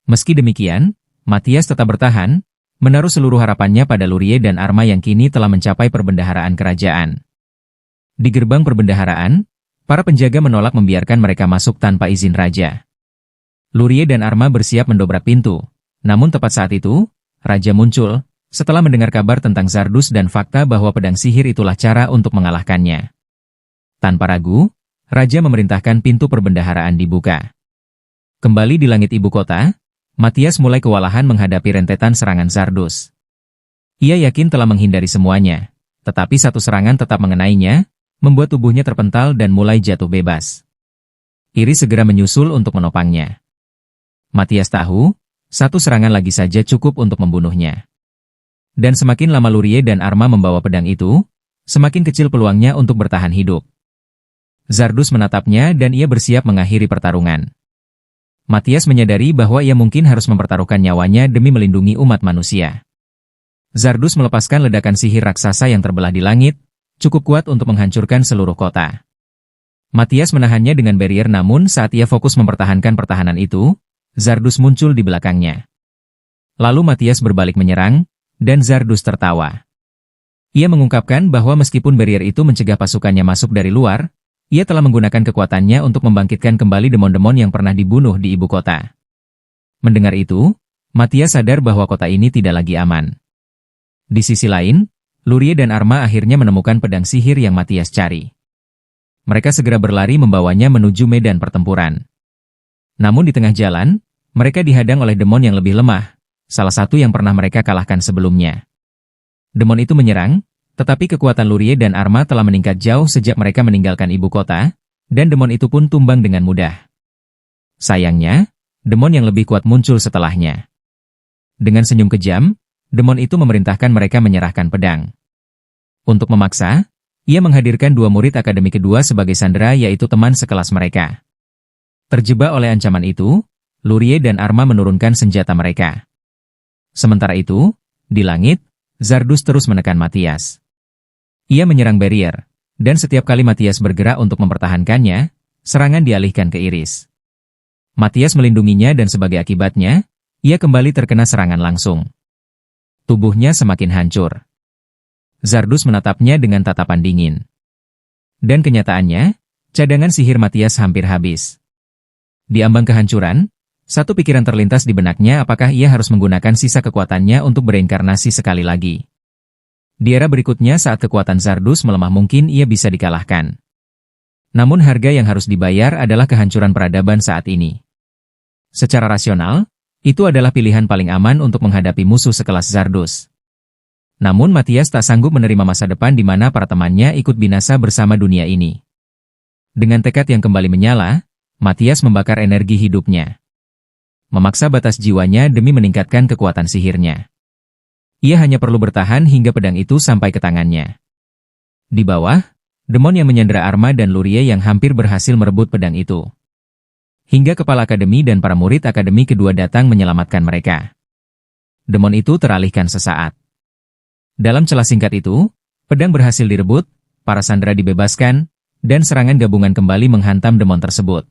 Meski demikian, Matthias tetap bertahan, menaruh seluruh harapannya pada Lurie dan Arma yang kini telah mencapai perbendaharaan kerajaan. Di gerbang perbendaharaan, para penjaga menolak membiarkan mereka masuk tanpa izin raja. Lurie dan Arma bersiap mendobrak pintu, namun tepat saat itu, raja muncul, setelah mendengar kabar tentang Zardus dan fakta bahwa pedang sihir itulah cara untuk mengalahkannya. Tanpa ragu, Raja memerintahkan pintu perbendaharaan dibuka. Kembali di langit ibu kota, Matthias mulai kewalahan menghadapi rentetan serangan Zardus. Ia yakin telah menghindari semuanya, tetapi satu serangan tetap mengenainya, membuat tubuhnya terpental dan mulai jatuh bebas. Iris segera menyusul untuk menopangnya. Matthias tahu, satu serangan lagi saja cukup untuk membunuhnya. Dan semakin lama Lurie dan Arma membawa pedang itu, semakin kecil peluangnya untuk bertahan hidup. Zardus menatapnya dan ia bersiap mengakhiri pertarungan. Matthias menyadari bahwa ia mungkin harus mempertaruhkan nyawanya demi melindungi umat manusia. Zardus melepaskan ledakan sihir raksasa yang terbelah di langit, cukup kuat untuk menghancurkan seluruh kota. Matthias menahannya dengan barrier, namun saat ia fokus mempertahankan pertahanan itu, Zardus muncul di belakangnya. Lalu Matthias berbalik menyerang, dan Zardus tertawa. Ia mengungkapkan bahwa meskipun barrier itu mencegah pasukannya masuk dari luar, ia telah menggunakan kekuatannya untuk membangkitkan kembali demon-demon yang pernah dibunuh di ibu kota. Mendengar itu, Matthias sadar bahwa kota ini tidak lagi aman. Di sisi lain, Lurie dan Arma akhirnya menemukan pedang sihir yang Matthias cari. Mereka segera berlari membawanya menuju medan pertempuran. Namun di tengah jalan, mereka dihadang oleh demon yang lebih lemah, salah satu yang pernah mereka kalahkan sebelumnya. Demon itu menyerang, tetapi kekuatan Lurie dan Arma telah meningkat jauh sejak mereka meninggalkan ibu kota, dan demon itu pun tumbang dengan mudah. Sayangnya, demon yang lebih kuat muncul setelahnya. Dengan senyum kejam, demon itu memerintahkan mereka menyerahkan pedang. Untuk memaksa, ia menghadirkan dua murid akademi kedua sebagai sandera, yaitu teman sekelas mereka. Terjebak oleh ancaman itu, Lurie dan Arma menurunkan senjata mereka. Sementara itu, di langit, Zardus terus menekan Matthias. Ia menyerang barrier, dan setiap kali Matthias bergerak untuk mempertahankannya, serangan dialihkan ke Iris. Matthias melindunginya dan sebagai akibatnya, ia kembali terkena serangan langsung. Tubuhnya semakin hancur. Zardus menatapnya dengan tatapan dingin. Dan kenyataannya, cadangan sihir Matthias hampir habis. Di ambang kehancuran, satu pikiran terlintas di benaknya, apakah ia harus menggunakan sisa kekuatannya untuk bereinkarnasi sekali lagi. Di era berikutnya saat kekuatan Zardus melemah mungkin ia bisa dikalahkan. Namun harga yang harus dibayar adalah kehancuran peradaban saat ini. Secara rasional, itu adalah pilihan paling aman untuk menghadapi musuh sekelas Zardus. Namun Matthias tak sanggup menerima masa depan di mana para temannya ikut binasa bersama dunia ini. Dengan tekad yang kembali menyala, Matthias membakar energi hidupnya. Memaksa batas jiwanya demi meningkatkan kekuatan sihirnya. Ia hanya perlu bertahan hingga pedang itu sampai ke tangannya. Di bawah, demon yang menyandera Arma dan Lurie yang hampir berhasil merebut pedang itu. Hingga kepala akademi dan para murid akademi kedua datang menyelamatkan mereka. Demon itu teralihkan sesaat. Dalam celah singkat itu, pedang berhasil direbut, para sandera dibebaskan, dan serangan gabungan kembali menghantam demon tersebut.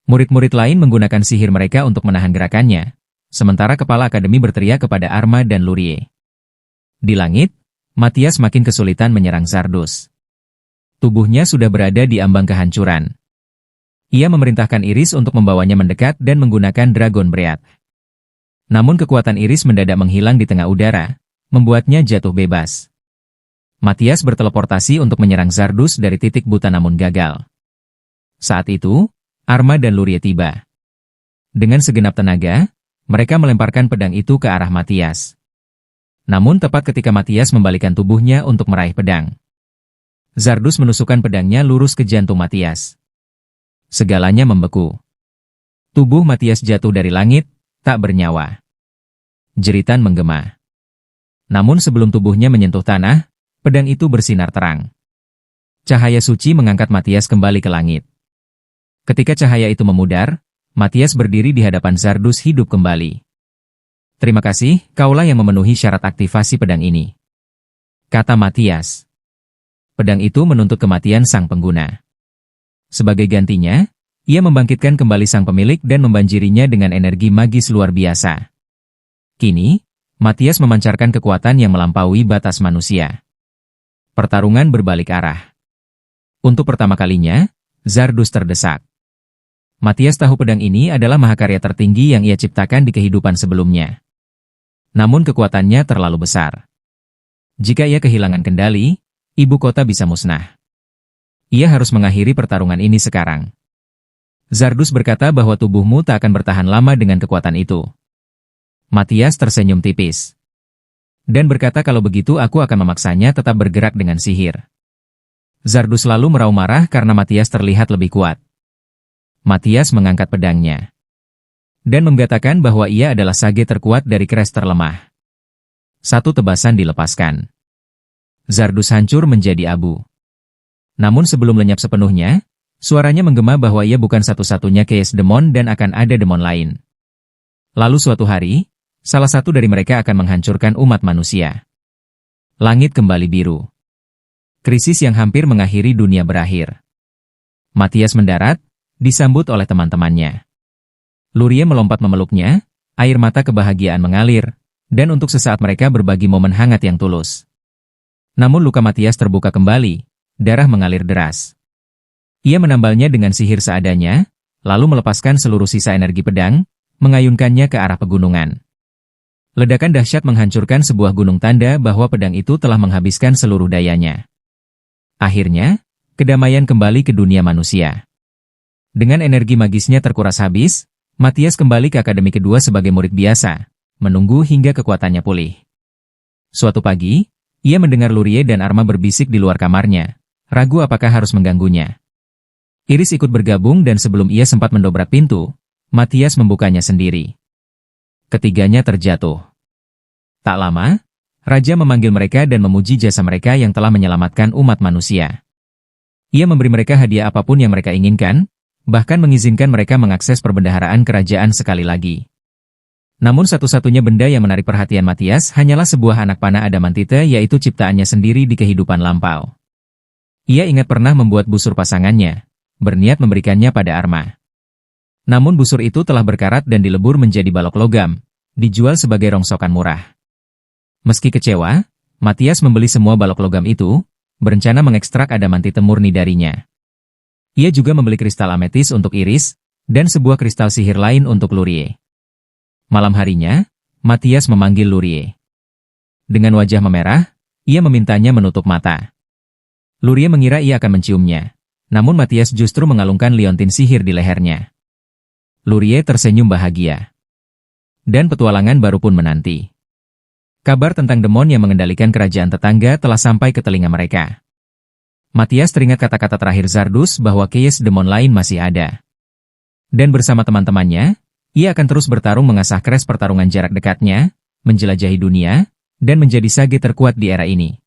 Murid-murid lain menggunakan sihir mereka untuk menahan gerakannya, sementara kepala akademi berteriak kepada Arma dan Lurie. Di langit, Matthias makin kesulitan menyerang Zardus. Tubuhnya sudah berada di ambang kehancuran. Ia memerintahkan Iris untuk membawanya mendekat dan menggunakan Dragon Breath. Namun kekuatan Iris mendadak menghilang di tengah udara, membuatnya jatuh bebas. Matthias berteleportasi untuk menyerang Zardus dari titik buta namun gagal. Saat itu, Arma dan Lurie tiba. Dengan segenap tenaga, mereka melemparkan pedang itu ke arah Matthias. Namun tepat ketika Matthias membalikkan tubuhnya untuk meraih pedang, Zardus menusukkan pedangnya lurus ke jantung Matthias. Segalanya membeku. Tubuh Matthias jatuh dari langit, tak bernyawa. Jeritan menggema. Namun sebelum tubuhnya menyentuh tanah, pedang itu bersinar terang. Cahaya suci mengangkat Matthias kembali ke langit. Ketika cahaya itu memudar, Matthias berdiri di hadapan Zardus hidup kembali. "Terima kasih, kaulah yang memenuhi syarat aktivasi pedang ini," kata Matthias. Pedang itu menuntut kematian sang pengguna. Sebagai gantinya, ia membangkitkan kembali sang pemilik dan membanjirinya dengan energi magis luar biasa. Kini, Matthias memancarkan kekuatan yang melampaui batas manusia. Pertarungan berbalik arah. Untuk pertama kalinya, Zardus terdesak. Matthias tahu pedang ini adalah mahakarya tertinggi yang ia ciptakan di kehidupan sebelumnya. Namun kekuatannya terlalu besar. Jika ia kehilangan kendali, ibu kota bisa musnah. Ia harus mengakhiri pertarungan ini sekarang. Zardus berkata bahwa tubuhmu tak akan bertahan lama dengan kekuatan itu. Matthias tersenyum tipis. Dan berkata kalau begitu aku akan memaksanya tetap bergerak dengan sihir. Zardus lalu meraung marah karena Matthias terlihat lebih kuat. Matthias mengangkat pedangnya. Dan mengatakan bahwa ia adalah sage terkuat dari Crest terlemah. Satu tebasan dilepaskan. Zardus hancur menjadi abu. Namun sebelum lenyap sepenuhnya, suaranya menggema bahwa ia bukan satu-satunya Chaos Demon dan akan ada demon lain. Lalu suatu hari, salah satu dari mereka akan menghancurkan umat manusia. Langit kembali biru. Krisis yang hampir mengakhiri dunia berakhir. Matthias mendarat, disambut oleh teman-temannya. Lurie melompat memeluknya, air mata kebahagiaan mengalir, dan untuk sesaat mereka berbagi momen hangat yang tulus. Namun luka Matthias terbuka kembali, darah mengalir deras. Ia menambalnya dengan sihir seadanya, lalu melepaskan seluruh sisa energi pedang, mengayunkannya ke arah pegunungan. Ledakan dahsyat menghancurkan sebuah gunung tanda bahwa pedang itu telah menghabiskan seluruh dayanya. Akhirnya, kedamaian kembali ke dunia manusia. Dengan energi magisnya terkuras habis, Matthias kembali ke akademi kedua sebagai murid biasa, menunggu hingga kekuatannya pulih. Suatu pagi, ia mendengar Lurie dan Arma berbisik di luar kamarnya, ragu apakah harus mengganggunya. Iris ikut bergabung dan sebelum ia sempat mendobrak pintu, Matthias membukanya sendiri. Ketiganya terjatuh. Tak lama, Raja memanggil mereka dan memuji jasa mereka yang telah menyelamatkan umat manusia. Ia memberi mereka hadiah apapun yang mereka inginkan, bahkan mengizinkan mereka mengakses perbendaharaan kerajaan sekali lagi. Namun satu-satunya benda yang menarik perhatian Matthias hanyalah sebuah anak panah adamantite yaitu ciptaannya sendiri di kehidupan lampau. Ia ingat pernah membuat busur pasangannya, berniat memberikannya pada Arma. Namun busur itu telah berkarat dan dilebur menjadi balok logam, dijual sebagai rongsokan murah. Meski kecewa, Matthias membeli semua balok logam itu, berencana mengekstrak adamantite murni darinya. Ia juga membeli kristal ametis untuk Iris, dan sebuah kristal sihir lain untuk Lurie. Malam harinya, Matthias memanggil Lurie. Dengan wajah memerah, ia memintanya menutup mata. Lurie mengira ia akan menciumnya, namun Matthias justru mengalungkan liontin sihir di lehernya. Lurie tersenyum bahagia. Dan petualangan baru pun menanti. Kabar tentang demon yang mengendalikan kerajaan tetangga telah sampai ke telinga mereka. Matthias teringat kata-kata terakhir Zardus bahwa Chaos Demon lain masih ada. Dan bersama teman-temannya, ia akan terus bertarung mengasah Crest pertarungan jarak dekatnya, menjelajahi dunia, dan menjadi sage terkuat di era ini.